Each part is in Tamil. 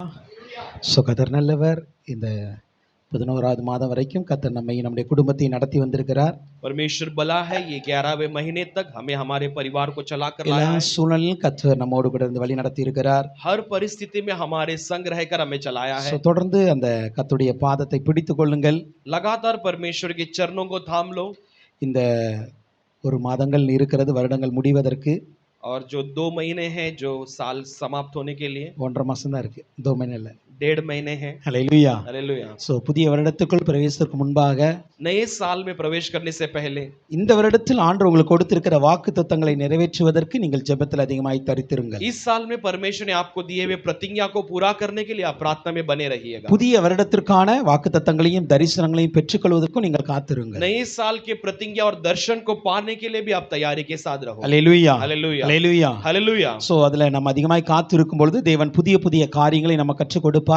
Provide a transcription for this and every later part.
கர்த்தர் நல்லவர். இந்த 11வது மாதம் வரைக்கும் கர்த்தர் நம்முடைய குடும்பத்தை நடத்தி வந்திருக்கிறார். परमेश्वर भला है, ये 11वें महीने तक हमें हमारे परिवार को चलाकर लाया எல்லா है। சூழ்நிலையிலும் கர்த்தர் நம்மோடு கூட இருந்து வழி நடத்தி இருக்கிறார். हर परिस्थिति में हमारे संग रहकर हमें चलाया है। தொடர்ந்து அந்த கர்த்தருடைய பாதத்தை பிடித்துக் கொள்ளுங்கள். लगातार परमेश्वर के चरणों को थाम लो। இந்த ஒரு மாதங்கள் இருக்கிறது வருடங்கள் முடிவதற்கு. और जो 2 महीने हैं जो साल समाप्त होने के लिए, 1.5 மாசம் தான் இருக்கு, 2 மணி இல்ல, 1.5 महीने हैं। ஹல்லேலூயா हालेलुया। புதிய வருடத்துக்குள் பிரவேசிப்பதற்கு முன்பாக, नए साल में प्रवेश करने से पहले, இந்த வருடத்தில் ஆண்டவர் உங்களுக்கு கொடுத்திருக்கிற வாக்குத்தத்தங்களை நிறைவேற்றுவதற்கு நீங்கள் ஜெபத்தில் அதிகமாய் தரித்திருங்கள். इस साल में परमेश्वर ने आपको दिए हुए प्रतिज्ञा को पूरा करने के लिए आप प्रार्थना में बने रहिएगा। புதிய வருடத்திற்கான வாக்குத்தத்தங்களையும் தரிசனங்களையும் பெற்றுக்கொள்வதற்கும் நீங்கள் காத்திருங்கள். नए साल के प्रतिज्ञा और दर्शन को पाने के लिए भी आप तैयारी के साथ रहो। ஹல்லேலூயா हालेलुया। ஹல்லேலூயா हालेलुया। அதுல நம்ம அதிகமாய் காத்திருக்கும் பொழுது தேவன் புதிய புதிய காரியங்களை நம்ம கற்றுக் கொடுப்பார்.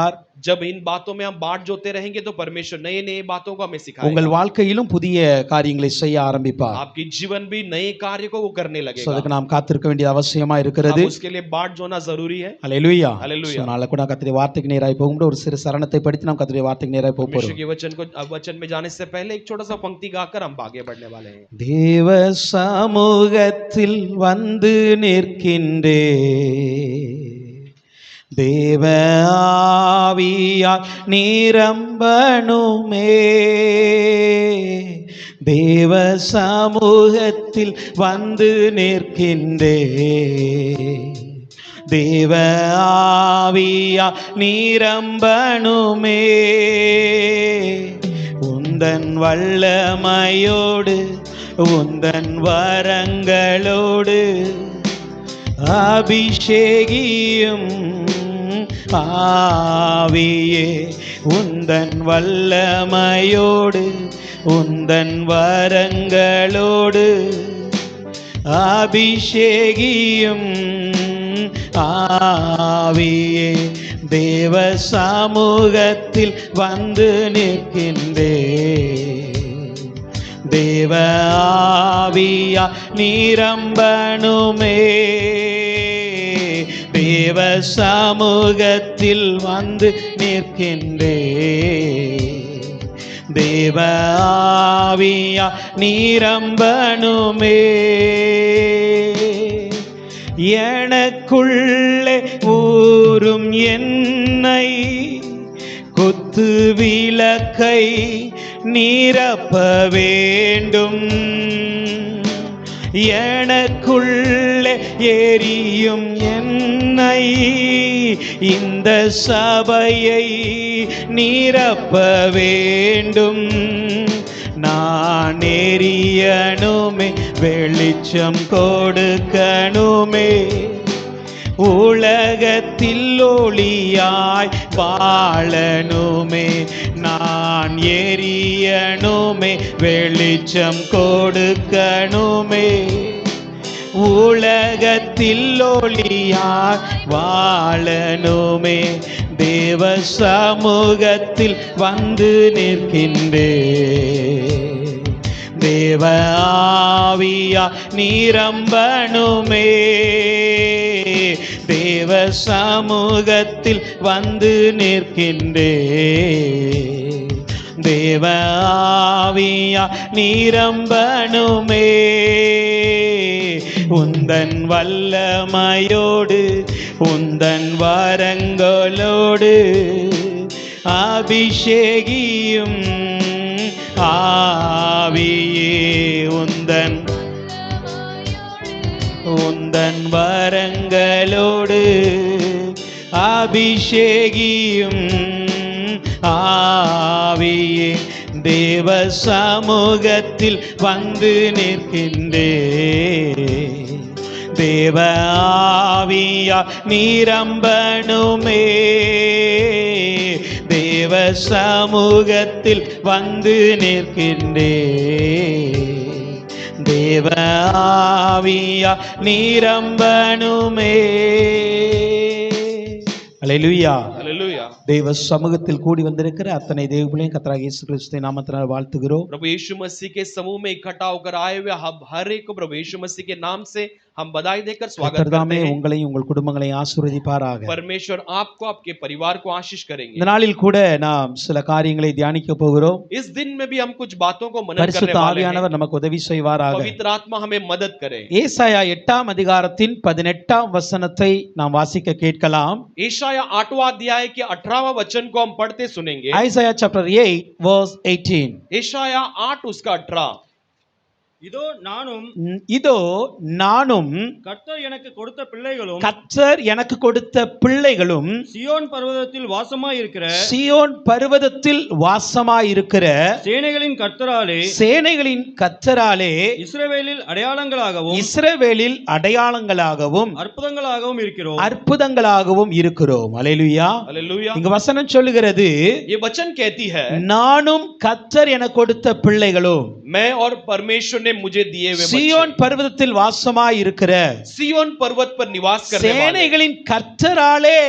जब इन बातों में हम बाट जोते रहेंगे तो परमेश्वर नए नए बातों को हमें सिखाएगा। உங்கள் வாழ்க்கையிலும் புதிய காரியங்களை செய்ய ஆரம்பிப்பார். आपकी जीवन भी नए कार्य को वो करने लगेगा। அதுக்கு நாம் காத்திருக்க வேண்டிய அவசியமா இருக்கிறது. उसके लिए बाट जोना जरूरी है। ஹல்லேலூயா हालेलुया। அதனால கூட கர்த்தருடைய வார்த்தைக்கு நேராய் போகும்போது ஒரு சிறு சரணத்தை படித்து நாம் கர்த்தருடைய வார்த்தைக்கு நேராய் போக परमेश्वर போறோம். के वचन में जाने से पहले एक छोटा सा पंक्ति गाकर हम आगे बढ़ने वाले हैं। தேவ சமூகத்தில் வந்து நிற்கின்றே, தேவ ஆவியால் நிரம்பணுமே, தேவ சமூகத்தில் வந்து நிற்கின்றே, தேவ ஆவியால் நிரம்பணுமே, உந்தன் வல்லமையோடு உந்தன் வரங்களோடு அபிஷேகியும் ஆவியே, உந்தன் வல்லமையோடு உந்தன் வரங்களோடு அபிஷேகியும் ஆவியே, தேவ சமூகத்தில் வந்து நிற்கின்றே, தேவ ஆவியா நிரம்பணுமே, தேவ சமூகத்தில் வந்து நிற்கின்றே, தேவ ஆவியா நிரம்பணுமே, எனக்குள்ளே ஊரும் என்னை குத்து விளக்கை நிரப்ப வேண்டும், எனக்குள்ளே எரியும் என்னை இந்த சபையை நிரப்ப வேண்டும், நான் எரியணுமே, வெளிச்சம் கொடுக்கணுமே, உலகத்தில் ஒளியாய் வாழணுமே, நான் எரியணுமே, வெளிச்சம் கொடுக்கணுமே, உலகத்தில் ஒளியாய் வாழணுமே, தேவ சமூகத்தில் வந்து நிற்கின்றே, தேவ ஆவியா நிரம்பணுமே, தேவ சமூகத்தில் வந்து நிற்கின்றே, தேவ ஆவியா நிரம்பணுமே, உந்தன் வல்லமையோடு உந்தன் வரங்களோடு அபிஷேகியும் ஆவியே, உந்தன் வரங்களோடு அபிஷேகியும் ஆவியே, தேவ சமூகத்தில் வந்து நிற்கின்றே, தேவ ஆவியா நிரம்பணுமே, தேவ சமூகத்தில் வந்து நிற்கின்றே, தேவ ஆவியா நிரம்பணுமே. அல்லேலூயா हालेलुया। தேவ சமூகத்தில் கூடி வந்திருக்கிற அத்தனை தேவர்களையும் கர்த்தராகிய இயேசு கிறிஸ்துவின் நாமத்தினால் வாழ்த்துகிறோம். प्रभु यीशु मसीह के समूह में इकट्ठा होकर आए हुए हम हर एक को प्रभु यीशु मसीह के नाम से हम बधाई देकर स्वागत கர்த்தர் करते தாமே हैं। உங்களையும் உங்கள் குடும்பங்களையும் ஆசீர்வதிப்பாராக. परमेश्वर आपको आपके परिवार को आशीष करेंगे। இந்த நாளில் கூட நாம் சில காரியங்களை தியானிக்க போகிறோம். इस दिन में भी हम कुछ बातों को मनन करने பரிசுத்த वाले हैं। ஆவியானவர் நமக்கு உதவி செய்வாராக. पवित्र आत्मा हमें मदद करे। ஏசாயா 8ஆம் அதிகாரத்தின் 18ஆம் வசனத்தை நாம் வாசிக்க கேட்கலாம். यशायाह 8वां अध्याय के 18वां वचन को हम पढ़ते सुनेंगे। Isaiah chapter 8 verse 18. यशायाह 8 उसका 18। இதோ இதோ நானும் கர்த்தர் எனக்கு கொடுத்த பிள்ளைகளும் கர்த்தர் எனக்கு கொடுத்த பிள்ளைகளும் சியோன் பர்வதத்தில் வாசமாயிருக்கிற சீயோன் பர்வதத்தில் வாசமாயிருக்கிற சேனைகளின் கர்த்தராலே இஸ்ரவேலில் அடையாளங்களாகவும் இஸ்ரவேலில் அடையாளங்களாகவும் அற்புதங்களாகவும் இருக்கிறோம். அல்லேலூயா. हालेलुया। இங்க வசனம் சொல்லுகிறது, ये वचन कहती है நானும் கர்த்தர் எனக்கு கொடுத்த பிள்ளைகளும் मैं और परमेश्वर ने मुझे दिए हुए சீயோன் பர்வதத்தில் வாசமாயிருக்கிற सिय्योन पर्वत पर निवास करने वाले சேனைகளின் கர்த்தராலே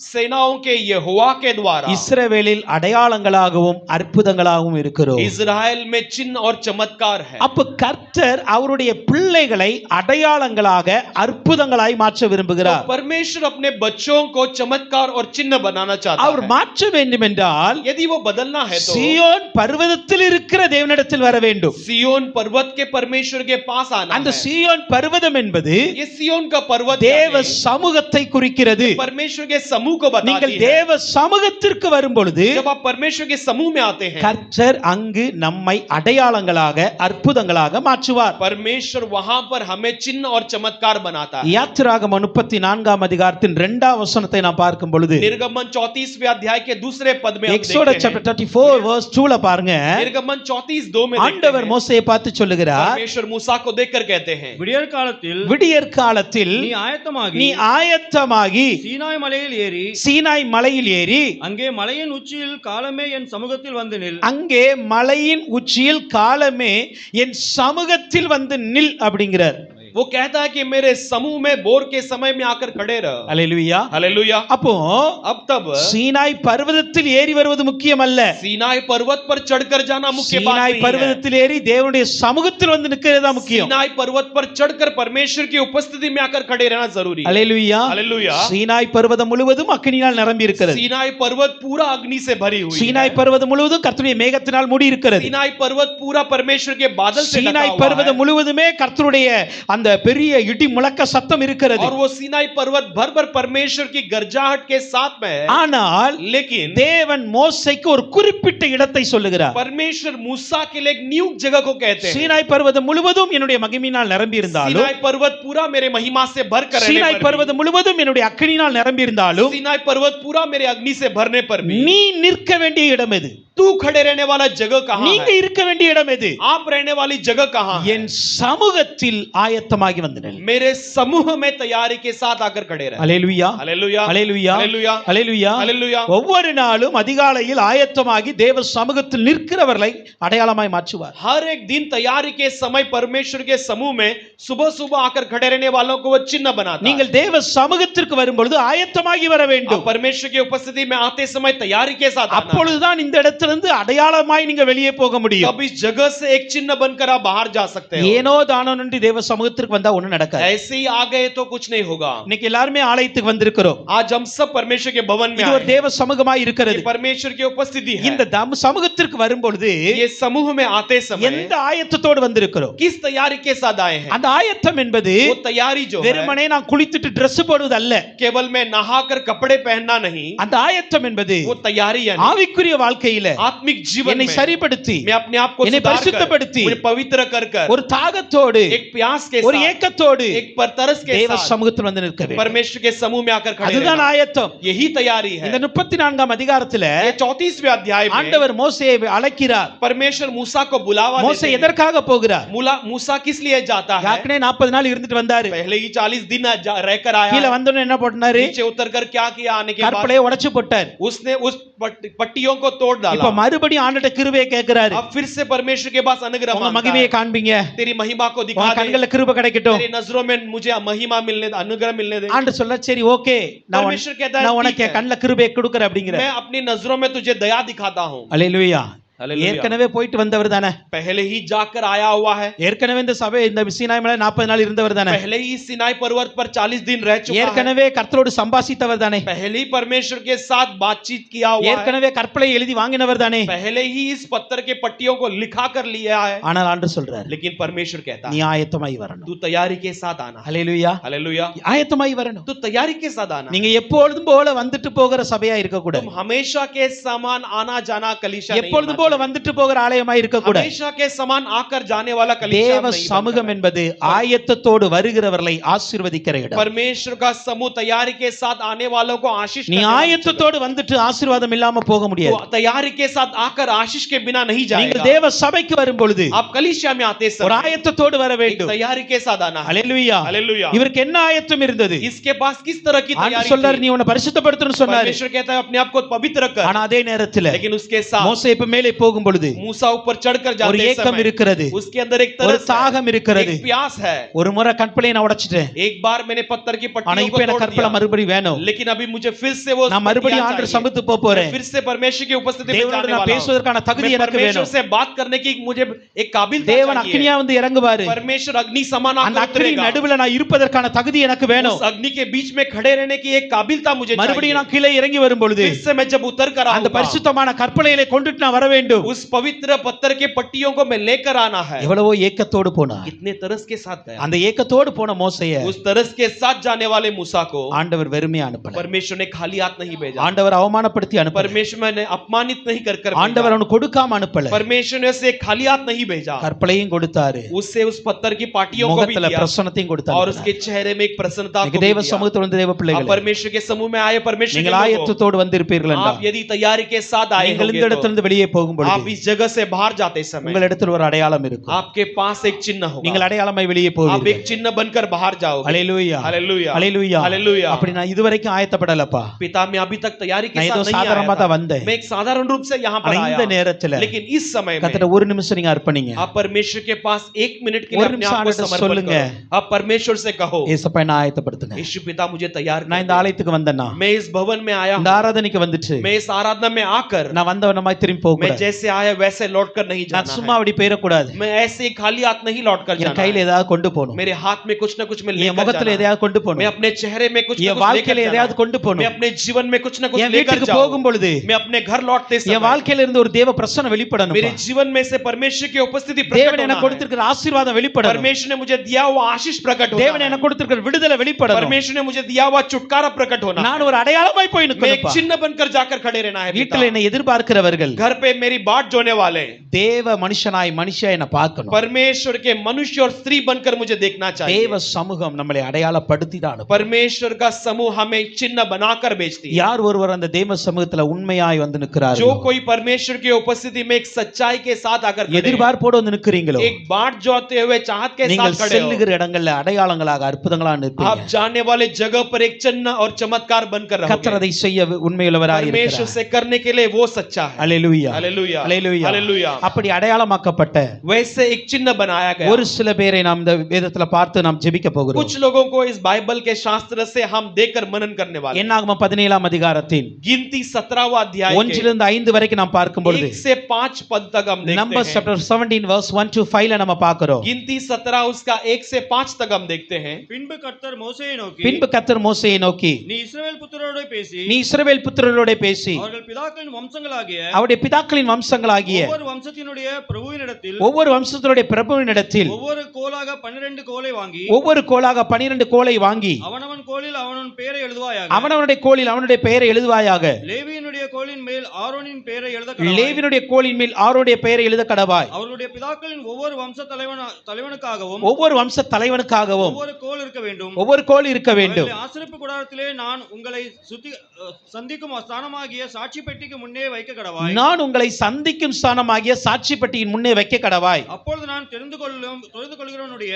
सेनाओं के यहोवा के द्वारा இஸ்ரவேலில் அடையாளங்களாகவும் அற்புதங்களாகவும் இருக்கிறோம். इजराइल में चिन्ह और चमत्कार है। அப்ப கர்த்தர் அவருடைய பிள்ளைகளை அடையாளங்களாக அற்புதங்களாய் மாற்ற तो விரும்புகிறார். परमेश्वर अपने बच्चों को चमत्कार और चिन्ह बनाना चाहता அவர் है। மாற்ற வேண்டும் என்றால் यदि वो बदलना है तो சீயோன் பர்வதத்தில் இருக்கிற தேவனிடத்தில் வர வேண்டும். सिय्योन पर्वत के परमेश्वर के पास आना அந்த है। சீயோன் பர்வதம் என்பது ये सिय्योन का पर्वत தேவ यानी சமூகத்தை குறிக்கிறது. परमेश्वर के समूह को बताती நீங்கள் है। தேவ சமூகத்திற்கு வரும் பொழுது जब आप परमेश्वर के समूह में आते हैं கர்த்தர் அங்கு நம்மை அடையாளங்களாக அற்புதங்களாக மாற்றுவார். परमेश्वर वहां पर हमें चिन्ह और चमत्कार बनाता है। யாத்திராகமம் 34ஆம் அதிகாரத்தின் 2ஆம் வசனத்தை நாம் பார்க்கும் பொழுது निर्गमन 34वें अध्याय के दूसरे पद में हम எக்ஸோடஸ் देखते chapter 34 verse 2ல பாருங்க, हैं। निर्गमन 34:2 में देखते ஆண்டவர் हैं। மோசேயை பார்த்து சொல்லுகிறார், परमेश्वर मूसा को देखकर कहते हैं விடியற் காலத்தில் விடியற் காலத்தில் நீ ஆயத்தமாகி நீ ஆயத்தமாகி சீனாய் மலையில் ஏறி சீனாய் மலையில் ஏறி அங்கே மலையின் உச்சியில் காலமே என் சமூகத்தில் வந்து நில். அங்கே மலையின் உச்சியில் காலமே என் சமூகத்தில் வந்து நில் அப்படிங்கிறார். वो कहता है कि मेरे समूह में बोर के समय में आकर खड़े रहो। அல்லேலூயா. हालेलुया। அப்போ अब तब சீனாய் பர்வதத்தில் ஏறி வருவது முக்கியம் அல்ல, सीनाई पर्वत पर चढ़कर जाना मुख्य बात சீனாய் नहीं है। பர்வதத்தில் ஏறி தேவனுடைய சமூகத்தில் வந்து நிற்கிறது தான் முக்கியம். सीनाई पर्वत पर चढ़कर परमेश्वर की उपस्थिति में आकर खड़े रहना जरूरी है। அல்லேலூயா. हालेलुया। சீனாய் பர்வதம் முழுவதும் அக்கினியால் நிரம்பி இருக்கிறது. सीनाई पर्वत पूरा अग्नि से भरी हुई சீனாய் है। பர்வதம் முழுவதும் கர்த்தருடைய மேகத்தினால் மூடி இருக்கிறது. सीनाई पर्वत पूरा परमेश्वर के बादल से ढका சீனாய் हुआ है। பர்வதம் முழுவதுமே கர்த்தருடைய அந்த பெரிய இடி முழக்க சத்தம் இருக்கிறது. और वो सीनाई पर्वत भर भर परमेश्वर की गर्जाहट के साथ में है। ஆனால் लेकिन தேவன் மோசேக்கு ஒரு குறிப்பிட்ட இடத்தை சொல்லுகிறார். परमेश्वर मूसा के लिए एक नियुक्त जगह को कहते हैं। சீனாய் பர்வதம் முழுவதும் என்னுடைய மகிமையினால் நிரம்பி இருந்தாலும், सीनाई पर्वत पूरा मेरे महिमा से भर कर रहने சீனாய் पर भी, பர்வதம் முழுவதும் என்னுடைய அக்கினியினால் நிரம்பி இருந்தாலும், सीनाई पर्वत पूरा मेरे अग्नि से भरने पर भी நீ நிற்க வேண்டிய இடம் எது? तू खड़े रहने वाला जगह कहां நீங்க है? இருக்க வேண்டிய இடம் எது? आप रहने वाली जगह कहां है? என் சமூகத்தில் ஆயத்தமாகி வந்து நில். मेरे समूह में तैयारी के साथ आकर खड़े रहे। அல்லேலூயா. हालेलुया। அல்லேலூயா. हालेलुया। அல்லேலூயா. हालेलुया। ஒவ்வொரு நாளும் அதிகாலையில் ஆயத்தமாகி தேவ சமூகத்தில் நிற்கிறவர்களை அடையாளமாய் மாற்றுவார். हर एक दिन तैयारी के समय परमेश्वर के समूह में सुबह सुबह आकर खड़े रहने वालों को वो चिन्ह बनाता है। நீங்கள் தேவ சமூகத்திற்கு வரும்பொழுது ஆயத்தமாகி வர வேண்டும். आप परमेश्वर की उपस्थिति में आते समय तैयारी के साथ आना है। அப்பொழுதுதான் இந்த இடத்திலிருந்து அடையாளமாய் நீங்க வெளியே போக முடியும். तब इस जगह से एक चिन्ह बनकर आप बाहर जा सकते हो। ஏனோ தானோ நின்று தேவ சமூகத்திற்கு வந்தா ஒண்ணும் நடக்காது. ऐसे ही आ गए तो कुछ नहीं होगा। இன்னைக்கு எல்லாருமே ஆலயத்துக்கு வந்திருக்கிறோம். आज हम सब परमेश्वर के भवन में இது ஒரு आए हैं। தேவ சமூகமாய் இருக்கிறது. ये परमेश्वर की उपस्थिति है। இந்த சமூகத்திற்கு வரும்பொழுது ये समूह में आते समय எந்த ஆயத்தத்தோடு வந்திருக்கிறோம்? किस तैयारी के साथ आए हैं? அந்த ஆயத்தம் என்பது वो तैयारी जो है வெறுமனே நான் குளித்துட்டு Dress போடுவது அல்ல. केवल मैं नहाकर कपड़े पहनना नहीं। அந்த ஆயத்தம் என்பது वो तैयारी यानी ஆவிக்குரிய வாழ்க்கையில आत्मिक जीवन என்னை में சரிப்படுத்தி मैं अपने आप को என்னை सुधार कर பரிசுத்தப்படுத்தி मुझे पवित्र कर ஒரு தாகத்தோடு एक प्यास के ஒரு साथ ஏக்கத்தோடு एक तरस के தேவ साथ சமூகத்தில் வந்து நிற்க வேண்டும். परमेश्वर के समूह में आकर खड़े அதுதான் रहना। ஆயத்தம். यही तैयारी है। இந்த 34ஆம் அதிகாரத்துல ये 34वें अध्याय में ஆண்டவர் மோசேயை அழைக்கிறார். परमेश्वर मूसा को बुलावा மோசே देते हैं। எதற்காக போகிறார்? मूसा किस लिए जाता है? யாக்கனே 40 நாள் இருந்துட்டு வந்தாரு. पहले ही 40 दिन रहकर आया கீழ है। வந்தோனே என்ன பண்ணாரு? नीचे उतरकर क्या किया? आने के बाद கற்பலையை உடைச்சு போட்டார். उसने उस पट्टियों को तोड़ இப்ப डाला। மறுபடியும் ஆண்டவர்ட்ட கிருபையை கேக்குறாரு. अब फिर से परमेश्वर के पास अनुग्रह உங்க मांगता மகிமையை है। காண்பீங்க. तेरी महिमा को दिखा உங்க दे। கண்கள்ல கிருபை கிடைக்கட்டும். तेरी नजरों में मुझे महिमा मिलने दे, अनुग्रह मिलने दे। ஆண்டவர் சொல்ல சரி ஓகே परमेश्वर कहता है நான் உனக்கு ठीक है, கண்ல கிருபையை கொடுக்கற அப்படிங்கிற. मैं अपनी नजरों में तुझे दया दिखाता हूं। அல்லேலூயா. हालेलुया। ஏற்கனவே போயிட்டு வந்தவர் தானே, पहले ही जाकर आया हुआ है, ஏற்கனவே இந்த சபை இந்த சீனாய் மலை 40 நாள் இருந்தவர் தானே, पहले ही सिनाई पर्वत पर 40 दिन रह चुका है, ஏற்கனவே கர்த்தரோடு சம்பாஷித்தவர் தானே, पहले ही परमेश्वर के साथ बातचीत किया हुआ है, ஏற்கனவே கற்பலை எழுதி வாங்கினவர் தானே. पहले ही इस पत्थर के पट्टियों को लिखा कर लिया है। ஆனால் ஆண்டு சொல்றாரு, लेकिन परमेश्वर कहता நீ है ஆயத்தமாய் வரணும். तू तैयारी के साथ आना। ஹல்லேலூயா, हालेलुया। ஆயத்தமாய் வரணும். तू तैयारी के साथ आना। நீங்க எப்பொழுதும் போல வந்துட்டு போகிற சபையா இருக்க கூடாது, तुम हमेशा के समान आना जाना कलीसिया नहीं எப்பொழுதும் होना போல चाहिए। வந்துட்டு போகிற ஆலயமாய் இருக்க கூடாது. हमेशा के समान आकर जाने वाला कलीसिया தேவ नहीं சமூகம் बनना। என்பது ஆயத்தத்தோடு வருகிறவர்களை ஆசீர்வதிக்கிற இடம். परमेश्वर का समूह तैयारी के साथ आने वालों को आशीष நீ करने वाली ஆயத்தத்தோடு வந்துட்டு ஆசீர்வாதம் இல்லாம போக जगह। முடியாது. तो तैयारी के साथ आकर आशीष के बिना नहीं நீங்கள் जाएगा। தேவ சபைக்கு வரும் பொழுது आप कलीसिया में आते ஒரு समय ஆயத்தத்தோடு வர एक வேண்டும். तैयारी के साथ आना है। ஹல்லேலூயா. हालेलुया। இவருக்கு என்ன ஆயத்தம் இருந்தது? इसके पास किस तरह की ஆண்டு तैयारी சொல்றாரு, थी? நீ உன்னை பரிசுத்தப்படுத்தணும்னு சொன்னாரு. परमेश्वर कहता है अपने आप को पवित्र कर। ஆனா அதே நேரத்துல लेकिन उसके साथ மோசே இப்ப மேலே போகும் பொழுது मूसा ऊपर चढ़कर ஒரு जाते ஏக்கம் समय இருக்கிறது, उसके अंदर एक ஒரு तरस தாகம் है, இருக்கிறது. एक प्यास है। ஒரு முறை கற்பலையை நான் உடைச்சிட்டேன், एक बार मैंने पत्थर की ஆனா पट्टियों இப்ப को எனக்கு तोड़ கற்பலை दिया, மறுபடியும் வேணும். लेकिन अभी मुझे फिर से वो நான் மறுபடியும் पत्तियां ஆண்டு चाहिए। சமூகத்துக்கு போக போறேன். मैं फिर से परमेश्वर की उपस्थिति में தேவனோடு जाने நான் वाला हूं। பேசுவதற்கான தகுதி मैं எனக்கு परमेश्वर வேணும். से बात करने की मुझे एक काबिलता தேவன் चाहिए। அக்னியா வந்து இறங்குவாரு, परमेश्वर अग्नि समान அந்த आकर அக்னி उतरेगा। நடுவுல நான் இருப்பதற்கான தகுதி எனக்கு வேணும். उस अग्नि के बीच में खड़े रहने की एक काबिलता मुझे மறுபடியும் चाहिए। நான் கீழே இறங்கி வரும் பொழுது फिर से मैं जब उतर कर அந்த आऊंगा, பரிசுத்தமான கற்பலையிலே கொண்டுட்டு நான் வர வேண்டும். उस पवित्र पत्थर के पट्टियों को मैं लेकर आना है। எவ்வளவோ ஏக்கத்தோடு போனார். कितने तरस के साथ गया। அந்த ஏக்கத்தோடு போன மோசேய उस तरस के साथ जाने वाले मूसा को ஆண்டவர் வெறுமையா அனுப்பல. परमेश्वर ने खाली हाथ नहीं भेजा। ஆண்டவர் அவமானப்படுத்தி அனுப்பல. परमेश्वर ने अपमानित नहीं कर कर ஆண்டவர் भेजा। அவனுக்கு கொடுக்காம அனுப்பல. परमेश्वर ने उसे खाली हाथ नहीं भेजा। கற்பலையும் கொடுத்தாரு, उससे उस पत्थर की पाटियों को भी முகத்துல दिया பிரசன்னத்தையும் கொடுத்தாரு. और उसके चेहरे में एक प्रसन्नता को இன்னைக்கு भी தேவ दिया। சமூகத்தில் வந்து தேவ आप பிள்ளைகளே, परमेश्वर के समूह में आए परमेश्वर के நீங்கள் लोगों, ஆயத்தத்தோடு வந்திருப்பீர்கள் आप என்றால் यदि तैयारी के साथ आए நீங்கள் இந்த होंगे तो இடத்திலிருந்து வெளியே போகும் आप பொழுது इस जगह से बाहर जाते समय உங்களிடத்தில் ஒரு அடையாளம் இருக்கும். आपके पास एक चिन्ह நீங்கள் होगा। அடையாளமாய் வெளியே आप போவீர்கள். एक चिन्ह बनकर बाहर जाओगे। ஹல்லேலூயா, हालेलुया। ஹல்லேலூயா, हालेलुया। அப்படி நான் இதுவரைக்கும் ஆயத்தப்படலப்பா, पिता मैं अभी तक तैयारी के நான் ஏதோ साथ नहीं சாதாரணமா आया தான் था। வந்தேன். मैं एक साधारण रूप से यहाँ पर ஆனா இந்த आया, நேரத்துல लेकिन इस समय में கர்த்தர் ஒரு நிமிஷம் நீங்க அர்ப்பணிங்க. आप परमेश्वर के पास एक मिनट के लिए ஒரு अपने நிமிஷம் आप को ஆண்டவர்ட்ட समर्पण சொல்லுங்க. करो। आप परमेश्वर से कहो, ஏசப்பா என்ன ஆயத்தப்படுத்துங்க. यीशु पिता मुझे तैयार நான் कर இந்த दे। ஆலயத்துக்கு வந்தேன்னா, मैं इस भवन में आया இந்த हूँ। ஆராதனைக்கு வந்துட்டு मैं इस आराधना में आकर நான் வந்தவனமாய் திரும்பி போக मैं கூடாது. जैसे आया वैसे लौट कर नहीं நான் जाना சும்மா है। அப்படி போயிடக்கூடாது. मैं ऐसे ही खाली हाथ नहीं लौट कर என் जाना கையில है। ஏதாவது கொண்டு போகணும், मेरे हाथ में कुछ न कुछ मैं என் लेकर முகத்துல जाना है। எதையாவது கொண்டு मैं போகணும், अपने चेहरे में कुछ न என் कुछ लेकर வாழ்க்கையில जाना எதையாவது है। கொண்டு मैं போகணும். अपने जीवन में कुछ न कुछ என் लेकर வீட்டுக்கு जाऊं। போகும் பொழுது मैं अपने घर लौटते என் समय வாழ்க்கையில இருந்து ஒரு தேவ பிரசன்னம் வெளிப்படணும். मेरे जीवन में से परमेश्वर की उपस्थिति प्रकट தேவன் होना எனக்கு है। கொடுத்திருக்கிற ஆசீர்வாதம் வெளிப்படணும். परमेश्वर ने मुझे दिया हुआ आशीष प्रकट होना தேவன் है। எனக்கு கொடுத்திருக்கிற விடுதலை வெளிப்படணும். परमेश्वर ने मुझे दिया हुआ छुटकारा प्रकट होना நான் है। ஒரு அடையாளமாய் போய் मैं एक நிற்கணும்ப்பா. चिन्ह बनकर जाकर खड़े रहना है। வீட்டில் पिता। என்னை எதிர்பார்க்கிறவர்கள் घर पे मेरी बाट जोने वाले தேவ மனுஷனாய் மனுஷியா என்ன பார்க்கணும். परमेश्वर के मनुष्य और स्त्री बनकर मुझे देखना चाहिए। தேவ சமூகம் நம்மளை அடையாளப்படுத்தி தான் அனுப்பும். परमेश्वर का समूह हमें चिन्ह बनाकर भेजती है। யார் ஒருவர் அந்த தேவ சமூகத்துல உண்மையாய் வந்து நிற்கிறார்கள், जो कोई परमेश्वर की उपस्थिति में एक सच्चाई के साथ आकर खड़े हैं, எதிர்பார்ப்போடு வந்து நிற்கிறீங்களோ, एक बाट जोते हुए चाहत के நீங்கள் साथ खड़े हो, செல்லுகிற இடங்கள்ல அடையாளங்களாக அற்புதங்களா आप நிற்பீங்க. जाने वाले जगह पर एक चिन्ह और चमत्कार बनकर கர்த்தர் रहोगे। அதை செய்ய உண்மையுள்ளவராய் परमेश्वर இருக்கிறார். से करने के लिए वो सच्चा है। அல்லேலூயா, हालेलुया। அல்லேலூயா. हालेलुया। அப்படி அடையாளமாக்கப்பட்ட वैसे एक चिन्ह बनाया गया। ஒரு சில பேரை நாம் இந்த வேதத்துல பார்த்து நாம் ஜெபிக்க போகிறோம். कुछ लोगों को इस बाइबल के शास्त्र से हम देखकर मनन करने वाले हैं। என்னாகமம் 17ஆம் அதிகாரத்தின் गिनती 17वां अध्याय 1 5 வரைக்கும் நாம் பார்க்கும் பொழுது 1 से 5 पद तक हम देखते Numbers हैं। chapter 17 verse 1 to 5 ல நம்ம பார்க்கிறோம். गिनती 17 उसका 1 से 5 तक हम देखते हैं। பின்பு கர்த்தர் மோசேயை நோக்கி, பின்பு கர்த்தர் மோசேயை நோக்கி, நீ இஸ்ரவேல் புத்திரரோடு பேசி நீ இஸ்ரவேல் புத்திரரோட பேசி அவர்கள் பிதாக்களின் வம்சங்களாகிய அவருடைய பிதாக்களின் வம்சங்களாகிய ஒவ்வொரு வம்சத்தினுடைய பிரபுவினிடத்தில் ஒவ்வொரு வம்சத்தினுடைய பிரபுவினிடத்தில் ஒவ்வொரு கோலாக 12 கோலை வாங்கி ஒவ்வொரு கோலாக 12 கோலை வாங்கி அவனவன் கோலில் அவனவன் பெயரை எழுதுவாயாக. அவனவனுடைய கோலில் அவனுடைய பெயரை எழுதுவாயாக. லேவியினுடைய கோலின் மேல் ஆரோனின் பெயரை எழுத லேவியினுடைய கோலின் மேல் ஆரோனுடைய பெயரை எழுத கடவாய். அவருடைய பிதாக்களின் ஒவ்வொரு வம்ச தலைவனுக்காகவும் ஒவ்வொரு வம்ச தலைவனுக்காகவும் ஒவ்வொரு கோல் இருக்க வேண்டும். ஒவ்வொரு கோல் இருக்க வேண்டும். அவைகளை ஆசரிப்பு கூடாரத்திலே நான் உங்களை சந்திக்கும் ஸ்தானமாகிய சாட்சி பெட்டிக்கு முன்னே வைக்க கடவாய். நான் உங்களை சந்திக்கும் ஸ்தானமாகிய சாட்சி பெட்டியின் முன்னே வைக்க கடவாய். அப்பொழுது நான் தெரிந்து கொள்கிறவனுடைய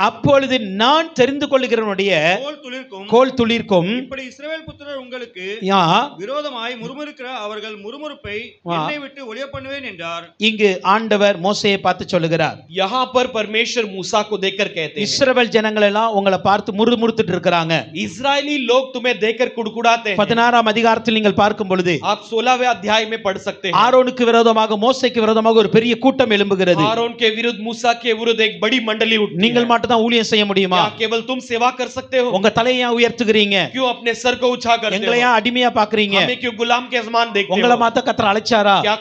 அப்பொழுது நான் தெரிந்து கொள்கிறவனுடைய கோல் துளிர்க்கும் கோல் துளிர்க்கும். இப்படி இஸ்ரவேல் புத்திரர் உங்களுக்கு யா விரோதமாய் முறுமுறுக்க இருக்கிற அவர்கள் முறுமுறுப்பை வா. என்னை விட்டு ஒளிய பண்ணுவேன் என்றார். இங்கு ஆண்டவர் மோசேயை பார்த்து சொல்லுகிறார், यहाँ पर परमेश्वर मूसा को देखकर कहते हैं, இஸ்ரவேல் ஜனங்கள் எல்லாம் உங்களை பார்த்து முறுமுறுத்துட்டு இருக்கிறாங்க. इजरायली लोग तुम्हें देखकर कुड़कुड़ाते हैं. 16ஆம் அதிகாரத்தில் நீங்கள் பார்க்கும் பொழுது आप 16वें अध्याय में पढ़ सकते हैं, ஆரோனுக்கு விரோதமாக மோசேக்கு விரோதமாக ஒரு பெரிய கூட்டம் எழும்புகிறது. आरोन के विरुद्ध मूसा के विरुद्ध एक बड़ी मंडली उठती நீங்கள் है. மட்டும் தான் ஊழியம் செய்ய முடியுமா? क्या केवल तुम सेवा कर सकते हो? உங்க தலையை ஏன் உயர்த்துகிறீங்க? क्यों अपने सर को ऊंचा करते எங்களை हो? ஏன் அடிமையா பாக்குறீங்க? हमें क्यों गुलाम के समान देखते உங்களை हो? மாத்த கர்த்தர் அழைச்சாரா? क्या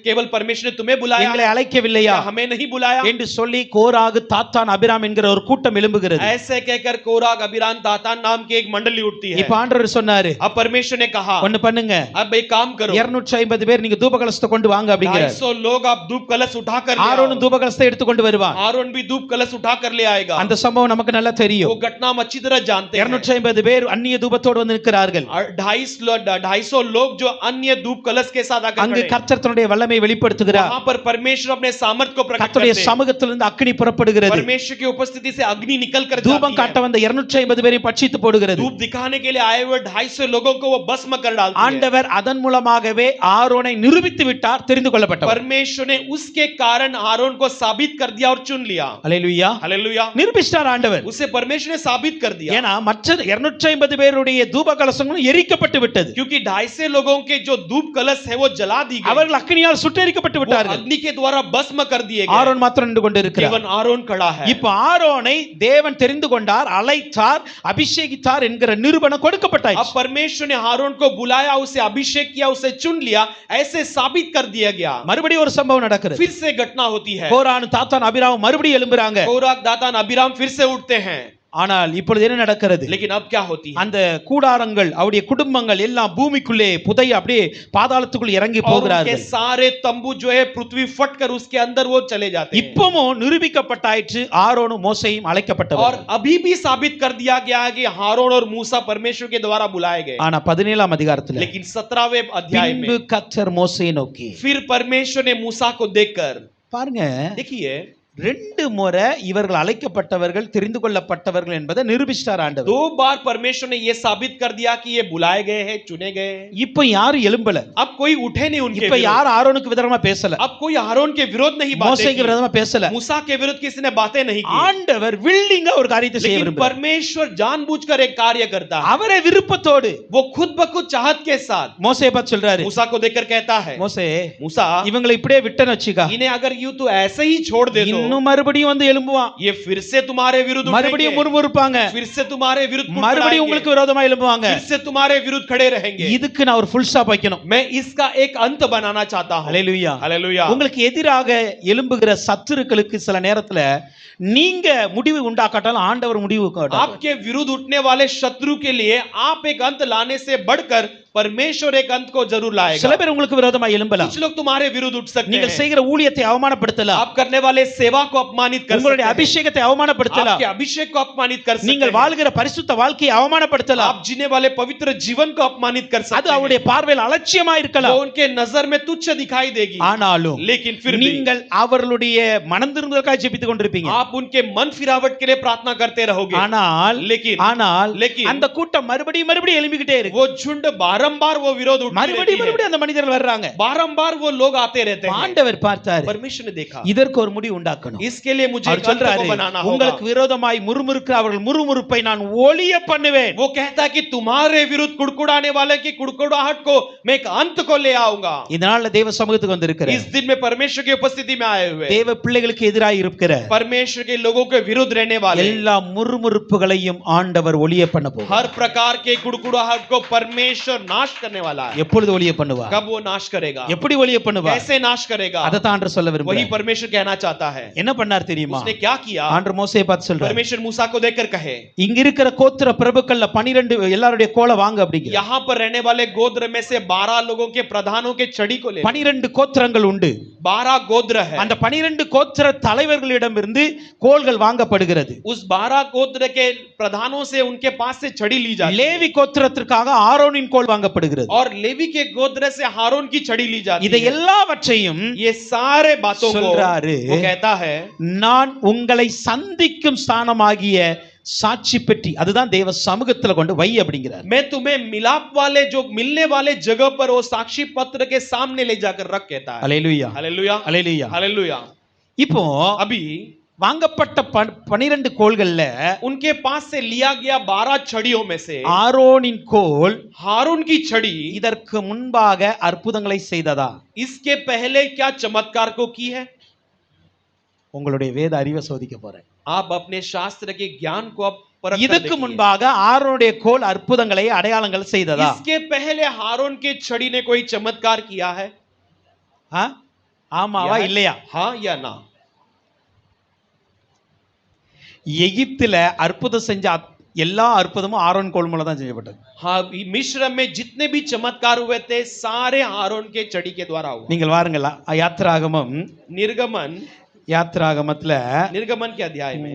केवल परमेश्वर ने तुम्हें बुलाया? எங்களை அழைக்கவில்லையா क्या हमें नहीं बुलाया? என்று சொல்லி கோராகு தாத்தான் அபிராம் என்கிற ஒரு கூட்டம் எழும்புகிறது. ऐसे कहकर कोराग अबीराम दातान नाम की एक मंडली उठती है. இப்ப ஆண்டவர் சொன்னாரு, अब परमेश्वर ने कहा, ஒன்னு பண்ணுங்க, अब एक काम करो, 250 பேர் நீங்க தூப கலசத்தை கொண்டு வாங்க அப்படிங்கிறார். 250 लोग आप धूप कलश उठा कर ले आओ. ஆரோனும் தூப கலசத்தை எடுத்து கொண்டு வருவான். आरोन भी धूप कलश उठा कर ले आएगा. அந்த சம்பவம் நமக்கு நல்லா वो தெரியும். घटना हम अच्छी तरह जानते हैं. 250 பேர் அந்நிய தூபத்தோடு வந்து நிற்கிறார்கள். 250 लोग जो अन्य धूप कलश के साथ आकर அங்கு खड़े हैं. கர்த்தர் தன்னுடைய வல்லமையை வெளிப்படுத்துகிறார். वहां पर परमेश्वर अपने सामर्थ को प्रकट கர்த்தருடைய करते हैं. சமூகத்திலிருந்து அக்கினி புறப்படுகிறது. परमेश्वर की उपस्थिति से अग्नि निकल कर தூபம் जाती காட்ட है. வந்த 250 பேரை பட்சித்து போடுகிறது. धूप दिखाने के लिए आए हुए 250 लोगों को वो भस्म कर डालती है. ஆண்டவர் அதன் மூலமாகவே ஆரோனை நிரூபித்து விட்டார், தெரிந்து கொள்ளப்பட்டவர். परमेश्वर ने उसके कारण आरोन को साबित कर दिया और चुन लिया. அல்லேலூயா, हालेलुया. நிரூபிச்சார் ஆண்டவர். उसे परमेश्वर ने साबित कर दिया. ஏனா மற்ற 250 பேருடைய தூப கலசங்களும் எரிக்கப்பட்டு விட்டது. क्योंकि 250 लोगों के जो धूप कलश है वो जला दी गई. அவர்கள் அக்கினியால் சுட்டெரிக்கப்பட்டு वो விட்டார்கள். अग्नि के द्वारा भस्म कर दिए गए. ஆரோன் மாத்திரம் நின்று கொண்டிருக்கிறார். केवल आरोन खड़ा है. இப்ப ஆரோனை தேவன் தெரிந்து கொண்டார், அழைத்தார், அபிஷேகித்தார் என்கிற நிரூபணம் கொடுக்கப்பட்டாச்சு. अब परमेश्वर ने आरोन को बुलाया, उसे अभिषेक किया, उसे चुन लिया, ऐसे साबित कर दिया गया. மறுபடியும் ஒரு சம்பவம் நடக்கிறது. फिर से घटना होती है. கோரான் தாத்தான் அபிராம் மறுபடியும் எழும்புறாங்க. कोराग दातान अबीराम फिर से उठते हैं. ஆனால் இப்பொழுது என்ன நடக்கிறது? लेकिन अब क्या होती है? அந்த கூடாரங்கள், அவருடைய குடும்பங்கள் எல்லாம் பூமிக்குள்ளே புதைய அப்படியே பாதாளத்துக்குள் இறங்கி और उनके போகிறார்கள். सारे तंबू जो है पृथ्वी फटकर उसके अंदर वो चले जाते हैं. இப்பவும் நிரூபிக்கப்பட்டாயிற்று ஆரோனும் மோசேயும் और அழைக்கப்பட்டவர். अभी भी साबित कर दिया गया है कि हारून और मूसा परमेश्वर के द्वारा बुलाए गए. ஆனா 17ஆம் அதிகாரத்துல लेकिन 17वें अध्याय பின்பு में கர்த்தர் மோசேயை நோக்கி, फिर परमेश्वर ने मूसा को देखकर, பாருங்க, देखिए 2 முறை இவர்கள் அழைக்கப்பட்டவர்கள், தெரிந்து கொள்ளப்பட்டவர்கள் என்பதை நிரூபிச்சார் ஆண்டவர். 2 बार परमेश्वर ने ये साबित कर दिया कि ये बुलाए गए हैं, चुने गए हैं. இப்ப யாரும் எழும்பல. अब कोई उठे नहीं उनके இப்ப विरुद्ध. யார் ஆரோனுக்கு விரோதமா பேசல, अब कोई हारून के विरोध नहीं बातें மோசேக்கு की. விரோதமா பேசல. मूसा के विरुद्ध किसी ने बातें नहीं की. ஆண்டவர் வில்லிங்கா ஒரு காரியத்தை செய்ய लेकिन விரும்புகிறார். परमेश्वर जानबूझकर एक कार्य करता है. அவரே விருப்பத்தோடு वो खुद ब खुद चाहत के साथ மோசேயை பார்த்து சொல்றாரு, मूसा को देखकर कहता है, மோசே मूसा இவங்களை இப்படியே விட்டேன்னு வச்சுக்கா, इन्हें अगर यूं तो ऐसे ही छोड़ दे दो, இன்னும் மறுபடியும் வந்து எழும்புவான், ये फिर से तुम्हारे विरुद्ध மறுபடியும் उठेंगे, முறுமுறுப்பாங்க, फिर से तुम्हारे विरुद्ध மறுபடியும் कुड़कुड़ाएंगे, உங்களுக்கு விரோதமா எழும்புவாங்க. फिर से तुम्हारे विरुद्ध खड़े रहेंगे. இதுக்கு நான் ஒரு ஃபுல் ஸ்டாப் வைக்கணும். मैं इसका एक अंत बनाना चाहता हूं. ஹalleluya. हालेलुया. உங்களுக்கு எதிராக எழும்புகிற சத்துருக்களுக்கு சில நேரத்துல நீங்க முடிவு உண்டாக்காட்டாலும் ஆண்டவர் முடிவு காட்டுவார். आपके विरुद्ध उठने वाले शत्रु के लिए आप एक अंत लाने से बढ़कर परमेश्वर एक अंत को जरूर சில लाएगा. பேர் உங்களுக்கு விரோதமா எழும்பலாம். कुछ लोग तुम्हारे विरुद्ध उठ सकते நீங்கள் हैं. செய்கிற ஊழியத்தை அவமானப்படுத்தலாம், आप करने वाले सेवा को अपमानित कर सकते உங்களுடைய हैं. அபிஷேகத்தை அவமானப்படுத்தலாம், आपके अभिषेक को अपमानित कर सकते நீங்கள் हैं. வாழ்கிற பரிசுத்த வாழ்க்கையை அவமானப்படுத்தலாம். आप जीने वाले पवित्र जीवन को अपमानित कर அது सकते हैं. அவருடைய பார்வையில் அலட்சியமா वो இருக்கலாம். उनके नजर में तुच्छ दिखाई देगी. ஆனாலும் लेकिन फिर भी நீங்கள் அவர்களுடைய மனம் திரும்புதலுக்காக ஜெபித்துக் கொண்டிருப்பீங்க. आप उनके मन फिरावट के लिए प्रार्थना करते रहोगे. ஆனால் लेकिन அந்த கூட்டம் மறுபடியும் எழும்பிக்கிட்டே இருக்கு. वो झुंड बारंबार वो विरोध उठती रहती है. மறுபடியும் அந்த மனிதர்கள் வர்றாங்க. बारंबार वो लोग आते रहते हैं. ஆண்டவர் பார்த்தார், परमेश्वर ने देखा, இதற்கு ஒரு முடிவு உண்டாக்கணும். इसके लिए मुझे அவர் एक अंत को சொல்றாரு, बनाना होगा. உங்களுக்கு விரோதமாய் முறுமுறுக்கிற அவர்கள் முறுமுறுப்பை நான் ஒளிய பண்ணுவேன். वो कहता है कि तुम्हारे विरुद्ध कुड़कुड़ाने वाले की कुड़कुड़ाहट को मैं एक अंत को ले आऊंगा. இதனால தேவ சமூகத்துக்கு வந்திருக்கிற इस दिन में परमेश्वर की उपस्थिति में आए हुए தேவ பிள்ளைகளுக்கு எதிராக இருக்கிற परमेश्वर के लोगों के विरुद्ध रहने वाले எல்லா முறுமுறுப்புகளையும் ஆண்டவர் ஒளிய பண்ண போகிறார். हर प्रकार के कुड़कुड़ाहट को परमेश्वर नाश करने वाला है. எப்பொழுது ஒளிய பண்ணுவார்? कब वो नाश करेगा? எப்படி ஒளிய பண்ணுவார்? कैसे नाश करेगा? அதை தான் ஆண்டவர் சொல்ல वही விரும்புகிறார். परमेश्वर कहना चाहता है. என்ன பண்ணார் தெரியுமா? उसने क्या किया? ஆண்டவர் மோசேயை பார்த்து சொல்றார், परमेश्वर मूसा को देखकर कहे, இங்க இருக்கிற கோத்திர பிரபுக்கள்ல 12 எல்லாருடைய கோலை வாங்க அப்படிங்க. यहाँ पर रहने वाले गोत्र में से 12 लोगों के प्रधानों के छड़ी को ले. 12 கோத்திரங்கள் உண்டு. 12 गोत्र है. அந்த 12 கோத்திர தலைவர்களிடமிருந்து கோல்கள் வாங்கப்படுகிறது. उस 12 गोत्र के प्रधानों से उनके पास से छड़ी ली जाती है. லேவி கோத்திரத்திற்காக ஆரோனின் கோல் வாங்கப்படுகிறது. और लेवी के गोत्र से हारून की छड़ी ली जाती இதை है. எல்லாவற்றையும் ये सारे बातों को சொல்றாரு, वो कहता है, நான் உங்களை சந்திக்கும் ஸ்தானமாகிய சாட்சி பெட்டி அதுதான் தேவ சமூகத்துல கொண்டு வை அப்படிங்கிறார். मैं तुम्हें मिलाप वाले जो मिलने वाले जगह पर वो साक्षी पत्र के सामने ले जाकर रख कहता है. அல்லேலூயா हालेलुया அல்லேலூயா. हालेलुया. இப்போ अभी வாங்கப்பட்ட 12 கோல்கள்ல उनके पास से लिया गया 12 छड़ियों में से ஆரோனின் கோல் हारून की छड़ी இதற்கு முன்பாக அற்புதங்களை செய்ததா? इसके पहले क्या चमत्कार को की है? உங்களுடைய வேத அறிவை சோதிக்க போறேன். आप अपने शास्त्र के ज्ञान को अब परख कर இதுக்கு देखिए. முன்பாக ஆரோனுடைய கோல் அற்புதங்களை அடையாளங்கள் செய்ததா? इसके पहले हारून के छड़ी ने कोई चमत्कार किया है? ஆ? ஆமாவா या- இல்லையா? हाँ या ना? எகிப்துல அற்புதம் செஞ்ச எல்லா அற்புதமும் ஆரோன் கோல் மூலம் தான் செய்யப்பட்டது. हाँ, मिस्र में जितने भी चमत्कार हुए थे सारे हारून के छड़ी के द्वारा हुए. நீங்கள் வாருங்களா யாத்திராகமம் निर्गमन யாத்திராகமத்துல निर्गमन के अध्याय में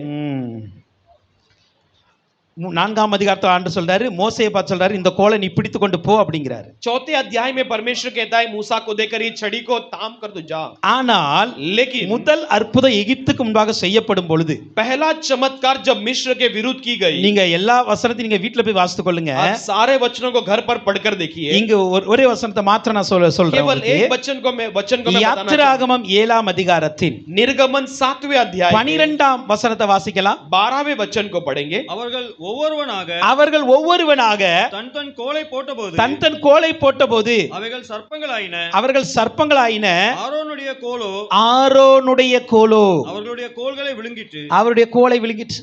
4ஆம் அதிகாரத்துல ஆண்டு சொல்றாரு, மோசேயை பார்த்து சொல்றாரு, இந்த கோலை நீ பிடித்து கொண்டு போ அப்படிங்கிறாரு. चौथे अध्याय में परमेश्वर कहता है मूसा को देकर ये छड़ी को थाम कर तू जा. ஆனால் लेकिन முதல் அற்புதம் எகிப்துக்கு முன்பாக செய்யப்படும் பொழுது पहला चमत्कार जब मिस्र के विरुद्ध की गई, நீங்க எல்லா வசனத்தையும் நீங்க வீட்ல போய் வாசித்து கொள்ளுங்க. आप सारे वचनों को घर पर पढ़कर देखिए. இங்க ஒரே வசனத்தை மாத்திரம் நான் சொல்றேன் केवल உங்களுக்கு. एक वचन को मैं बताना चाहता हूं. யாத்திராகமம் 7ஆம் அதிகாரத்தின் निर्गमन 7वें अध्याय 12ஆம் வசனத்தை வாசிக்கலாம். 12वें वचन को पढ़ेंगे. அவர்கள் ஒவ்வொருவனாக அவர்கள் ஒவ்வொருவனாக தன் தன் கோலை போட்டபோது தன் தன் கோலை போட்டபோது அவைகள் சர்ப்பங்களாயின. அவர்கள் சர்ப்பங்களாயின. ஆரோனுடைய கோலோ ஆரோனுடைய கோலோ அவர்களுடைய கோல்களை விழுங்கிட்டு. அவருடைய கோலை விழுங்கிட்டு.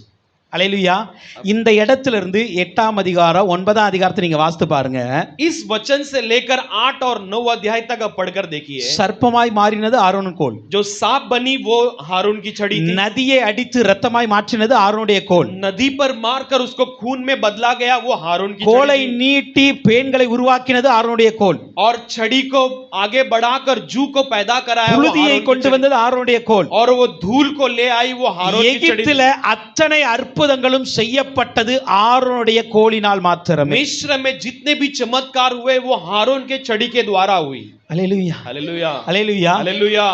அல்லேலூயா. இந்த இடத்துல இருந்து 8ஆம் அதிகாரம் 9ஆம் அதிகாரத்தை நீங்க வாசித்து பாருங்க. इस वचन से लेकर 8 और 9 अध्याय तक आप पढ़कर देखिए. சர்ப்பமாய் மாறினது ஆரோனின் கோல். जो सांप बनी वो हारून की छड़ी थी. நதியை அடித்து இரத்தமாய் மாற்றினது ஆரோனுடைய கோல். नदी पर मारकर उसको खून में बदला गया वो हारून की கோலை छड़ी थी. நீட்டி பேன்களை உருவாக்கினது ஆரோனுடைய கோல். और छड़ी को आगे बढ़ाकर जू को पैदा कराया वो புழுதியை हारून की கொண்டு छड़ी. வந்தது ஆரோனுடைய கோல். और वो धूल को ले आई वो हारून की छड़ी थी. எகிப்தில அத்தனை அற்புதங்களும் செய்யப்பட்டது ஆரோனுடைய கோலினால் மாத்திரமே. मिस्र में जितने भी चमत्कार हुए वो हारून के छड़ी के द्वारा हुई. அல்லேலூயா हालेलुया அல்லேலூயா. हालेलुया.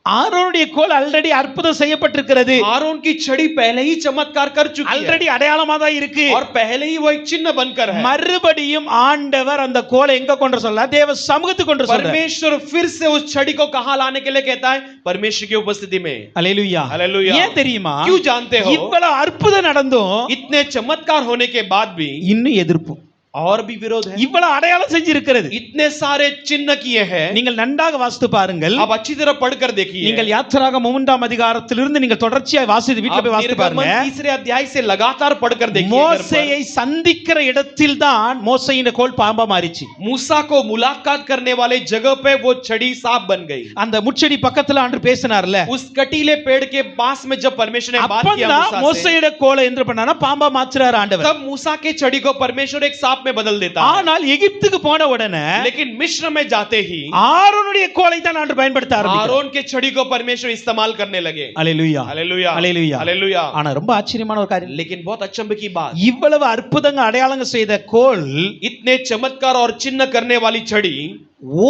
ஆரோனுடைய கோல் ஆல்ரெடி அற்புதம் செய்யப்பட்டிருக்கிறது. हारून की छड़ी पहले ही चमत्कार कर चुकी है ஆல்ரெடி அடையாளமா தான் இருக்கு. और पहले ही वो एक चिन्ह बनकर है. மறுபடியும் ஆண்டவர் அந்த கோலை எங்க கொண்டு சொல்ல தேவ சமூகத்துக்கு கொண்டு சொல்றார். परमेश्वर फिर से उस छड़ी को कहां लाने के लिए कहता है? परमेश्वर की उपस्थिति में. அல்லேலூயா हालेलुया. ஏன் தெரியுமா? क्यों जानते हो? இவ்வளவு அற்புதம் நடந்தும் इतने चमत्कार होने के बाद भी இன்னும் எதிர்ப்பு. और भी विरोध है. இவ்வளவு அடையாளம் செஞ்சிருக்கிறது. इतने सारे चिन्ह किए हैं. நீங்கள் நன்றாக வாசித்து பாருங்கள். आप अच्छी तरह पढ़कर देखिए. நீங்கள் யாத்திராகமம் 3ஆம் அதிகாரத்திலிருந்து நீங்கள் தொடர்ச்சியாய் வாசித்து வீட்ல போய் வாசித்து பாருங்க. तीसरे अध्याय से लगातार पढ़कर देखिए. மோசேயை சந்திக்கிற இடத்தில் தான் மோசேயின் கோல் பாம்பா மாறிச்சு. मूसा को मुलाकात करने वाले जगह पे वो छड़ी सांप बन गई. அந்த முச்செடி பக்கத்துல ஆண்டு பேசினார்ல, उस कटीले पेड़ के पास में जब परमेश्वर ने बात किया அப்பதான் मूसा से, மோசேயோட கோலை என்ன பண்ணானா பாம்பா மாத்துறாரு ஆண்டவர். तब मूसा के छड़ी को परमेश्वर एक सांप में बदल देता है. ஆனால் எகிப்துக்கு போன உடனே लेकिन मिस्र में जाते ही ஆரோனுடைய கோலை தான் ஆண்டு பயன்படுத்த ஆரம்பித்தார். हारून के छड़ी को परमेश्वर इस्तेमाल करने लगे. அல்லேலூயா हालेलुया அல்லேலூயா. हालेलुया. ஆனா ரொம்ப ஆச்சரியமான ஒரு காரியம். लेकिन बहुत अचंभे की बात, இவ்வளவு அற்புதங்க அடையாளங்க செய்த கோல் इतने चमत्कार और चिन्ह करने वाली छड़ी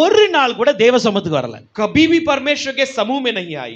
ஒரு நாள் கூட தேவ சமூகத்துக்கு வரல. कभी भी परमेश्वर के समूह में नहीं आई.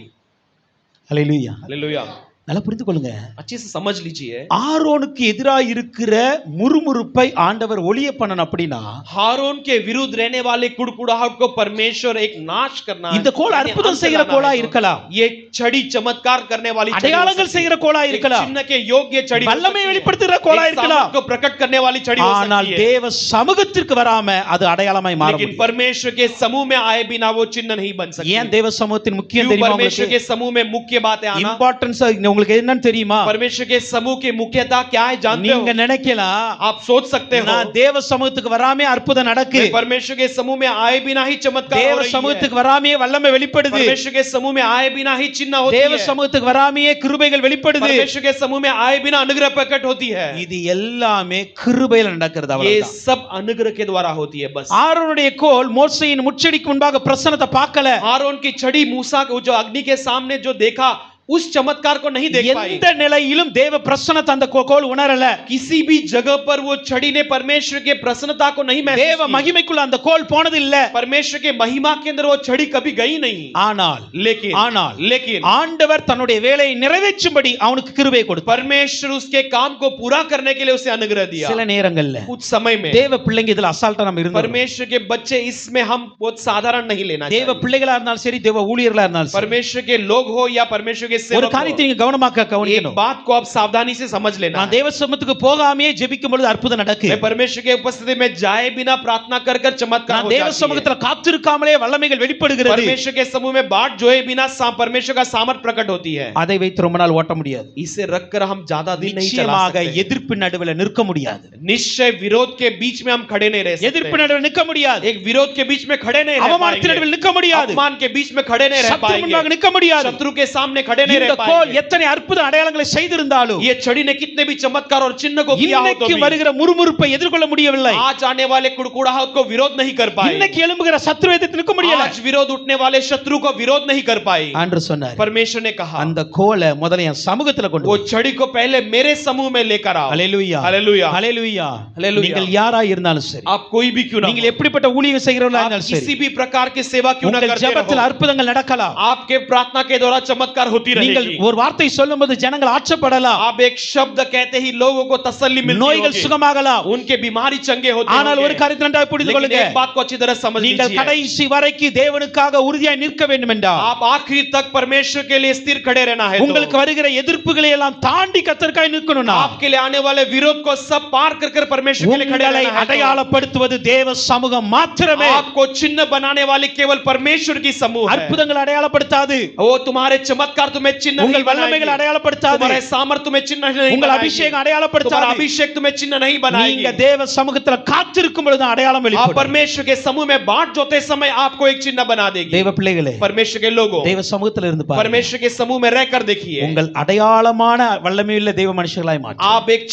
அல்லேலூயா. हालेलुया. நல்லா புரிந்து கொள்ளுங்க. अच्छे से समझ लीजिए. ஆரோனுக்கு எதிராக இருக்கிற முறுமுறுப்பை ஆண்டவர் ஒளிய பண்ணணும் அப்படின்னா हारून के विरुद्ध रहने वाले कुड़कुड़ाहट को परमेश्वर एक नाश करना है. இந்த கோல் அற்புதம் செய்கிற கோலா இருக்கலாம். ये छड़ी चमत्कार करने वाली छड़ी हो அடையாளங்கள் सकती செய்கிற है. கோலா एक இருக்கலாம். चिन्ह के योग्य छड़ी हो வல்லமை सकती है. வெளிப்படுத்துகிற கோலா एक இருக்கலாம். सामर्थ को प्रकट करने वाली छड़ी हो ஆனால் सकती है. தேவ சமூகத்திற்கு வராம அது அடையாளமாய் மாற लेकिन முடியாது. परमेश्वर के समूह में आए बिना वो चिन्ह नहीं बन सकती. ஏன் தேவ சமூகத்தின் முக்கியம் क्यों தெரியுமா परमेश्वर உங்களுக்கு? के समूह में मुख्य बात है आना? இம்பார்ட்டன்ஸ் உங்களுக்கு என்னன்னு தெரியுமா? परमेश्वर के समूह की मुख्यता क्या है जानते हो? நீங்க நினைக்கலாம் आप सोच सकते हो நான் தேவ சமூகத்துக்கு வராமே அற்புதம் நடக்கு. मैं परमेश्वर के समूह में आए बिना ही चमत्कार हो தேவ रही है. சமூகத்துக்கு வராமே வல்லமை வெளிப்படுது. परमेश्वर के समूह में आए बिना ही चिन्ह होती தேவ है. சமூகத்துக்கு வராமே கிருபைகள் வெளிப்படுது. परमेश्वर के समूह में आए बिना अनुग्रह प्रकट होती है. இது எல்லாமே கிருபையில நடக்கிறது. ये அவ்வளவுதான். सब अनुग्रह के द्वारा होती है बस. ஆரோனுடைய கோல் மோசேயின் முச்செடிக்கு முன்பாக பிரசன்னத்தை பார்க்கல. हारून की छड़ी मूसा को जो अग्नि के सामने जो देखा उस चमत्कार को नहीं देख पाई। எந்த நிலையிலும் தேவ பிரசன்னத்தை அந்த கோல் உணரல. किसी भी जगह पर वो छड़ी ने परमेश्वर के प्रसन्नता को नहीं महसूस தேவ किया। மகிமைக்குள்ள அந்த கோல் போனது இல்ல. परमेश्वर के महिमा के अंदर वो छड़ी कभी गई नहीं। ஆனால் लेकिन ஆண்டவர் தன்னுடைய வேலையை நிறைவேற்றும்படி அவனுக்கு கிருபை கொடுத்தார். परमेश्वर उसके काम को पूरा करने के लिए उसे अनुग्रह दिया। சில நேரங்கள்ல कुछ समय में தேவ பிள்ளைங்க இதுல அசால்ட்டா நம்ம இருந்தோம். परमेश्वर के बच्चे इसमें हम बहुत साधारण नहीं लेना தேவ चाहिए। பிள்ளைகளா இருந்தாலும் சரி தேவ ஊழியர்களா இருந்தாலும் சரி परमेश्वर के लोग हो या परमेश्वर के ஒரு सेवक காரியத்தை हो, நீங்க கவனமா एक கவனிக்கணும். बात को आप सावधानी से समझ लेना நான் है। தேவ சமூகத்துக்கு போகாமையே ஜெபிக்கும் பொழுது அற்புதம் நடக்கு. मैं परमेश्वर के उपस्थिति में जाए बिना प्रार्थना कर कर चमत्कार நான் हो தேவ जाती है। சமூகத்துல காத்திருக்காமலே வல்லமைகள் வெளிப்படுகிறது. परमेश्वर के समूह में बाट जोए बिना परमेश्वर का सामर्थ प्रकट होती है। அதை வைத்து ரொம்ப நாள் ஓட்ட முடியாது. इसे रखकर हम ज्यादा दिन नहीं चला நிச்சயமாக सकते। எதிர்ப்பு நடுவுல நிற்க முடியாது. निश्चय विरोध के बीच में हम खड़े नहीं रह எதிர்ப்பு सकते। நடுவுல நிற்க முடியாது. एक विरोध के बीच में खड़े नहीं रह அவமானத்தின் पाएंगे। நடுவில் நிற்க முடியாது. अपमान के बीच में खड़े नहीं रह சத்துரு முன்பாக पाएंगे। நிற்க முடியாது. शत्रु के सामने खड़े नहीं இந்த रह கோல் पाएंगे। எத்தனை அற்புத அடையாளங்களை செய்திருந்தாலும் ये छड़ी ने कितने भी चमत्कार और चिन्ह को किया हो तो இன்னைக்கு भी வருகிற முறுமுறுப்பை எதிர்கொள்ள முடியவில்லை. आज आने वाले कुड़कुड़ाहट को विरोध नहीं कर पाए। இன்னைக்கு எழும்புகிற சத்துருவை எதிர்த்து நிற்க முடியல. आज विरोध उठने वाले शत्रु को विरोध नहीं कर पाए। ஆண்டவர் சொன்னார், परमेश्वर ने कहा அந்த கோலை முதல்ல என் சமூகத்துல கொண்டு वो வா. छड़ी को पहले मेरे समूह में लेकर आओ। ஹalleluya हालेलुया। ஹalleluya. हालेलुया। நீங்கள் யாராய் இருந்தாலும் சரி, आप कोई भी क्यों ना நீங்கள் எப்படிப்பட்ட ஊழியம் செய்கிறவர்களா आप இருந்தாலும் किसी சரி, भी प्रकार की सेवा क्यों ना உங்கள் करते ஜெபத்தில் रहो, அற்புதங்கள் நடக்கலாம். आपके प्रार्थना के द्वारा चमत्कार होती நீங்கள் रहेगी। ஒரு வார்த்தை சொல்லும்போது ஜனங்கள் ஆச்சரியப்படலாம். आप एक शब्द कहते ही लोगों को तसल्ली मिलती நோய்கள் होगी, சுகமாகலாம். उनके बीमारी चंगे होते ஆனால் ஒரு होंगे। காரியத்தை நன்றாக புரிந்து लेकिन கொள்ளுங்க, एक बात को अच्छी तरह समझ நீங்கள் लीजिए, கடைசி வரைக்கும் தேவனுக்காக உறுதியாய் நிற்க வேண்டும் என்றால் आप आखिरी तक परमेश्वर के लिए स्थिर खड़े रहना है। உங்களுக்கு வருகிற எதிர்ப்புகளை எல்லாம் தாண்டி கர்த்தருக்காய் நிற்கணும்னா आपके लिए आने वाले विरोध को सब पार कर कर परमेश्वर के लिए खड़े உங்களை रहना है। அடையாளப்படுத்துவது தேவ சமூகம் மாத்திரமே. आपको चिन्ह बनाने वाले केवल परमेश्वर की समूह है। அற்புதங்கள் அடையாளப்படுத்தாது. वो तुम्हारे चमत्कार तुम्हें चिन्ह नहीं உங்கள் வல்லமைகள் बनाएंगे, அடையாளப்படுத்தாது. तुम्हारे सामर्थ्य तुम्हें चिन्ह नहीं உங்கள் बनाएंगे, அபிஷேகம் तुम्हारा அடையாளப்படுத்தாது. अभिषेक तुम्हें चिन्ह नहीं நீங்க बनाएंगे। தேவ சமூகத்துல காத்திருக்கும் பொழுது அடையாளம் आप வெளிப்படும். परमेश्वर के समूह में बाट जोते समय आपको एक चिन्ह बना देगी। தேவ பிள்ளைகளே, परमेश्वर के लोगों, தேவ சமூகத்துல இருந்து பாருங்க, परमेश्वर के समूह में रहकर देखिए, உங்கள் அடையாளமான வல்லமையுள்ள தேவ மனுஷர்களாய் மாற்றும். आप एक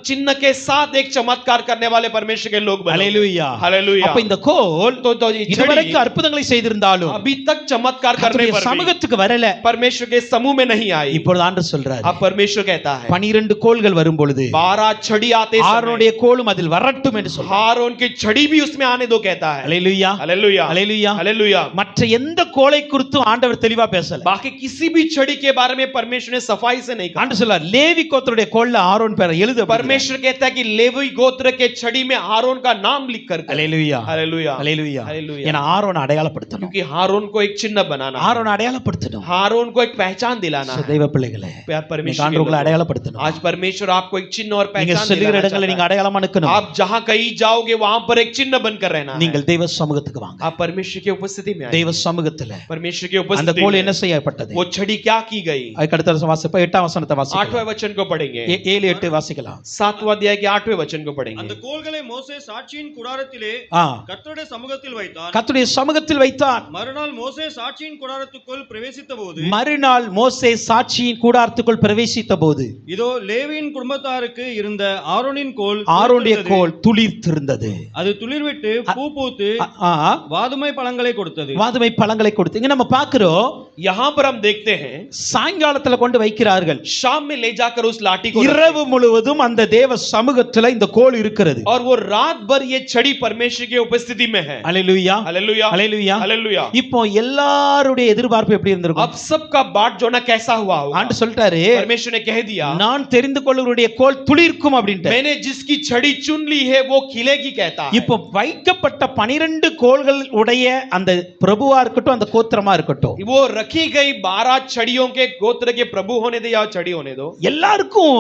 चिन्ह के साथ एक चमत्कार करने वाले परमेश्वर के लोग बनो। ஹalleluya हालेलुया। அப்ப இந்த கோல் तो ये இதுவரைக்கும் छड़ी அற்புதங்களை செய்திருந்தாலும் अभी तक चमत्कार करने கர்த்தருடைய पर भी சமூகத்துக்கு வரல. परमेश्वर के समूह में नहीं आई। இப்பொழுது ஆண்டவர் சொல்றார், अब परमेश्वर कहता है 12 கோல்கள் வரும் பொழுது 12 छड़ी आते समय ஆரோனுடைய கோலும் அதில் வரட்டும் என்று சொல்றார். हारून की छड़ी भी उसमें आने दो कहता है। ஹalleluya हालेलुया। ஹalleluya. हालेलुया। மற்ற எந்த கோலை குறித்தும் ஆண்டவர் தெளிவா பேசல. बाकी किसी भी छड़ी के बारे में परमेश्वर ने सफाई से नहीं कहा। ஆண்டவர் சொல்றார், லேவி கோத்திரத்துடைய கோல்ல ஆரோன் பேரை எழுது. परमेश्वर कहता है कि लेवी गोत्र के छड़ी में हारून का नाम लिख कर। ஹalleluya हालेलुया। ஹalleluya. हालेलुया। ஏன்னா ஆரோனை அடையாளப்படுத்தணும். क्योंकि हारून को एक चिन्ह बनाना है, ஆரோனை அடையாளப்படுத்தணும். हारून को एक पहचान दिलाना है। தேவ பிள்ளைகளே, प्यार நீங்க परमेश्वर के ஆண்டவர்களை लोगों, அடையாளப்படுத்தணும். आज परमेश्वर आपको एक चिन्ह और நீங்க पहचान சொல்லுகிற दिलाना இடங்களை நீங்க चाहता है। அடையாளமா நிக்கணும். आप जहां कहीं जाओगे वहां पर एक चिन्ह बनकर रहना है। நீங்கள் தேவ சமூகத்துக்கு வாங்க. आप परमेश्वर की उपस्थिति में आइए। தேவ சமூகத்துல परमेश्वर की அந்த उपस्थिति கோல் में என்ன செய்யப்பட்டது? वो छड़ी क्या की गई? அதுக்கு அடுத்த வாசிப்ப 8ஆம் வசனத்தை 8वें வாசிக்கலாம். वचन को पढ़ेंगे। 7-8 வாசிக்கலாம். 7वां अध्याय के 8वें वचन को அந்த पढ़ेंगे। கோல்களை மோசே சாட்சியின் கூடாரத்திலே ஆ, கர்த்தருடைய சமூகத்தில் வைத்தான். கர்த்தருடைய சமூகத்தில் வைத்தான். மறுநாள் மோசே சாட்சியின் கூடாரத்துக்குள் பிரவேசித்த போது மறுநாள் மோசே சாட்சியின் கூடாரத்துக்குள் பிரவேசித்த போது இதோ லேவியின் குடும்பத்தாருக்கு இருந்த ஆரோனின் கோல் ஆரோனுடைய துளிர்த்தது. கோல் துளிர்த்திருந்தது. அது துளிர்விட்டு பூ பூத்து ஆ, வாதுமை பழங்களை கொடுத்தது. வாதுமை பழங்களை கொடுத்து இங்க நம்ம பாக்குறோம், यहाँ पर हम देखते हैं சாயங்காலத்துல கொண்டு வைக்கிறார்கள். शाम में ले जाकर उस लाठी को இரவு முழுவதும் அந்த தேவ சமூகத்துல இந்த கோல் இருக்கிறது. और वो रात भर ये छड़ी परमेश्वर की उपस्थिति में है। அல்லேலூயா हालेलुया। அல்லேலூயா. हालेलुया। இப்போ எல்லாருடைய எதிர்பார்ப்பு எப்படி இருந்திருக்கும்? अब सबका बाट जोना कैसा हुआ होगा? ஆண்டு சொல்லிட்டாரு, परमेश्वर ने कह दिया, நான் தெரிந்து கொள்ளுவருடைய கோல் துளிர்க்கும் அப்படின்ட்டு. मैंने जिसकी छड़ी चुन ली है वो खिलेगी कहता है। இப்போ வைக்கப்பட்ட 12 கோல்கள் உடைய அந்த பிரபுவா இருக்கட்டும், அந்த கோத்திரமா இருக்கட்டும், वो रखी गई 12 छड़ियों के गोत्र के प्रभु होने दे या छड़ी होने दो, எல்லாருக்கும்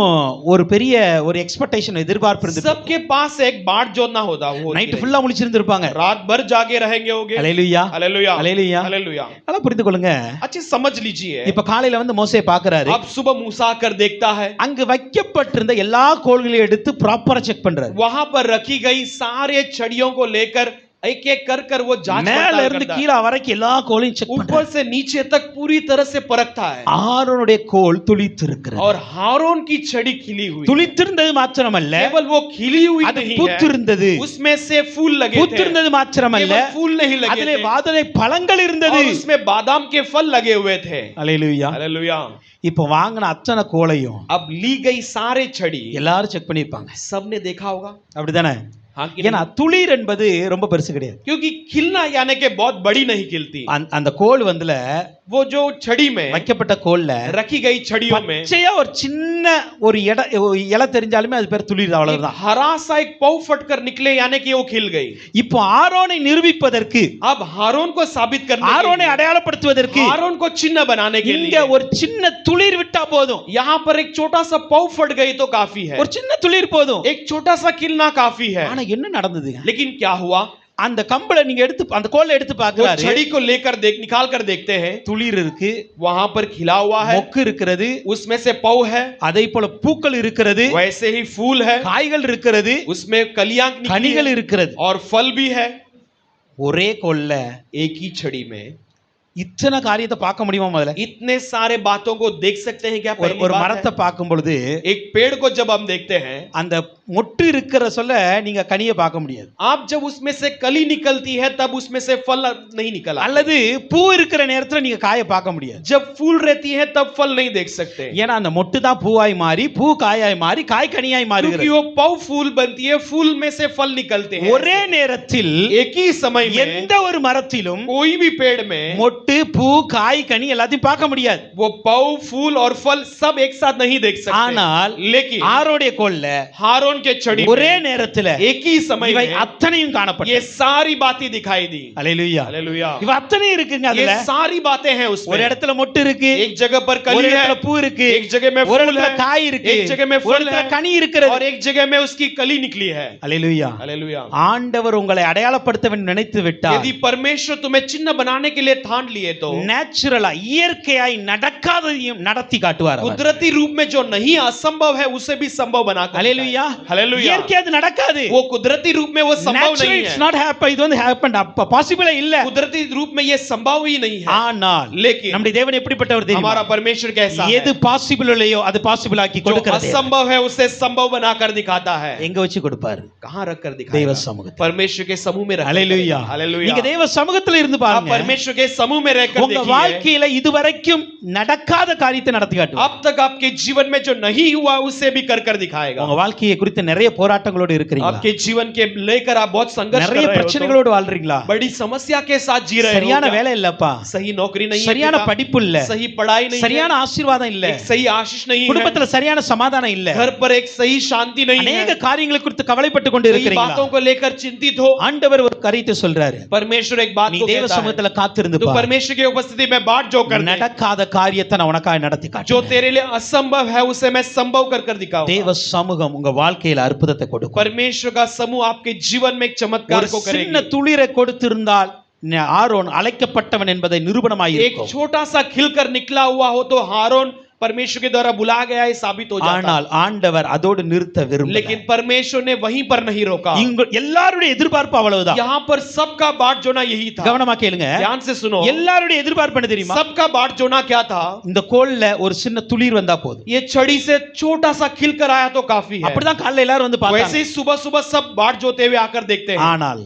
ஒரு பெரிய ஒரு எக்ஸ்பெக்டேஷன் எதிர்பார்ப்பு இருந்தது. सबके पास एक बाट जोड़ना होता वो நைட் ஃபுல்லா முழிச்சிருந்திருப்பாங்க. रात भर जागे रहेंगे होगे। அல்லேலூயா हालेलुया। அல்லேலூயா. हालेलुया। நல்லா புரிந்து கொள்ளுங்க. अच्छे समझ लीजिए। இப்ப காலையில வந்து மோசே பாக்குறாரு, अब सुबह मूसा आकर देखता है, அங்கு வைக்கப்பட்டிருந்த எல்லா கோல்களையும் எடுத்து ப்ராப்பரா செக் பண்றாரு. वहां पर रखी गई सारे छड़ियों को लेकर एक एक कर वो जांच மேல पड़ताल இருந்து करता है। கீழே வரைக்கும் எல்லா கோலையும் செக் ऊपर பண்றாரு. से नीचे तक पूरी तरह से परखता है ஆரோனுடைய கோல் துளித்திருக்கிறது. और हारून की छड़ी खिली हुई है। துளித்திருந்தது மாத்திரமல்ல, केवल वो खिली हुई அது नहीं है, பூத்திருந்தது. उसमें से फूल लगे थे। பூத்திருந்தது மாத்திரமல்ல, केवल फूल नहीं लगे அதிலே थे, வாதனை பழங்கள் இருந்தது. और उसमें बादाम के फल लगे हुए थे। அல்லேலூயா. हालेलुया। இப்ப வாங்கின அத்தனை கோலையும் अब ली गई सारे छड़ी எல்லாரும் செக் பண்ணிருப்பாங்க. सबने देखा होगा, அப்படிதானே? हाँ कि ஏன்னா नहीं? துளிர் என்பது ரொம்ப பெருசு கிடையாது. क्योंकि खिलना यानी कि बहुत बड़ी नहीं खिलती। அந்த கோல் வந்துல वो जो छड़ी में வைக்கப்பட்ட கோல்ல रखी गई छड़ियों में பச்சையா ஒரு சின்ன ஒரு இலை தெரிஞ்சாலுமே அது பேர் துளிர், एक அவ்வளவுதான். हरा सा एक पौ फटकर निकले यानी कि वो खिल गई। இப்போ ஆரோனை நிரூபிப்பதற்கு, अब हारून को साबित करने के ஆரோனை लिए, அடையாளப்படுத்துவதற்கு हारून को चिन्ह बनाने के இங்க लिए ஒரு சின்ன துளிர் விட்டா போதும். यहाँ पर एक छोटा सा पौ फट गई तो काफी है, ஒரு சின்ன துளிர் போதும். एक छोटा सा खिलना काफी है। ஆனா என்ன நடந்தது? लेकिन क्या हुआ, அந்த கம்பளை நீங்க எடுத்து அந்த கோலை எடுத்து वो பார்க்கறாரு. छड़ी को लेकर निकाल कर देखते हैं, துளிர் இருக்கு, वहां पर खिला हुआ है, மொக்கு இருக்கிறது, उसमें से पौ है, அதே போல பூக்கள் இருக்கிறது, वैसे ही फूल है, காய்கள் இருக்கிறது, उसमें कलियां निकली கனிகள் है, இருக்கிறது. और फल भी है। ஒரே கோல்ல एक ही छड़ी में இத்தனை காரியத்தை பார்க்க முடியுமா? முதல்ல इतने सारे बातों को देख सकते हैं क्या? ஒரு पहली ஒரு बात மரத்தை है, பார்க்கும் பொழுது एक पेड़ को जब हम देखते हैं, அந்த மொட்டு இருக்கிற சொல்ல நீங்க கனியை பார்க்க முடியாது. आप जब उसमें से कली निकलती है तब उसमें से फल नहीं निकला, அல்லது பூ இருக்கிற நேரத்துல நீங்க காயை பார்க்க முடியாது. जब फूल रहती है तब फल नहीं देख सकते, ஏன்னா அந்த மொட்டு தான் பூவாய் மாறி, பூ காயாய் மாறி, காய் கனியாய் क्योंकि மாறுகிறது. वो पौ फूल बनती है, फूल में से फल निकलते हैं। ஒரே நேரத்தில் एक ही समय में எந்த ஒரு மரத்திலும் कोई भी पेड़ में மொட்டு, பூ, காய், கனி எல்லாத்தையும் பார்க்க முடியாது. वो पौ फूल और फल सब एक साथ नहीं देख सकते। ஆனால் लेकिन ஆரோடைய கோல்ல हारून के छड़ी ஒரே में நேரத்துல एक ही समय இவை में அத்தனையும் ये காணப்பட்டது. सारी बातें दिखाई दी। அல்லேலூயா. हालेलुया। இவ அத்தனையும் இருக்குங்க. ये அதுல सारी बातें हैं ஒரு उसमें, இடத்துல மொட்டு இருக்கு, एक जगह पर ஒரு कली है, இடத்துல பூ இருக்கு, एक जगह में ஒரு फूल இடத்துல है, காய் இருக்கு, एक जगह में ஒரு फल இடத்துல है, கனி இருக்கிறது. और एक जगह में उसकी कली निकली है। அல்லேலூயா. हालेलुया। ஆண்டவர் உங்களை அடையாளப்படுத்த வேண்டும் நினைத்து விட்டார். यदि परमेश्वर तुम्हें चिन्ह बनाने के लिए ठान लिए तो நேச்சுரலா இயற்கையாய் நடக்காததையும் நடத்தி காட்டுவார் அவர். कुदरती रूप में जो नहीं असंभव है उसे भी संभव बना कर அல்லேலூயா. हालेलुया। இயற்கையா அது நடக்காது. वो कुदरती रूप में वो संभव Naturally नहीं it's है, not happen. இது வந்து happen அப்ப பாசிபிளே இல்ல. कुदरती रूप में ये संभव ही नहीं है। ஆனால் लेकिन நம்முடைய தேவன் எப்படிப்பட்டவர் தெரியுமா? हमारा परमेश्वर कैसा है? எது பாசிபிள் இல்லையோ அது பாசிபிள் ஆக்கி जो கொடுக்கிறது. असंभव है उसे संभव बनाकर दिखाता है। எங்க வச்சு கொடுப்பாரு? कहाँ रख कर தேவ दिखाएगा? சமூகத்தில். परमेश्वर के समूह में रख कर அல்லேலூயா. करेगा। हालेलुया। நீங்க தேவ சமூகத்துல இருந்து आप பாருங்க. परमेश्वर के समूह में रहकर உங்க देखिए, வாழ்க்கையில இதுவரைக்கும் நடக்காத காரியத்தை நடத்தி காட்டுவார். अब तक आपके जीवन में जो नहीं हुआ उसे भी कर दिखाएगा। உங்க வாழ்க்கையை குறித்து நிறைய போராட்டங்களோடு இருக்கிறீங்களா? आपके जीवन के लेकर आप बहुत संघर्ष कर நிறைய रहे हो, பிரச்சனைகளோடு வாழ்றீங்களா? तो बड़ी समस्या के साथ जी रहे हो சரியான क्या? வேலை இல்லப்பா, सही नौकरी नहीं है, சரியான पिता, படிப்பு இல்ல, सही पढ़ाई नहीं சரியான है, ஆசீர்வாதம் இல்ல, एक सही आशीष नहीं है, குடும்பத்துல சரியான சமாதானம் இல்ல, घर पर एक सही शांति नहीं है, அநேக காரியங்களை குறித்து கவலைப்பட்டு கொண்டு कई இருக்கிறீங்களா? बातों को लेकर चिंतित हो। ஆண்டவர் ஒரு காரியத்தை சொல்றாரு. परमेश्वर एक बात நீ को தேவ कहता है, சமூகத்துல காத்திருந்து तू பார். परमेश्वर की उपस्थिति में बाट जो कर दे, நடக்காத காரியத்தை நான் உனக்காக நடத்தி जो காட்டுவேன். तेरे लिए असंभव है उसे मैं संभव कर दिखाऊंगा। தேவ சமூகம் உங்க வாழ்க்கையில அற்புதத்தை கொடுக்கும். परमेश्वर का समूह आपके जीवन में एक चमत्कार ஒரு को சின்ன करेगी। துளிரை கொடுத்திருந்தால் ஆரோன் அழைக்கப்பட்டவன் என்பதை நிரூபணமாய் एक இருக்கும். छोटा सा खिलकर निकला हुआ हो तो हारून परमेश्वर के द्वारा बुलाया गया है साबित हो जाता। ஆனால் ஆண்டவர் அதோடு நிறுத்த விரும்பல. लेकिन परमेश्वर ने वहीं पर नहीं रोका। இங்க எல்லாருடைய எதிர்பார்ப்பு அவ்வளவுதான். यहाँ पर सबका बाट जोना यही था। கவனமா கேளுங்க. ध्यान से सुनो, எல்லாருடைய எதிர்பார்ப்பு என்ன தெரியுமா? सबका बाट जोना क्या था? இந்த கோல்ல ஒரு சின்ன துளிர் வந்தா போதும். ये छड़ी से छोटा सा खिलकर आया तो काफी है। அப்படிதான் காலையில எல்லாரும் வந்து वैसे பார்த்தாங்க. ही सुबह सुबह सब बाट जोते हुए आकर देखते हैं। ஆனால்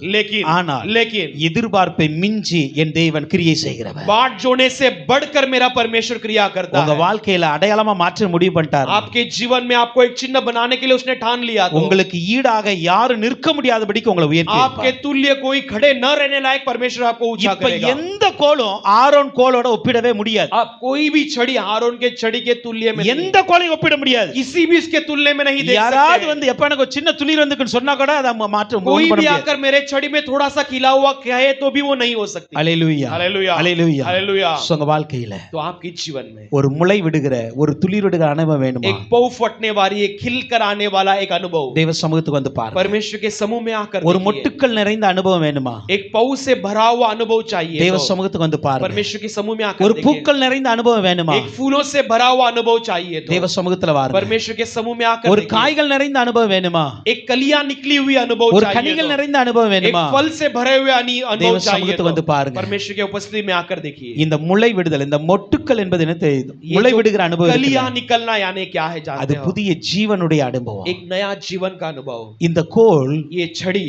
लेकिन எதிர்பார்ப்பை மிஞ்சி என் தேவன் கிரியை செய்கிறவர். बाट जोने से बढ़कर मेरा परमेश्वर क्रिया करता உங்க है। வாழ்க்கையில அடையாளமா மாற்ற முடிவு பண்ணிட்டார். आपके जीवन में आपको एक चिन्ह बनाने के लिए उसने ठान लिया। तो உங்களுக்கு ஈடாக யாரும் நிற்க முடியாதபடிக்கு உங்களை உயர்த்தி आपके तुल्य कोई खड़े न रहने लायक परमेश्वर आपको ऊंचा இப்ப करेगा। எந்த கோலும் ஆரோன் கோலோட ஒப்பிடவே முடியாது. आप कोई भी छड़ी हारून के छड़ी के तुल्य में எந்த கோலையும் ஒப்பிட முடியாது. किसी भी इसके तुल्य में नहीं देख யாராவது सकते। வந்து எப்ப எனக்கு ஒரு சின்ன துளிர் வந்துக்குன்னு சொன்னா கூட அதை மாற்ற कोई भी முடியாது. आकर मेरे छड़ी में थोड़ा सा खिला हुआ कहे तो भी वो नहीं हो सकती। அல்லேலூயா. हालेलुया, அல்லேலூயா. हालेलुया। உங்க வாழ்க்கையில तो आपके जीवन में ஒரு முளை விடுகிற விடுகிற ஒரு துளிர் விடுகிற அனுபவம் வேணுமா? एक पौ फटने वाली, एक खिलकर आने वाला एक अनुभव தேவ சமூகத்துக்கு வந்து பாருங்க. परमेश्वर के समूह में आकर ஒரு देखिए। மொட்டுக்கள் நிறைந்த அனுபவம் வேணுமா? एक पौ से भरा हुआ अनुभव चाहिए தேவ तो சமூகத்துக்கு வந்து பாருங்க. परमेश्वर के समूह में आकर ஒரு देखिए। பூக்கள் நிறைந்த அனுபவம் வேணுமா? एक फूलों से भरा हुआ अनुभव चाहिए तो தேவ சமூகத்துல வாருங்க. परमेश्वर के समूह में आकर ஒரு देखिए। காய்கள் நிறைந்த அனுபவம் வேணுமா? एक कलियां निकली हुई अनुभव ஒரு चाहिए கனிகள் तो நிறைந்த அனுபவம் एक வேணுமா? फल से भरे हुए अनुभव தேவ चाहिए சமூகத்துக்கு வந்து तो பாருங்க. परमेश्वर के उपस्थिति में आकर देखिए। இந்த முளை விடுதல், இந்த மொட்டுக்கள் என்பது என்ன தெரியுது? ये முளை जो விடுகிற அனுபவம் कलियां இருக்குல்ல, निकलना यानी क्या है அது जानते हो? புதிய ஜீவனுடைய அனுபவம். एक नया जीवन का अनुभव। இந்த கோல் ये छड़ी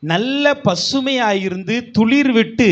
நல்ல பசுமையாயிருந்து துளிர் விட்டு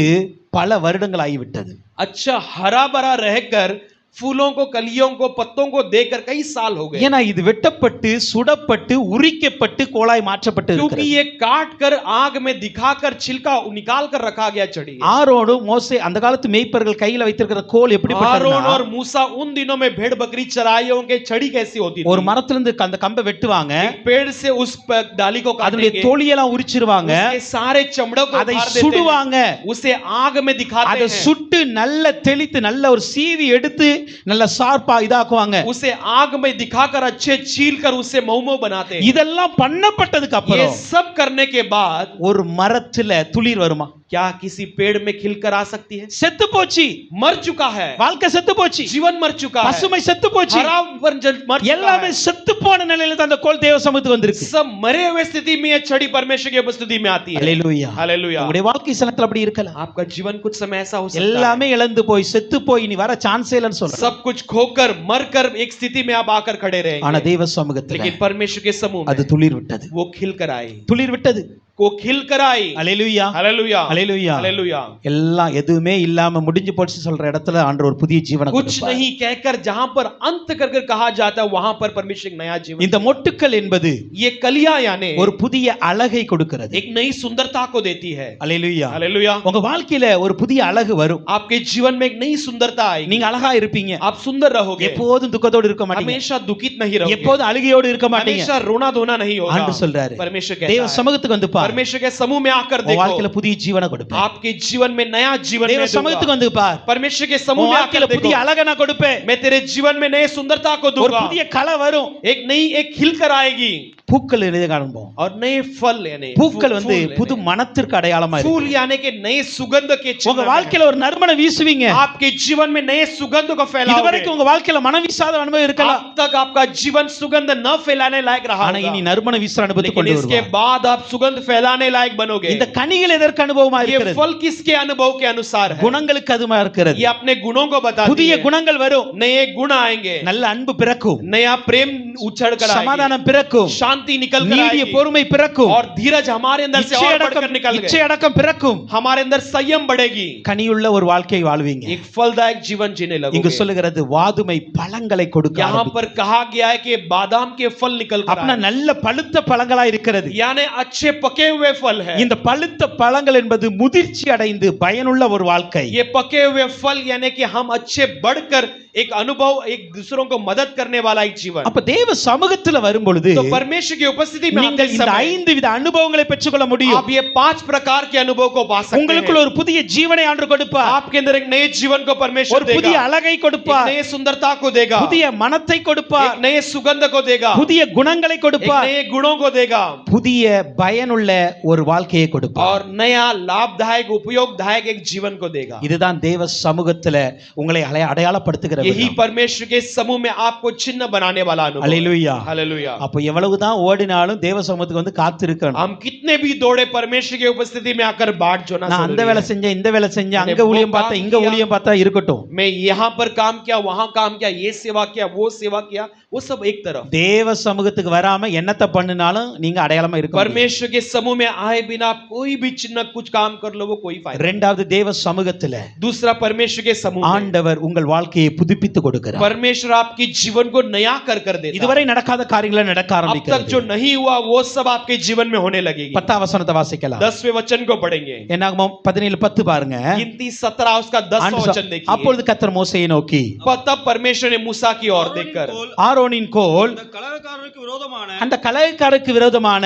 பல வருடங்கள் ஆகிவிட்டது. अच्छा हरा भरा रहकर फूलों को, कलियों को, पत्तों को देकर कई साल हो गए, ஏன்னா இது வெட்டப்பட்டு சுடப்பட்டு உரிக்கப்பட்டு கோலாய் மாற்றப்பட்டு क्योंकि இருக்கிறது. ये काट कर आग में दिखाकर छिलका निकाल कर रखा गया छड़ी। ஆரோனு மோசே அந்த காலத்து மேய்ப்பர்கள் கையில வைத்திருக்கிற கோல் आरोन எப்படிப்பட்டதுன்னா, और मूसा उन दिनों में भेड़ बकरी चराइयों के छड़ी कैसी होती ஒரு थी? மரத்துல இருந்து அந்த கம்பை வெட்டுவாங்க, एक पेड़ से उस डाली को அதனுடைய काटेंगे, தோலியெல்லாம் உரிச்சிருவாங்க, उसके सारे चमड़ों को அதை उतार देते हैं, சுடுவாங்க, उसे आग में दिखाते அதை हैं, சுட்டு நல்ல தெளித்து நல்ல ஒரு சீவி எடுத்து நல்ல சார்பா இதாக்குவாங்க. उसे आग में दिखाकर अच्छे छील कर उसे मऊ बनाते हैं। இதெல்லாம் பண்ணப்பட்டதுக்கு ये அப்புறம் सब करने के बाद ஒரு மரத்துல துளிர் வருமா? क्या किसी पेड़ में खिलकर आ सकती है? செத்து போச்சு, मर चुका है, வாழ்க்கை செத்து போச்சு, जीवन मर चुका है, பசுமை செத்து போச்சு, हरा मर चुका எல்லாமே है। செத்து போன நிலையில தான் அந்த கோல் தேவ சமூகத்துக்கு வந்திருக்கு. सब मरे हुए स्थिति में ये छड़ी परमेश्वर की उपस्थिति में आती है। அல்லேலூயா. हालेलुया। உங்களுடைய வாழ்க்கை சலத்துல அப்படி இருக்கலாம். आपका जीवन कुछ समय ऐसा हो सकता है, எல்லாமே இழந்து போய் செத்து போய் இனி வர சான்ஸே இல்லைன்னு சொல்றேன். सब कुछ खोकर मरकर एक स्थिति में आप आकर खड़े ஆனா रहेंगे, தேவ சமூகத்துல लेकिन परमेश्वर के समूह அது में துளிர் விட்டது, वो खिलकर आई, துளிர் விட்டது. वो खिलकर आई। அல்லேலூயா, हालेलुया, அல்லேலூயா. हालेलुया। எல்லாம் எதுவுமே இல்லாம முடிஞ்சு போச்சு சொல்ற இடத்துல ஆண்டவர் ஒரு புதிய ஜீவனை कुछ கொடுப்பார். नहीं कहकर जहां पर अंत कर कर कहा जाता है, वहां पर परमेश्वर एक नया जीवन। இந்த மொட்டுக்கள் என்பது ये कलियां यानी ஒரு புதிய அழகை கொடுக்கிறது. एक नई सुंदरता को देती है। அல்லேலூயா. हालेलुया। உங்க வாழ்க்கையில ஒரு புதிய அழகு வரும். आपके जीवन में एक नई सुंदरता आएगी, நீங்க அழகா இருப்பீங்க, आप सुंदर रहोगे, எப்போதும் துக்கத்தோடு இருக்க மாட்டீங்க, हमेशा दुखित नहीं रहोगे, எப்போதும் அழுகையோடு இருக்க மாட்டீங்க. हमेशा रोना धोना नहीं ஆண்டு होगा। சொல்றாரு, परमेश्वर தேவ कहता है, சமூகத்துக்கு வந்து பார், परमेश्वर के समूह में आकर உன் देखो, வாழ்க்கையில புதிய ஜீவனை கொடுப்பேன். आपके जीवन में नया जीवन தேவ में சமூகத்துக்கு दूंगा। வந்து பார், परमेश्वर के உன் समूह में வாழ்க்கையில आकर புதிய देखो, அழகை நான் கொடுப்பேன். मैं तेरे जीवन में नए सुंदरता को ஒரு दूंगा, புதிய கலை வரும். एक नई एक खिलकर आएगी, பூக்கள் நிறைய காண்போம். और नए फल यानी பூக்கள் வந்து फूल புது மனத்திற்கு அடையாளமா फूल இருக்கு. यानी के नए सुगंध के चिन्ह உங்க में வாழ்க்கையில ஒரு நறுமணம் வீசுவீங்க. है। आपके जीवन में नए सुगंध को फैलाओगे। இதுவரைக்கும் உங்க வாழ்க்கையில மனம் வீசாத அனுபவம் இருக்கலாம், अब तक आपका जीवन सुगंध न फैलाने लायक रहा ஆனா होगा, இனி நறுமணம் வீசுற அனுபவத்தை लेकिन கொண்டு इसके வருவார். बाद आप सुगंध फैलाने लायक बनोगे। இந்த கனிகள் எதற்கு அனுபவமா ये இருக்கிறது? फल किसके अनुभव के अनुसार है? குணங்களுக்கு அதுமா இருக்கிறது. ये अपने गुणों को बताती புதிய है। குணங்கள் வரும், नए गुण आएंगे, நல்ல அன்பு பிறக்கும், नया प्रेम उछड़ कर आएगी, சமாதானம் பிறக்கும், शांति निकल कर நீடிய आएगी, பொறுமை பிறக்கும், और धीरज हमारे अंदर से और बढ़कर निकल இச்சை गए, அடக்கம் பிறக்கும், हमारे अंदर संयम बढ़ेगी, கனியுள்ள ஒரு வாழ்க்கையை வாழ்வீங்க. एक फलदायक जीवन जीने இங்கு लगोगे। சொல்லுகிறது வாதுமை பழங்களை கொடுக்க यहाँ ஆரம்பிக்கும். पर कहा गया है कि बादाम के फल निकल कर அப்படின்னா आए, நல்ல பழுத்த பழங்களா இருக்கிறது. यानी अच्छे पके हुए फल है। இந்த பழுத்த பழங்கள் என்பது முதிர்ச்சி அடைந்து பயனுள்ள ஒரு வாழ்க்கை. ये पके हुए फल यानी कि हम अच्छे बढ़कर एक अनुभव, एक दूसरों को मदद करने वाला एक जीवन। அப்ப தேவ சமூகத்துல வரும் பொழுது तो परमेश्वर की उपस्थिति में आते நீங்கள் இந்த समय 5 வித அனுபவங்களை பெற்றுக்கொள்ள முடியும். आप ये 5 प्रकार के अनुभव को पा सकते உங்களுக்குள்ள हैं। ஒரு புதிய ஜீவனை ஆண்டவர் கொடுப்பார், आपके अंदर एक नए जीवन को परमेश्वर ஒரு புதிய देगा, அழகை एक கொடுப்பார், नए सुंदरता को देगा, புதிய மனத்தை கொடுப்பார், एक नए सुगंध को देगा, புதிய குணங்களை एक கொடுப்பார், नए गुणों को देगा, புதிய பயனுள்ள ஒரு வாழ்க்கையை கொடுப்பார். और नया लाभदायक उपयोगदायक एक जीवन को देगा। இதுதான் தேவ சமூகத்துல உங்களை அடையாளப்படுத்துகிற यही விதம். परमेश्वर के समूह में आपको चिन्ह बनाने वाला अनुभव। அல்லேலூயா. हालेलुया। அப்ப எவ்வளவுதான் ஓடினாலும் தேவ சமூகத்துக்கு வந்து காத்திருக்கணும். हम कितने भी दौड़े परमेश्वर की उपस्थिति में आकर बाट जोना நான் அந்த जरूरी வேலை है। செஞ்சேன், இந்த வேலை செஞ்சேன், அங்க मैंने वो ஊழியம் काम பார்த்தா, இங்க किया, ஊழியம் பார்த்தா இருக்கட்டும். मैं यहाँ पर काम किया, वहां काम किया, ये सेवा किया, वो सेवा किया, वो सब एक तरफ। தேவ சமூகத்துக்கு வராம என்னத்தை பண்ணினாலும் நீங்க அடையாளமா இருக்க முடியாது. परमेश्वर के समूह में आए बिना कोई भी चिन्ह कुछ काम कर लो, वो कोई फायदा। இரண்டாவது தேவ சமூகத்துல दूसरा परमेश्वर के समूह में ஆண்டவர் உங்கள் வாழ்க்கையை புதுப்பித்து கொடுக்கிறார். परमेश्वर आपकी जीवन को नया कर देता है। இதுவரை நடக்காத காரியங்களை நடக்க अब तक ஆரம்பிக்கிறது. जो नहीं हुआ वो सब आपके जीवन में होने लगेगी। 10ஆம் வசனத்தை வாசிக்கலாம். 10वें वचन को पढ़ेंगे। என்னாகமம் 17:10 பாருங்க. गिनती 17 उसका 10वां वचन देखिए। அப்பொழுது கர்த்தர் மோசேயை நோக்கி, तब परमेश्वर ने मूसा की ओर देखकर ஆரோனின் கோல் அந்த கலகக்காரருக்கு விரோதமான அந்த கலகக்காரருக்கு விரோதமான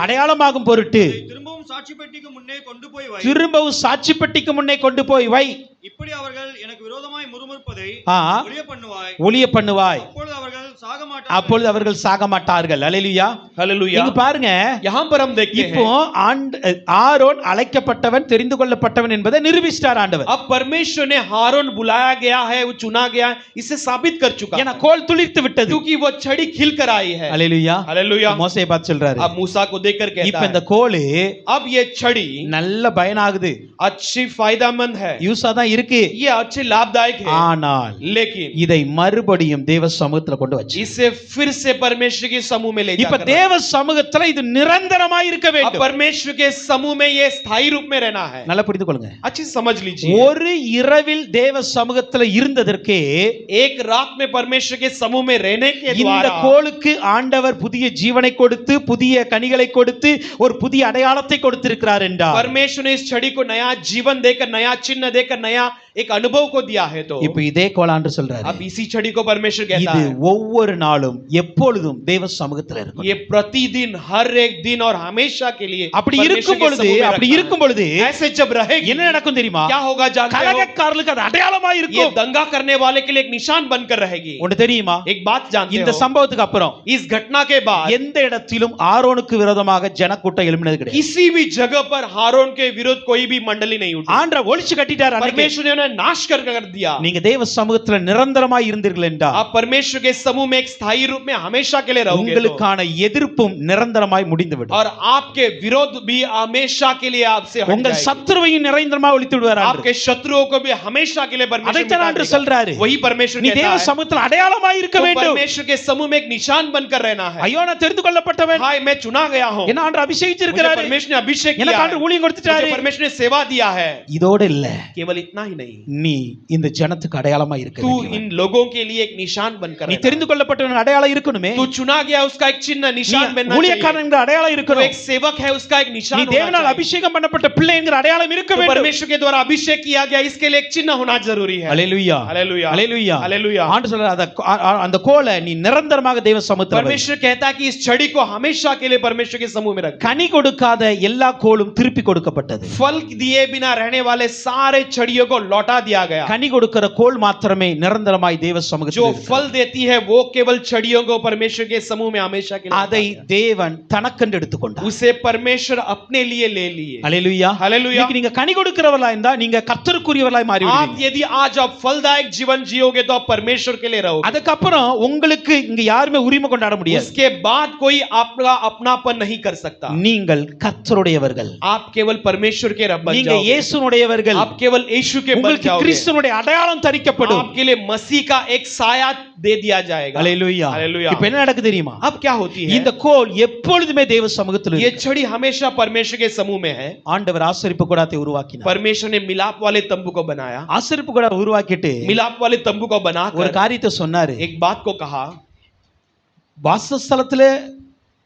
அடையாளமாகும் பொருட்டு திரும்பவும் சாட்சி பெட்டிக்கு முன்னே கொண்டு போய் வை. திரும்பவும் சாட்சி பெட்டிக்கு முன்னே கொண்டு போய் வை. இப்படி அவர்கள் எனக்கு விரோதமாய் முறுமுறுப்பது இருப்பதை ஆ, ஒழிய பண்ணுவாய், ஒளிய பண்ணுவாய், அப்பொழுது அவர்கள் சாக மாட்டார்கள். அப்பொழுது அவர்கள் சாக மாட்டார்கள். அல்லேலூயா. हालेलुया। இங்க பாருங்க, यहाँ पर हम देखते இப்போ हैं ஆரோன் அழைக்கப்பட்டவன் தெரிந்து கொள்ளப்பட்டவன் என்பதை நிரூபிச்சிட்டார் ஆண்டவர். अब परमेश्वर ने हारून बुलाया गया है, वो चुना गया है, इसे साबित कर चुका ஏன்னா है, கோல் துளிர்த்து விட்டது. क्योंकि वो छड़ी खिल कर आई है। அல்லேலூயா. हालेलुया। மோசேயை பார்த்து சொல்றாரு, अब मूसा को देखकर कहता இப்ப இந்த है கோல் अब ये छड़ी நல்ல பயனாகுது, अच्छी फायदामंद है, யூஸா தான் இருக்கு. ये अच्छे लाभदायक है, ஆனால் लेकिन இதை மறுபடியும் தேவ சமூகத்துல கொண்டு வச்சு, इसे फिर से परमेश्वर के समूह में ले இப்ப जाकर தேவ சமூகத்துல இது நிரந்தரமா இருக்க अब வேண்டும். परमेश्वर के समूह में ये स्थायी रूप में रहना है। நல்லா புரிந்து கொள்ளுங்க. अच्छी से समझ लीजिए, ஒரு இரவில் தேவ சமூகத்துல இருந்ததற்கு एक रात में परमेश्वर के समूह में रहने के இந்த द्वारा கோளுக்கு ஆண்டவர் புதிய ஜீவனை கொடுத்து புதிய கனிகளை கொடுத்து ஒரு புதிய அடையாளத்தை கொடுத்திருக்கிறார் என்றார். परमेश्वर ने इस छड़ी को नया जीवन देकर, नया चिन्ह देकर, नया एक अनुभव को दिया है। तो இப்ப இதே கோலாண்டு சொல்றாரு, अब इसी छड़ी को परमेश्वर कहता இது है ஒவ்வொரு நாளும் எப்பொழுதும் தேவ சமூகத்துல இருக்கும். ये प्रतिदिन, हर एक दिन और हमेशा के लिए அப்படி परमेश्वर இருக்கும் के பொழுது समूह में அப்படி रखना இருக்கும் है। பொழுது ऐसे जब रहेगी என்ன நடக்கும் தெரியுமா? क्या होगा जानते हो? கலகக்காரர்களுக்கு அது அடையாளமா ये இருக்கும். दंगा करने वाले के लिए एक निशान बनकर रहेगी। ஒன்று தெரியுமா? एक बात जानते இந்த हो, சம்பவத்துக்கு அப்புறம் इस घटना के बाद எந்த இடத்திலும் ஆரோனுக்கு விரோதமாக ஜனக்கூட்டம் எழும்பினது கிடையாது. किसी भी जगह पर हारून के विरुद्ध कोई भी मंडली नहीं उठी। ஆண்டவர் ஒளிச்சு கட்டிட்டார். அன்னைக்கு परमेश्वर ने उन्हें नाश कर दिया। நீங்க தேவ சமூகத்துல நிரந்தரமாய் இருந்தீர்கள் என்றால் आप परमेश्वर के समूह में एक स्थायी रूप में हमेशा के लिए रहोगे तो, உங்களுக்கான எதிர்ப்பும் நிரந்தரமாய் முடிந்துவிடும். और आपके विरोध भी हमेशा के लिए आपसे हट உங்கள் जाएगी। சத்துருவையும் நிரந்தரமாக ஒழித்து விடுவார் ஆண்டவர். आपके शत्रुओं को भी हमेशा के लिए परमेश्वर அதைத்தான் मिटा ஆண்டவர் देगा। சொல்றாரு, वही परमेश्वर நீ कहता தேவ है, சமூகத்துல அடையாளமாய் இருக்க तो வேண்டும். परमेश्वर के समूह में एक निशान बनकर रहना है। ஐயோ நான் தெரிந்து கொள்ளப்பட்டவன், हाय मैं चुना गया हूं, என்ன ஆண்டவர் मुझे அபிஷேகிச்சிருக்கிறார், परमेश्वर ने अभिषेक किया எனக்கு है, ஆண்டவர் ஊழியம் मुझे கொடுத்துட்டாரு. परमेश्वर ने सेवा दिया है। இதோட இல்ல, केवल इतना ही नहीं, நீ இந்த ஜனத்துக்கு அடையாளமாய் இருக்க तू வேண்டும். इन लोगों के लिए एक निशान बनकर நீ रहना தெரிந்து கொள்ளப்பட்டவன் அடையாளம் இருக்கணுமே. है। तू चुना गया उसका एक चिन्ह, நீ निशान बनना चाहिए। ஊழியக்காரன் என்கிற அடையாளம் तू இருக்கணும். एक सेवक है, उसका एक நீ निशान होना தேவனால் चाहिए। அபிஷேகம் பண்ணப்பட்ட பிள்ளை என்கிற அடையாளம் இருக்க तो வேண்டும். परमेश्वर के द्वारा अभिषेक किया गया, इसके लिए एक चिन्ह होना जरूरी है। அல்லேலூயா, हालेलुया, அல்லேலூயா. हालेलुया। ஆண்டவர் சொல்றார், அந்த கோலை நீ நிரந்தரமாக தேவ சமூகத்துல வை. परमेश्वर कहता है कि इस छड़ी को हमेशा के लिए परमेश्वर के समूह में रख। கனி கொடுக்காத எல்லா கோலும் திருப்பி கொடுக்கப்பட்டது. फल दिए बिना रहने वाले सारे छड़ियों को लौटा दिया गया। கனி கொடுக்கிற கோல் மாத்திரமே நிரந்தரமாய் தேவ சமூகத்தில் जो இருக்கிறது. फल देती है वो केवल छड़ियों को परमेश्वर के समूह में हमेशा के लिए அதை रखा गया। தேவன் தனக்கென்று எடுத்துக்கொண்டார். उसे परमेश्वर अपने लिए ले लिए। அல்லேலூயா. हालेलुया। இன்னைக்கு நீங்க கனி கொடுக்கிறவர்களா இருந்தா நீங்க கர்த்தருக்குரியவர்களாய் மாறி आप விடுவீங்க. यदि आज आप फलदायक जीवन जियोगे तो आप परमेश्वर के लिए रहोगे। அதுக்கப்புறம் உங்களுக்கு இங்க யாருமே உரிமை கொண்டாட முடியாது. उसके बाद कोई आपका अपनापन नहीं कर सकता। நீங்கள் கர்த்தருடையவர்கள், आप केवल परमेश्वर के रब बन நீங்க जाओगे। இயேசுனுடையவர்கள், आप केवल यीशु के बन உங்களுக்கு जाओगे। கிறிஸ்துனுடைய அடையாளம் தரிக்கப்படும். आपके लिए मसीह का एक साया दे दिया जाएगा। அல்லேலூயா. हालेलुया। இப்போ என்ன நடக்குது தெரியுமா? अब क्या होती है? இந்த கோல் எப்பொழுதுமே தேவ சமூகத்தில் ये இருக்கு. छड़ी हमेशा परमेश्वर के समूह में है। ஆண்டவர் ஆசரிப்பு கூடாரத்தை உருவாக்கினார். परमेश्वर ने मिलाप वाले तंबू को बनाया। ஆசரிப்பு கூடாரம் உருவாக்கிட்டு मिलाप वाले तंबू को ஒரு बनाकर காரியத்தை சொன்னாரு. एक बात को कहा, வாசஸ்தலத்துல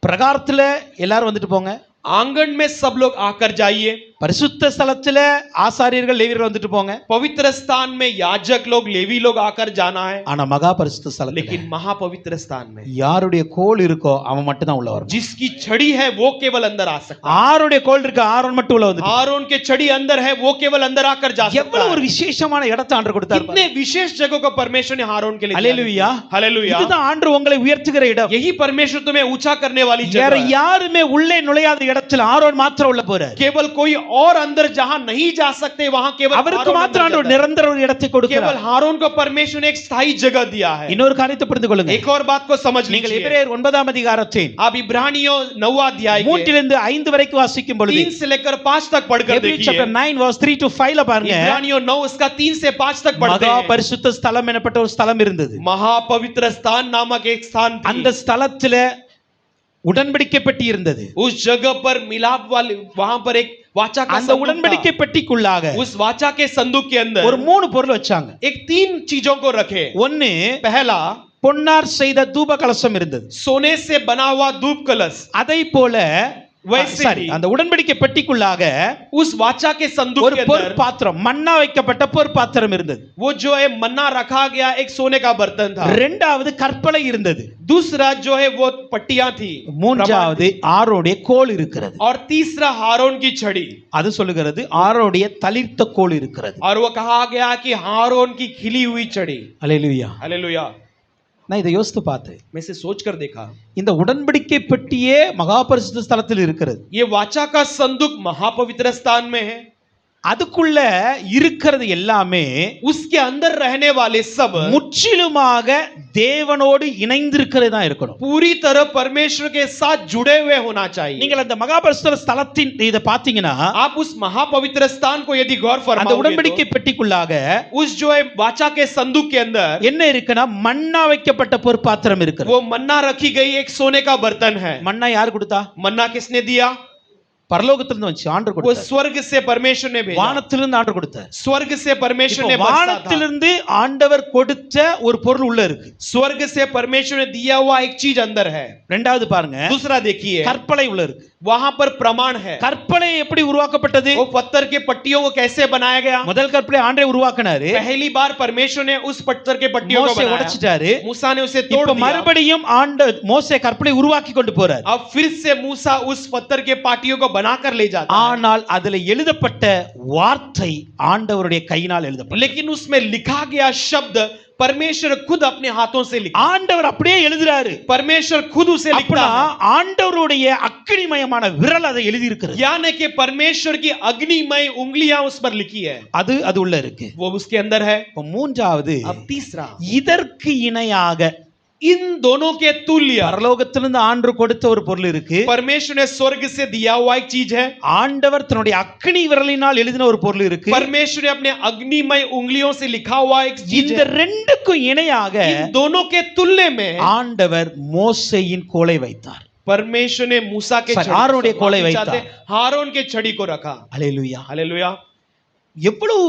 பிரகாரத்துல எல்லாரும் வந்துட்டு போங்க, आंगन में सब लोग आकर जाइए, பரிசுத்த ஸ்தலத்துல ஆசாரியர்கள் லேவியர்கள் வந்துட்டு போங்க, पवित्र स्थान में याजक लोग, लेवी लोग आकर जाना है, ஆனா மகா பரிசுத்த ஸ்தலத்துல लेकिन महापवित्र स्थान में யாருடைய கோல் இருக்கோ அவன் மட்டும் தான் உள்ள வரணும். जिसकी छड़ी है वो केवल अंदर आ सकता है। ஆரோடைய கோல் இருக்கு, ஆரோன் மட்டும் உள்ள வந்து. आरोन के छड़ी अंदर है, वो केवल अंदर आकर जा सकता எவ்வளவு ஒரு है। விசேஷமான இடத்தை ஆண்டவர் கொடுத்தார். कितने विशेष जगह को परमेश्वर ने हारून के लिए दिया है। அல்லேலூயா. हालेलुया। இதுதான் ஆண்டவர் உங்களை உயர்த்துகிற இடம். यही परमेश्वर तुम्हें ऊंचा करने वाली வேற जगह है। யாருமே உள்ளே நுழையாத இடத்துல ஆரோன் மாத்திரம் உள்ள போறார். केवल कोई और अंदर जहां नहीं जा सकते वहां केवल அவருக்கு हारून மாத்திரம் अंदर ஆண்டவர் जाता है। நிரந்தர ஒரு இடத்தை केवल கொடுக்கிறார். हारून को परमेश्वर ने एक स्थायी जगह दिया है। இன்னொரு காரியத்தை புரிந்து கொள்ளுங்க. एक और बात को समझ நீங்கள் लीजिए। எபிரேயர் 9 அதிகாரத்தின் आप इब्रानियों 9 अध्याय के 3 இலிருந்து 5 வரைக்கும் வாசிக்கும் பொழுது 3 से लेकर 5 तक पढ़कर Hebrews देखिए। chapter 9 verse 3 to 5 ல பாருங்க. इब्रानियों 9 उसका 3 से 5 तक पढ़ते மகா हैं। பரிசுத்த ஸ்தலம் எனப்பட்ட ஒரு ஸ்தலம் இருந்தது. महापवित्र स्थान नामक एक स्थान थी। அந்த ஸ்தலத்துல உடன்படிக்கை பெட்டி இருந்தது. उस जगह पर मिलाप वाले वहां पर एक वाचा का அந்த संदूक உடன்படிக்கை था। பெட்டிக்குள்ளாக उस वाचा के संदूक के अंदर ஒரு 3 பொருள் வச்சாங்க. एक 3 चीजों को रखे। ஒன்னு पहला பொன்னார் செய்த தூப கலசம் இருந்தது. सोने से बना हुआ धूप कलश, அதை போல वैसे சாரி ही அந்த உடன்படிக்கை பெட்டிக்குள்ளாக उस वाचा के संदूक ஒரு के अंदर பொற்பாத்திரம் மன்னா வைக்கப்பட்ட பொற்பாத்திரம் இருந்தது. वो जो है मन्ना रखा गया एक सोने का बर्तन था। இரண்டாவது கற்பலை இருந்தது. दूसरा जो है वो पट्टियां थी। மூன்றாவது ஆரோனுடைய கோல் இருக்கிறது. और तीसरा हारून की छड़ी। அது சொல்லுகிறது ஆரோனுடைய தளிர்த்த கோல் இருக்கிறது. और वो कहा गया कि हारून की खिली हुई छड़ी। அல்லேலூயா. हालेलुया। நான் இதை யோசித்து பார்த்தேன். मैं इसे सोच कर देखा, இந்த உடன்படிக்கை பெட்டியே மகா பரிசுத்த ஸ்தலத்தில் இருக்கிறது. ये वाचा का संदूक महापवित्र स्थान में है। அதுக்குள்ள இருக்கிறது எல்லாமே उसके अंदर रहने वाले सब முற்றிலுமாக தேவனோடு இணைந்திருக்கிறதா இருக்கணும். पूरी तरह परमेश्वर के साथ जुड़े हुए होना चाहिए। நீங்கள் அந்த மகா பரிசுத்த ஸ்தலத்தின் இத பாத்தீங்கன்னா आप उस महापवित्र स्थान को यदि गौर அந்த फरमाओगे உடன்படிக்கை तो பெட்டிக்குள்ளாக उस जो है वाचा के संदूक के अंदर என்ன இருக்குன்னா மன்னா வைக்கப்பட்ட பொற்பாத்திரம் இருக்கிறது. वो मन्ना रखी गई एक सोने का बर्तन है। மன்னா யார் கொடுத்தா? मन्ना किसने दिया? பரலோகத்திலிருந்து வந்து ஆண்டவர் वो கொடுத்தார். स्वर्ग से परमेश्वर ने भेजा। வானத்திலிருந்து ஆண்டவர் கொடுத்தார். स्वर्ग से परमेश्वर இப்போ ने बरसा था। வானத்திலிருந்து ஆண்டவர் கொடுத்த ஒரு பொருள் உள்ள இருக்கு. स्वर्ग से परमेश्वर ने दिया हुआ एक चीज अंदर है। இரண்டாவது பாருங்க, दूसरा देखिए, கற்பலை உள்ள இருக்கு. वहां पर प्रमाण है। கற்பலை எப்படி உருவாக்கப்பட்டது? वो पत्थर के पट्टियों को कैसे बनाया गया? முதல் கற்பலை ஆண்டவர் உருவாக்கினாரு. पहली बार परमेश्वर ने उस पत्थर के पट्टियों को மோசே बनाया। உடைச்சிட்டாரு. मूसा ने उसे तोड़ இப்ப दिया। மறுபடியும் மோசே கற்பலை உருவாக்கி கொண்டு போறார். अब फिर से मूसा उस पत्थर के पाटियों को बनाकर ले जाता है। ஆனால் அதுல எழுதப்பட்ட வார்த்தை ஆண்டவருடைய கையினால் எழுதப்பட்டது. लेकिन उसमें लिखा गया शब्द परमेश्वर खुद अपने हाथों से लिखा। ஆண்டவர் அப்படியே எழுதுறாரு. परमेश्वर खुद उसे लिखता அப்பனா है। ஆண்டவருடைய அக்கினிமயமான விரல் அதை எழுதி இருக்கிறது. यानी कि परमेश्वर की अग्निमय उंगलियां उस पर लिखी है। அது உள்ள இருக்கு. वो उसके अंदर है। இப்ப மூன்றாவது, अब तीसरा, இதற்கு இணையாக इन दोनों के तुल्य பரலோகத்திலிருந்து ஆண்டவர் கொடுத்த ஒரு பொருள் இருக்கு. परमेश्वर ने स्वर्ग से दिया हुआ एक चीज है। ஆண்டவர் தன்னுடைய அக்கினி விரலினால் எழுதின ஒரு பொருள் இருக்கு. परमेश्वर ने अपने अग्निमय उंगलियों से लिखा हुआ एक चीज இந்த है। ரெண்டுக்கும் இணையாக इन दोनों के तुल्य में ஆண்டவர் மோசேயின் கோலை வைத்தார். परमेश्वर ने मूसा के सर, हारून के कोले माफी வைத்தார். चाहते, हारून के छड़ी को रखा। அல்லேலூயா. हालेलुया। எவ்வளவு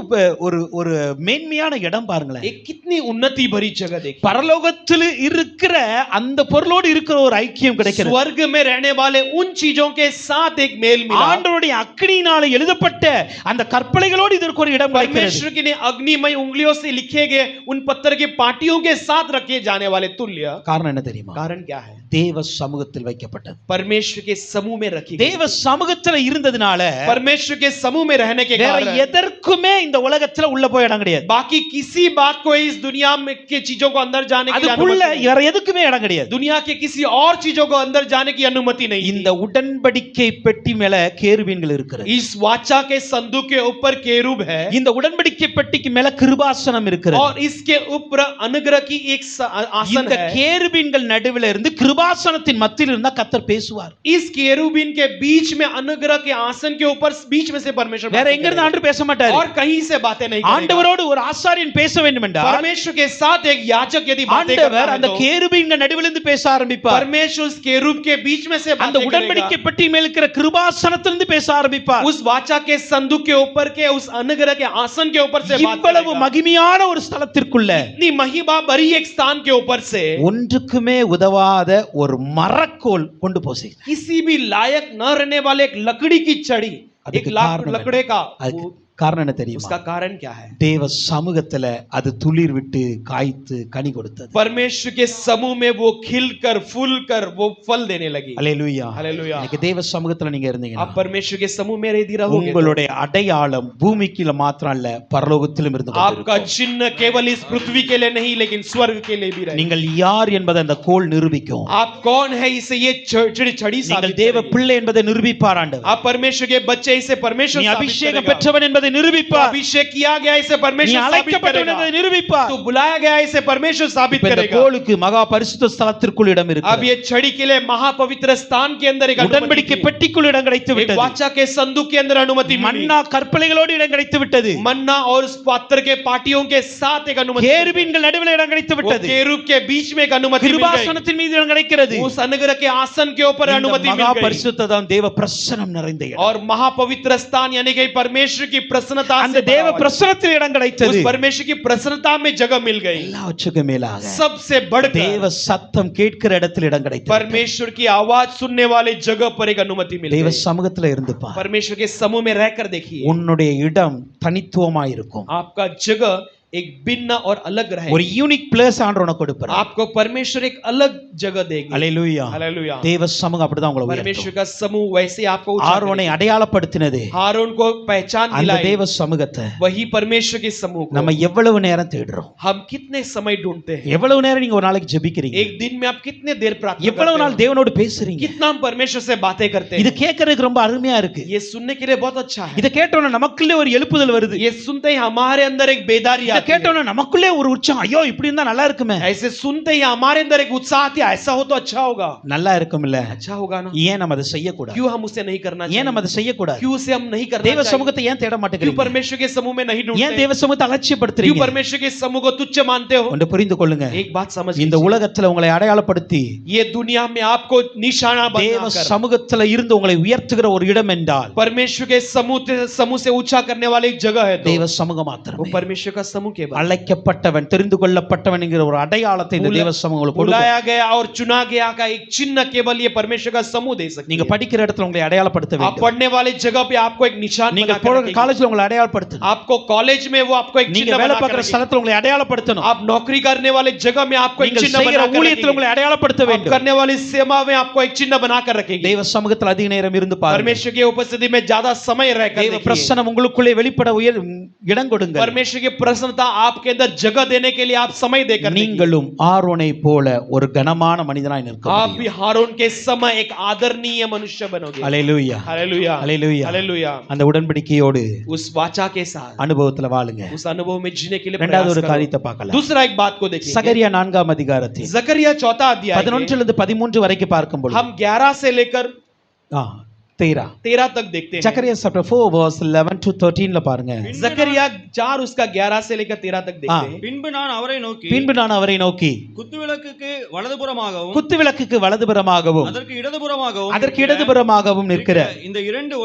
ஒரு மேன்மையான இடம் பாருங்களேன். एक कितनी उन्नति भरी जगह देखिए। பரலோகத்தில் இருக்கிற அந்த பொருளோடு இருக்கிற ஒரு ஐக்கியம் கிடைக்கிறது. स्वर्ग में रहने वाले उन चीजों के साथ एक मेल मिला। ஆண்டவருடைய அக்கினியினால எழுதப்பட்ட அந்த கற்பனைகளோடு இதற்கு ஒரு இடம் கிடைக்கிறது. परमेश्वर की ने अग्निमय उंगलियों से लिखे गए उन पत्थर के पाटियों के साथ रखे जाने वाले तुल्य। காரணம் என்ன தெரியுமா? कारण क्या है? தேவ சமூகத்தில் வைக்கப்பட்டது. परमेश्वर के समूह में रखी गई। தேவ சமூகத்தில் இருந்ததுனால परमेश्वर के समूह में रहने के வேற कारण எதற்குமே இந்த உலகத்துல உள்ள போய் இடம் கிடையாது. बाकी किसी बात को इस दुनिया में के चीजों को अंदर जाने की அதுக்குள்ள अनुमति नहीं। வேற எதுக்குமே இடம் கிடையாது. दुनिया के किसी और चीजों को अंदर जाने की अनुमति नहीं। இந்த உடன்படிக்கை பெட்டி மேல கேருபீன்கள் இருக்கிறது. इस वाचा के संदूक के ऊपर केरूब है। இந்த உடன்படிக்கை பெட்டிக்கு மேல கிருபாசனம் இருக்கிறது. और इसके ऊपर अनुग्रह की एक आसन இந்த है। கேருபீன்கள் நடுவில் இருந்து கிருபாசனத்தின் மத்தியில் இருந்தா கர்த்தர் பேசுவார். इस केरूबीन के बीच में अनुग्रह के आसन के ऊपर बीच में से परमेश्वर வேற बातें எங்க இருந்து करेगा। ஆண்டவர் பேச மாட்டாரு. और कहीं से बातें नहीं करेगा। ஆண்டவரோடு ஒரு ஆசாரியன் பேச வேண்டும் என்றால் परमेश्वर के साथ एक याजक यदि बातें करता ஆண்டவர் है அந்த तो கேருபீன்கள் நடுவில் இருந்து பேச ஆரம்பிப்பார். परमेश्वर उस केरूब के बीच में से அந்த बातें உடன்படிக்கை करेगा। பெட்டி மேல் இருக்கிற கிருபாசனத்திலிருந்து பேச ஆரம்பிப்பார். उस वाचा के संदूक के ऊपर के उस अनुग्रह के आसन के ऊपर से बात இவ்வளவு करेगा। மகிமையான ஒரு ஸ்தலத்திற்குள்ள इतनी महिमा भरी एक स्थान के ऊपर से ஒன்றுக்குமே உதவாத ஒரு மரக்கோல் கொண்டு போசி. किसी भी लायक न रहने वाले एक लकड़ी की छड़ी, एक लकड़े का, காரணம் என்ன தெரியுமா? उसका कारण क्या है? தேவ சமூகத்துல அது துளிர் விட்டு காய்த்து கனி கொடுத்தது. परमेश्वर के समूह में वो खिलकर फूलकर वो फल देने लगी। அல்லேலூயா. हालेलुया। இன்னைக்கு தேவ சமூகத்துல நீங்க இருந்தீங்கன்னா आप परमेश्वर के समूह में यदि रहोगे तो உங்களுடைய அடையாளம் பூமிக்குல மாத்திரம் இல்ல பரலோகத்திலும் இருந்து आपका चिन्ह केवल इस पृथ्वी के लिए नहीं लेकिन स्वर्ग के लिए भी रहेगा। நீங்கள் யார் என்பதை அந்த கோல் நிரூபிக்கும். आप कौन है इसे ये छड़ी நீங்கள் साबित தேவ करेगी। பிள்ளை என்பதை நிரூபிப்பார் ஆண்டவர். आप परमेश्वर के बच्चे इसे परमेश्वर நீ साबित அபிஷேகம் करेगा। பெற்றவன் என்பதை நிரூபிப்பார். अभिषेक किया गया इसे நீ परमेश्वर साबित அழைக்கப்பட்டவன் करेगा। என்பதை நிரூபிப்பார். तो बुलाया गया इसे परमेश्वर साबित இப்ப இந்த करेगा। கோலுக்கு மகா பரிசுத்த ஸ்தலத்திற்குள் இடம் अब இருக்கு. ये छड़ी के लिए महापवित्र स्थान के अंदर एक உடன்படிக்கை अनुमति பெட்டிக்குள் இடம் கிடைத்து थी। एक விட்டது. वाचा के संदूक के अंदर अनुमति मिली। மன்னா கற்பனைகளோடு இடம் கிடைத்து விட்டது. मन्ना और उस पात्र के पाटियों के साथ एक अनुमति, கேருபீன்கள் நடுவில் இடம் கிடைத்து वो விட்டது. केरूब के बीच में एक अनुमति मिल गई। கிருபாசனத்தின் மீது இடம் கிடைக்கிறது. उस अनुग्रह के आसन के ऊपर अनुमति மகா मिल गई। பரிசுத்தம் தேவ பிரசன்னம் நிறைந்த இடம். और महापवित्र स्थान यानी कि परमेश्वर की प्रसन्नता அந்த से தேவ भरा हुआ பிரசன்னத்தில் இடம் है। கிடைத்தது उस परमेश्वर की प्रसन्नता में जगह मिल गई। எல்லாவற்றுக்கும் மேலாக सबसे बढ़कर தேவ சத்தம் கேட்கிற இடத்தில் இடம் கிடைத்தது परमेश्वर की आवाज सुनने वाले जगह पर एक अनुमति मिल தேவ गई। சமூகத்துல இருந்து பார், परमेश्वर के समूह में रहकर देखिए, உன்னுடைய இடம் தனித்துவமாய் இருக்கும். आपका जगह एक भिन्न और अलग ஒரு रहेगी। யூனிக் பிளேஸ் ஆண்டவர் உனக்கு கொடுப்பார். आपको परमेश्वर एक अलग जगह देगी। அல்லேலூயா. हालेलुया। தேவ சமூகம் அப்படிதான் உங்களை परमेश्वर உயர்த்தும். का समूह वैसे ही आपको ऊंचा ஆரோனை करेगा। அடையாளப்படுத்தினது हारून को पहचान அந்த दिलाई, தேவ சமூகத்தை वही परमेश्वर के समूह को நம்ம எவ்வளவு நேரம் தேடுறோம்? हम कितने समय ढूंढते हैं। எவ்வளவு நேரம் நீங்க ஒரு நாளைக்கு ஜெபிக்கிறீங்க? एक दिन में आप कितने देर प्रार्थना எவ்வளவு करते நாள் हो? தேவனோடு பேசுறீங்க? कितना हम परमेश्वर से बातें करते இது हैं। கேட்கறதுக்கு ரொம்ப அருமையா இருக்கு. ये सुनने के लिए बहुत अच्छा है। இத கேட்டோம்னா நமக்குள்ளே ஒரு எழுப்புதல் வருது. ये सुनते ही हमारे अंदर एक बेदारी இத आती है। கேட்டோம்னா நமக்குள்ளே ஒரு உற்சாகம், ஐயோ இப்படி இருந்தா நல்லா இருக்குமே. ऐसे सुनते ही हमारे अंदर एक उत्साह आती है, ऐसा हो तो अच्छा होगा। நல்லா இருக்கும்ல? अच्छा होगा ना। ஏன் நம்ம அதை செய்யக்கூடாது? क्यों हम उसे नहीं करना ஏன் चाहिए? நம்ம அதை செய்யக்கூடாது? क्यों उसे हम नहीं करना தேவ चाहिए? சமூகத்தை ஏன் தேட क्यों மாட்டேங்கிறீங்க? परमेश्वर के समूह में नहीं ஏன் ढूंढते? தேவ சமூகத்தை क्यों அலட்சியப்படுத்துறீங்க? परमेश्वर के समूह को तुच्छ मानते हो? ஒன்று புரிந்து கொள்ளுங்க. एक बात समझ இந்த लीजिए। உலகத்துல உங்களை அடையாளப்படுத்தி ये दुनिया में आपको निशाना தேவ बनाकर சமூகத்துல இருந்து உங்களை உயர்த்துகிற ஒரு இடம் என்றால் परमेश्वर के समूह से ऊंचा करने वाली एक जगह है, தேவ तो சமூகம் वो மாத்திரமே. परमेश्वर का समूह के बाद அழைக்கப்பட்டவன் தெரிந்து கொள்ளப்பட்டவன் என்கிற ஒரு அடையாளத்தை இந்த தேவ சமூகம் உங்களுக்கு கொடுக்கும். बुलाया गया और चुना गया का एक चिन्ह केवल ये परमेश्वर का समूह दे सकती நீங்க है। படிக்கிற இடத்துல உங்களை அடையாளப்படுத்த आप வேண்டும். पढ़ने वाली जगह पे आपको एक निशान நீங்க बना कर போற रखेगी। காலேஜ்ல உங்களை அடையாளப்படுத்தணும். आपको कॉलेज में वो आपको एक நீங்க चिन्ह வேலை बना பார்க்குற कर रखेगी। ஸ்தலத்துல உங்களை அடையாளப்படுத்தணும். आप नौकरी करने वाले जगह में आपको एक நீங்கள் चिन्ह செய்கிற बना कर ஊழியத்துல रखेगी। உங்களை அடையாளப்படுத்த आप வேண்டும். करने वाली सेवा में आपको एक चिन्ह बना कर रखेगी। தேவ சமூகத்துல அதிக நேரம் இருந்து பாருங்க. परमेश्वर की उपस्थिति में ज्यादा समय रहकर தேவ देखिए। பிரசன்னம் உங்களுக்குள்ளே வெளிப்பட இடம் கொடுங்க. परमेश्वर की प्रसन्नता आपके अंदर जगह देने के लिए आप समय देकर देखिए। நீங்களும் ஆரோனை போல ஒரு கனமான மனிதனாய் நிற்க आप முடியும். भी हारून के समय एक आदरणीय मनुष्य बनोगे। அல்லேலூயா. हालेलुया அல்லேலூயா. हालेलुया। அந்த உடன்படிக்கையோடு उस वाचा के साथ அனுபவத்துல வாழுங்க. उस अनुभव में जीने के लिए இரண்டாவது प्रयास ஒரு करो। காரியத்தை பார்க்கலாம். दूसरा एक बात को देखिए। சகரியா 4ஆம் அதிகாரத்தில் जकरिया 4 अध्याय 11 இருந்து 13 வரைக்கும் பார்க்கும்போது हम 11 से लेकर 13 तक देखते हैं। Zechariah chapter 4 verse 11 to 13 ல பாருங்க. जकरिया 4 उसका 11 से लेकर 13 तक देखते हैं। பின்பு நான் அவரை நோக்கி பின்பு நான் அவரை நோக்கி குத்துவிளக்குக்கு வலதுபுறமாகவும் குத்துவிளக்குக்கு வலதுபுறமாகவும் அதற்கு இடதுபுறமாகவும் அதற்கு இடதுபுறமாகவும் நிற்கிற இந்த இரண்டு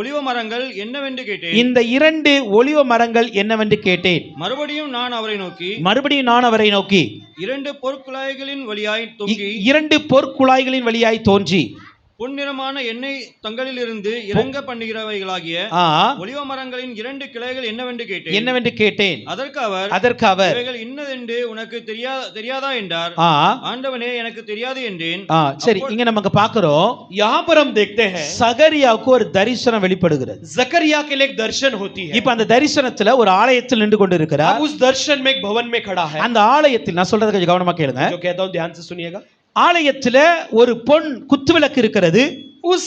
ஒலிவ மரங்கள் என்னவென்று கேட்டேன். இந்த 2 ஒலிவ மரங்கள் என்னவென்று கேட்டேன். மறுபடியும் நான் அவரை நோக்கி இரண்டு பொற்குழாய்களின் வழியாய் தொங்கி 2 பொற்குழாய்களின் வழியாய் தோன்றி பொன்னிறமான எண்ணெய் தங்களிலிருந்து இறங்க பண்ணுகிறவைகளாகிய ஒலிவ மரங்களின் 2 கிளைகள் என்னவென்று கேட்டேன். அதற்கு அவர் இவைகள் இன்னதென்று உனக்கு தெரியாதா என்றார். ஆண்டவனே எனக்கு தெரியாது என்றேன். சரி, இங்க நமக்கு பார்க்கிறோம். यहाँ पर हम देखते हैं சகரியாவுக்கு ஒரு தரிசனம் வெளிப்படுகிறது. जकरिया के लिए एक दर्शन होती है। இப்ப அந்த தரிசனத்துல ஒரு ஆலயத்தில் நின்று கொண்டிருக்கிறார். उस दर्शन में एक भवन में खड़ा है। அந்த ஆலயத்தில் நான் சொல்றத கொஞ்சம் கவனமா கேளுங்க. जो कहता हूं ध्यान से सुनिएगा। ஆலயத்துல ஒரு பொன் குத்துவிளக்கு இருக்கிறது. उस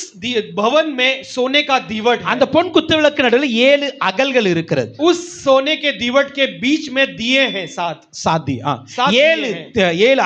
भवन में सोने का दीवट है। அந்த பொன் குத்துவிளக்கு நடுவுல 7 அகல்கள் இருக்கிறது. उस सोने के दीवट के बीच में दिए हैं 7 7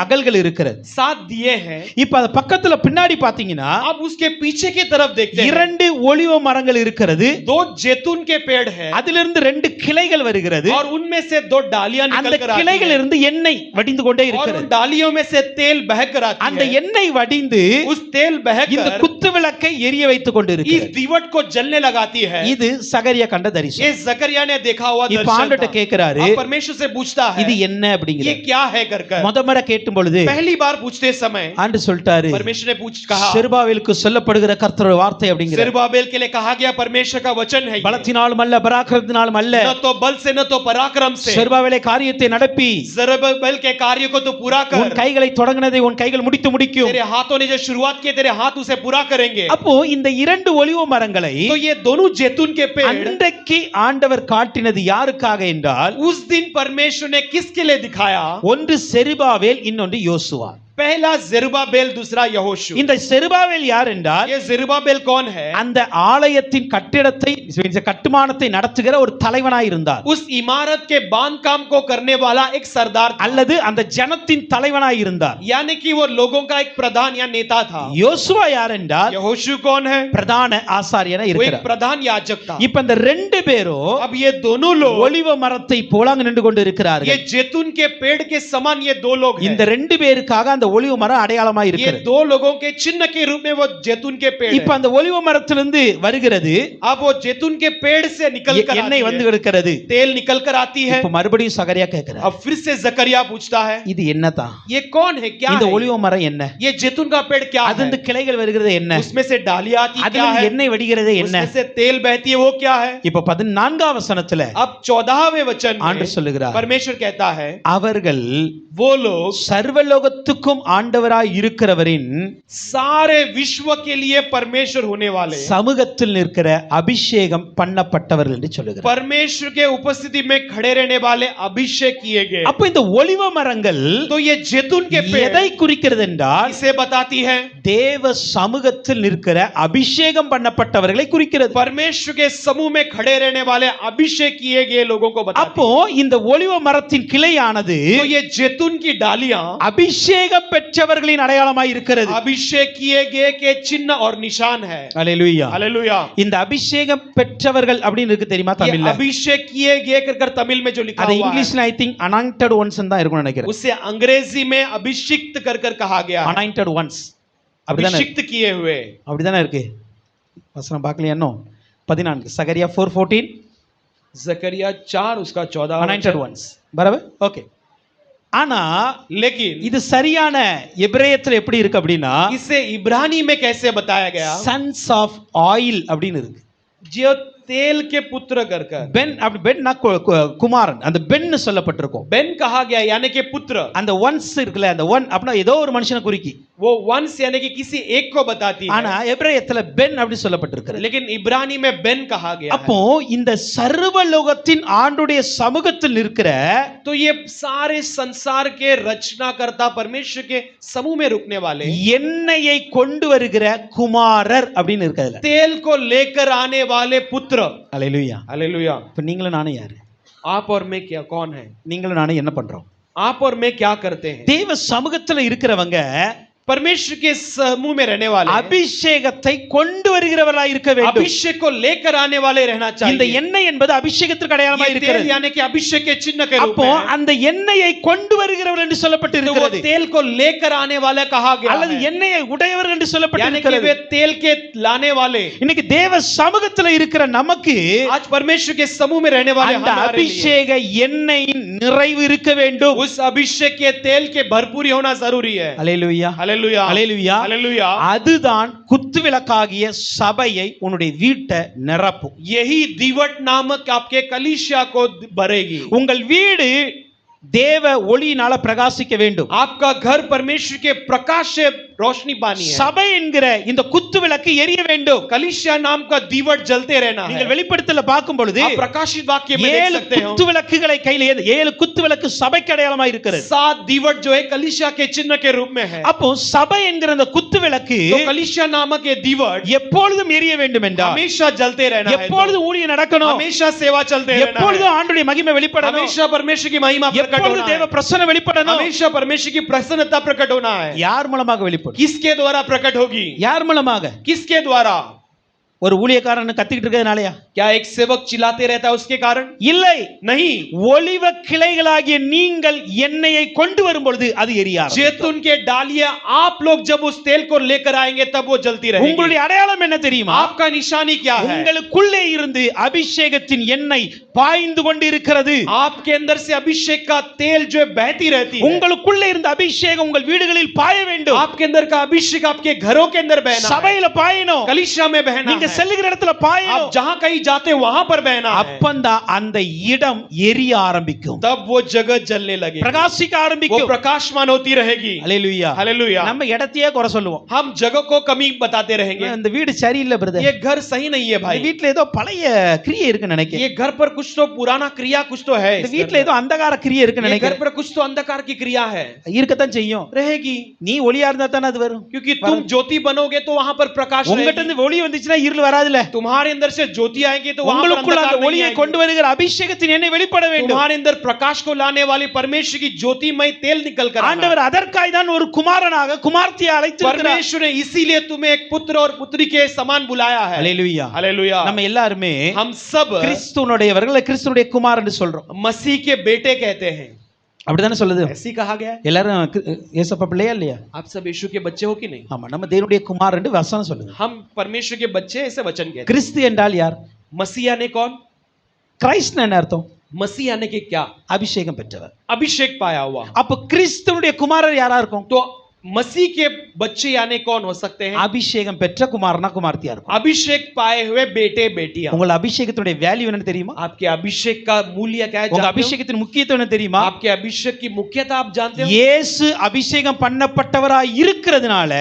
அகல்கள் இருக்கிறது. 7 दिए हैं। இப்ப அது பக்கத்துல பின்னாடி பாத்தீங்கன்னா अब उसके पीछे की तरफ देखते हैं 2 ஒலிவ மரங்கள் இருக்கிறது. 2 जैतून के पेड़ है அதிலிருந்து 2 கிளைகள் வருகிறது. और उनमें से 2 डालियां निकल कर आती हैं। கிளைகளில் இருந்து எண்ணெய் வடிந்து கொண்டே और இருக்கிறது. उन डालियों में से तेल बहकर आती है। அந்த எண்ணெய் வடிந்து उस तेल இந்த बहकर குத்துவிளக்கை எரிய வைத்துக் इस கொண்டிருக்கிறது. दीवट को जलने लगाती है। இது சகரியா கண்ட ये தரிசனம். जकरिया ने देखा हुआ இப்ப दर्शन ஆண்டவர்ட்ட था। கேக்குறாரு, अब परमेश्वर से पूछता है இது என்ன ये அப்படிங்கிற. क्या है कर முதமர கேட்டும் பொழுது पहली बार पूछते समय ஆண்டு சொல்லிட்டாரு, परमेश्वर ने कहा செருபாவேலுக்கு சொல்லப்படுகிற கர்த்தருடைய வார்த்தை அப்படிங்கிற. जरुब्बाबेल के लिए कहा गया परमेश्वर का वचन है। பலத்தினாலும் அல்ல பராக்கிரமத்தினாலும் அல்ல, न तो बल से न तो पराक्रम से। செருபாவேலே காரியத்தை நடப்பி जरुब्बाबेल के कार्य को तो पूरा कर। உன் கைகளை தொடங்கினதை உன் கைகள் முடித்து முடிக்கும். तेरे हाथों ने जो शुरुआत की तेरे हाथ उसे पूरा करेंगे। அப்போ இந்த 2 ஒலிவ மரங்களை तो ये दोनों जैतून के पेड़ அன்றைக்கு ஆண்டவர் காட்டினது யாருக்காக என்றால், उस दिन परमेश्वर ने किसके लिए दिखाया? ஒன்று செருபாவேல், இன்னொன்று யோசுவா. पहला जरुब्बाबेल, दूसरा यहोशू। இந்த செருபாவேல் யார் என்றால், ये जरुब्बाबेल कौन है? அந்த ஆலயத்தின் கட்டிடத்தை கட்டுமானத்தை நடத்துகிற ஒரு தலைவனாய் இருந்தார். उस इमारत के बांधकाम को करने वाला एक सरदार था। அல்லது அந்த ஜனத்தின் தலைவனாய் இருந்தார். यानी कि वो लोगों का एक प्रधान या नेता था। யோசுவா யார் என்றால், यहोशू कौन है? பிரதான ஆசாரியனா वो एक இருக்கிறார். प्रधान याजक था। இப்ப இந்த 2 பேரும் अब ये दोनों लोग ஒலிவ மரத்தை போல அங்க நின்று கொண்டு ये இருக்கிறார்கள். जैतून के पेड़ के समान ये 2 लोग हैं। இந்த 2 பேருக்காக அந்த ஒலிவ மரம் அடையாளமா ये இருக்கிறது. दो लोगों के चिन्ह के रूप में वो जैतून के पेड़ இப்ப है। அந்த ஒலிவ மரத்திலிருந்து வருகிறது अब वो जैतून के पेड़ से निकल कर आती எண்ணெய் வந்து है, எடுக்கிறது. तेल निकल कर आती है। இப்ப மறுபடியும் சகரியா கேட்கிறார், अब फिर से जकरिया पूछता है இது என்னதான்? ये कौन है, क्या இந்த है? ஒலிவ மரம் என்ன? ये जैतून का पेड़ क्या அது है? இந்த கிளைகள் வருகிறது என்ன? उसमें से डालियां आती क्या அதுல है? எண்ணெய் வடிகிறது என்ன? उसमें से तेल बहती है वो क्या है? இப்ப 14ஆம் வசனத்துல अब 14वें वचन ஆண்டவர் में சொல்லுகிறார், परमेश्वर कहता है அவர்கள் वो लोग சர்வலோகத்துக்கும் ஆண்டவராய் இருக்கிறவரின் सारे विश्व के लिए परमेश्वर होने वाले சமூகத்தில் நிற்கிற அபிஷேகம் பண்ணப்பட்டவர்கள் என்று சொல்லுகிறார். परमेश्वर के उपस्थिति में खड़े रहने वाले अभिषेक किए गए। அப்ப இந்த ஒலிவ மரங்கள் तो ये जैतून के எதை पेड़ குறிக்கிறது என்றால் इसे बताती है தேவ சமூகத்தில் நிற்கிற அபிஷேகம் பண்ணப்பட்டவர்களை குறிக்கிறது. परमेश्वर के समूह में खड़े रहने वाले अभिषेक किए गए लोगों को बताती அப்போ இந்த ஒலிவ மரத்தின் கிளையானது है। तो ये जैतून की डालियां அபிஷேகம் பெற்றவர்களின் அடையாளமாய் இருக்கிறது. अभिषेक किए गए के चिन्ह और निशान है। அல்லேலூயா. हालेलुया। இந்த அபிஷேகம் பெற்றவர்கள் அப்படின்னு இருக்கு தெரியுமா ये தமிழ்ல? अभिषेक किए गए कर तमिल में जो लिखा அது हुआ है இங்கிலீஷ்ல ஐ திங்க் அனாயிண்டட் ஒன்ஸ் தான் இருக்கும்னு நினைக்கிறேன். उसे अंग्रेजी में अभिषिक्त कर कहा गया है। அனாயிண்டட் ஒன்ஸ் அப்படிதானே? अभिषिक्त किए हुए। அப்படிதானே இருக்கு. வசனம் பார்க்கலையா இன்னும்? 14 சகரியா 4:14 जकरिया 4 उसका 14 அனாயிண்டட் ஒன்ஸ் பரவர் ஓகே. ஆனா लेकिन இது சரியான எபிரேயத்துல எப்படி இருக்கு அப்படின்னா इसे इब्रानी में कैसे बताया गया? சன்ஸ் ஆஃப் ஆயில் அப்படின்னு இருக்கு. जो तेल के पुत्र कर பென் அப்படி பென்னா குமாரன், அந்த பென்னு சொல்லப்பட்டிருக்கும். बेन कहा गया यानी कि पुत्र। அந்த ஒன்ஸ் இருக்குல்ல, அந்த ஒன் அப்படின்னா ஏதோ ஒரு மனுஷனை குறிக்கி. वो वंश यानी कि किसी एक को बताती है। ஆனா எபிரேயத்துல பென் அப்படி சொல்லப்பட்டிருக்கிறது. लेकिन इब्रानी में बेन कहा गया அப்போ இந்த சர்வலோகத்தின் ஆண்டுடைய சமூகத்தில் நிற்கிற है। तो ये सारे संसार के रचनाकर्ता परमेश्वर के समूह में रुकने वाले எண்ணெயை கொண்டு வருகிற குமாரர் அப்படின்னு இருக்கிறதுல. तेल को लेकर आने वाले पुत्र। அல்லேலூயா. हालेलुया। இப்ப நீங்களும் நானும் யாரு? आप और मैं क्या कौन है? நீங்களும் நானும் என்ன பண்றோம்? आप और मैं क्या करते हैं? தேவ சமூகத்துல இருக்கிறவங்க परमेश्वर के समूह में रहने वाले அபிஷேகத்தை கொண்டு வருகிறவர்களாய் இருக்க வேண்டும். अभिषेक को लेकर आने वाले रहना இந்த चाहिए। எண்ணெய் என்பது அபிஷேகத்திற்கு அடையாளமாய் ये तेल இருக்கிறது. यानी कि अभिषेक के चिन्ह के रूप அப்போ में है। அந்த எண்ணெயை கொண்டு வருகிறவர்கள் என்று तो वो சொல்லப்பட்டிருக்கிறது. तेल को लेकर आने वाले कहा गया அல்லது है। எண்ணெயை உடையவர்கள் என்று यानी कि சொல்லப்பட்டிருக்கிறது. वे तेल के लाने वाले। இன்னைக்கு தேவ சமூகத்துல இருக்கிற நமக்கு आज परमेश्वर के समूह में रहने वाले அந்த हमारे लिए அபிஷேக எண்ணெயின் நிறைவு இருக்க வேண்டும். उस अभिषेक के तेल के भरपूरी होना जरूरी है। அல்லேலூயா. हालेलुया। அல்லேலூயா. हालेलुया। அதுதான் குத்துவிளக்காகிய சபையை உன்னுடைய வீட்டை நிரப்பும். यही दीवट नामक आपके कलीसिया को भरेगी। உங்கள் வீடு தேவ ஒளியினால பிரகாசிக்க வேண்டும். आपका घर परमेश्वर के प्रकाश से रोशनी पानी है। சபை என்கிற இந்த குத்துவிளக்கு எரிய வேண்டும். कलीसिया नाम का दीवट जलते रहना है। நீங்கள் வெளிப்படுத்தல பார்க்கும் பொழுது आप प्रकाशित वाक्य में देख 7 सकते हो குத்துவிளக்குகளை கையில் 7 குத்துவிளக்கு சபைக்கு அடையாளமா இருக்கிறது. 7 दीवट जो है कलीसिया के चिन्ह के रूप में है। அப்போ சபை என்கிற அந்த குத்துவிளக்கு तो कलीसिया नामक ये दीवट எப்பொழுதும் எரிய வேண்டும் என்றால் हमेशा जलते रहना है। எப்பொழுதும் ஊழியம் நடக்கணும். हमेशा सेवा चलते रहना எப்பொழுதும் है। ஆண்டவருடைய மகிமை வெளிப்படணும். हमेशा परमेश्वर की महिमा प्रकट எப்பொழுதும் होना தேவ है। பிரசன்னம் வெளிப்படணும். हमेशा परमेश्वर की प्रसन्नता प्रकट होना है। யார் மூலமாக வெளிப்படும்? किसके द्वारा प्रकट होगी? யார் மூலமாக? किसके द्वारा? ஒரு ஊழியக்காரன் கத்திக்கிட்டு இருக்கிறதுனாலயா? क्या एक सेवक चिल्लाते रहता है उसके कारण? இல்லை. नहीं। ஒலிவ கிளைகளாகிய நீங்கள் எண்ணெயை கொண்டு வரும் பொழுது அது எரிய ஆரம்பிக்கும். जैतून के डालियां आप लोग जब उस तेल को लेकर आएंगे तब वो जलती रहेगी। உங்களுடைய அடையாளம் என்ன தெரியுமா? आपका निशानी क्या है? உங்களுக்குள்ளே இருந்து அபிஷேகத்தின் எண்ணெய் பாய்ந்து கொண்டு இருக்கிறது. आपके अंदर से अभिषेक का तेल जो बहती रहती है। உங்களுக்குள்ளே இருந்த அபிஷேகம் உங்கள் வீடுகளில் பாய வேண்டும். आपके अंदर का अभिषेक आपके घरों के अंदर बहना है। சபையில பாயணும். कलीसिया में बहना நீங்க है। செல்லுகிற இடத்துல आप பாயணும். जहां कहीं जाते वहां पर बहना है। அப்பந்தான் அந்த இடம் எரிய ஆரம்பிக்கும். तब वो जगह जलने लगेगी। பிரகாசிக்க वो ஆரம்பிக்கும். प्रकाशमान होती रहेगी। அல்லேலூயா. हालेलुया। நம்ம இடத்தையே குறை சொல்லுவோம். हम जगह को कमी बताते रहेंगे। இந்த வீடு சரியில்லை பிரதர். ये घर सही नहीं है இந்த भाई। வீட்ல ஏதோ பழைய கிரியை இருக்குன்னு நினைக்கிறேன். ये घर पर कुछ तो पुराना क्रिया कुछ तो है। இந்த इस வீட்ல घर ஏதோ அந்தகார கிரியை இருக்குன்னு में। ये घर நினைக்கிறேன். पर कुछ तो अंधकार की क्रिया है। இருக்கத்தான் செய்யும். रहेगी நீ ஒளியா இருந்தா தானே அது வரும். क्योंकि तुम ज्योति बनोगे तो वहां पर प्रकाश உங்ககிட்ட रहेगी। இருந்து ஒளி வந்துச்சுன்னா இருள் வராதுல. तुम्हारे अंदर से ज्योति आएगी तो वहां पर உங்களுக்குள்ள அந்த अंधकार नहीं ஒளியை आएगी। கொண்டு வருகிற அபிஷேகத்தின் எண்ணெய் வெளிப்பட வேண்டும். तुम्हारे अंदर प्रकाश को लाने वाली परमेश्वर की ज्योतिमय तेल निकल कर आना है। ஆண்டவர் அதற்காய் தான் ஒரு குமாரனாக குமார்த்தியை அழைத்திருக்கிறார். परमेश्वर ने इसीलिए तुम्हें एक पुत्र और पुत्री के समान बुलाया है। அல்லேலூயா. हालेलुया। நம்ம எல்லாருமே हम सब கிறிஸ்துவனுடையவர்கள் கிறிஸ்துவனுடைய குமாரன் என்று சொல்றோம். मसीह के बेटे कहते हैं। அப்படிதானே சொல்லுது ऐसे ही कहा गया है। எல்லாரும் ஏசப்பா பிள்ளையா இல்லையா आप सब यीशु के बच्चे हो कि नहीं? ஆமா நம்ம தேவனுடைய குமாரன் வசனம் சொல்லுது हम परमेश्वर के बच्चे हैं, ऐसे वचन कहते हैं। கிறிஸ்து என்றால் யார் मसीह यानी कौन? கிரைஸ்ட் என்ன அர்த்தம் मसीह यानी कि क्या? அபிஷேகம் பெற்றவர் अभिषेक पाया हुआ। அப்ப கிறிஸ்துவுடைய குமாரர் யாரா இருக்கும் तो मसीह के बच्चे यानी कौन हो सकते हैं? அபிஷேகம் பெற்ற குமாரனா குமார்த்தியா இருக்கும் अभिषेक पाए हुए बेटे बेटियां। உங்கள் அபிஷேகத்தினுடைய வேல்யூ என்னன்னு தெரியுமா आपके अभिषेक का मूल्य क्या है உங்க जानते हो? அபிஷேகத்தின் முக்கியத்துவம் என்ன தெரியுமா आपके अभिषेक की मुख्यता आप जानते हो? இயேசு அபிஷேகம் பண்ணப்பட்டவராய் இருக்கிறதுனால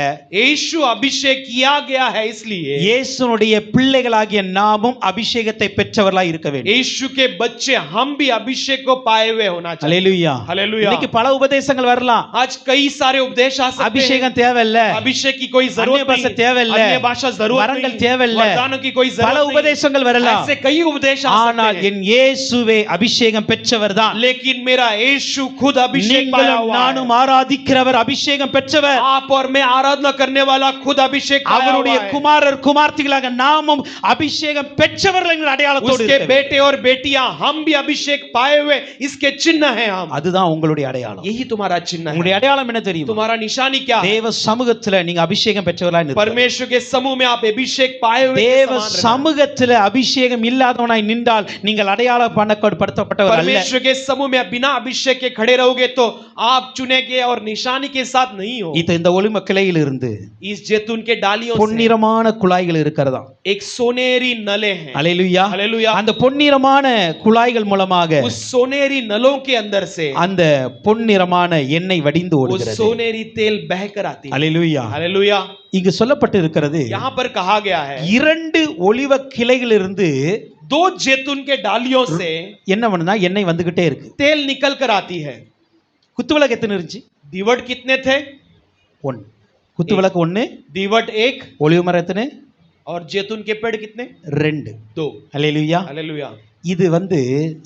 यीशु अभिषेक किया गया है, इसलिए இயேசுனுடைய பிள்ளைகளாகிய நாமும் அபிஷேகத்தை பெற்றவர்களாய் இருக்க வேண்டும் यीशु के बच्चे हम भी अभिषेक को पाए हुए होना चाहिए। ஹalleluya हालेलुया। இன்னைக்கு பல உபதேசங்கள் வரலாம் आज कई सारे उपदेश आ सकते हैं। அபிஷேகம் தேவையில்ல अभिषेक की कोई अन्य जरूरत भाषा नहीं, தேவையில்ல अन्य भाषा जरूरत வரங்கள் नहीं, தேவையில்ல वरदानों की कोई பல जरूरत உபதேசங்கள் नहीं। வரலாம் ऐसे कई उपदेश आ ஆனால் सकते हैं, என் இயேசுவே அபிஷேகம் பெற்றவர்தான் लेकिन मेरा यीशु खुद अभिषेक पाया நீங்களும் हुआ நானும் है। ஆராதிக்கிறவர் அபிஷேகம் பெற்றவர் आप और मैं आराधना करने वाला खुद अभिषेक पाया அவருடைய हुआ है। குமாரர் குமார்த்திகளாக நாமும் அபிஷேகம் பெற்றவர்கள் என்கிற அடையாளத்தோடு उसके இருக்க வேண்டும். बेटे और बेटियां हम भी अभिषेक पाए हुए, इसके चिन्ह हैं हम। அதுதான் உங்களுடைய அடையாளம் यही तुम्हारा चिन्ह है। உங்களுடைய அடையாளம் என்ன தெரியுமா तुम्हारा निशानी क्या है? தேவ சமூகத்துல நீங்க அபிஷேகம் பெற்றவர்களாய் நிற்பது परमेश्वर के समूह में आप अभिषेक पाए हुए के தேவ समान रहना। சமூகத்துல அபிஷேகம் இல்லாதவனாய் நின்றால் நீங்கள் அடையாளப்படுத்தப்பட்டவர் அல்ல परमेश्वर के समूह में बिना अभिषेक के खड़े रहोगे तो आप चुने गए और निशानी के साथ नहीं हो। இது இந்த ஒளிம கிளையில் இருந்து इस जैतून के डालियों से பொன்னிறமான குழாய்கள் இருக்கிறதா एक सोनेरी नले हैं। அல்லேலூயா हालेलुया। அந்த பொன்னிறமான குழாய்கள் மூலமாக उस सोनेरी नलों के अंदर से அந்த பொன்னிறமான எண்ணெய் வடிந்து वो ஓடுகிறது सोनेरी तेल बहकर आती है। அல்லேலூயா हालेलुया। இங்கு சொல்லப்பட்டு இருக்கிறது यहाँ पर कहा गया है இரண்டு ஒலிவ கிளைகளிலிருந்து दो जैतून के डालियों से என்ன பண்ணுனா எண்ணெய் வந்துகிட்டே இருக்கு तेल निकल कर आती है। குத்துவிளக்கு எத்தனை இருந்துச்சு दीवट कितने थे? ஒன்னு குத்துவிளக்கு ஒன்னு दीवट एक ஒலிவ மரம் எத்தனை और जैतून के पेड़ कितने? ரெண்டு दो। அல்லேலூயா हालेलुया। இது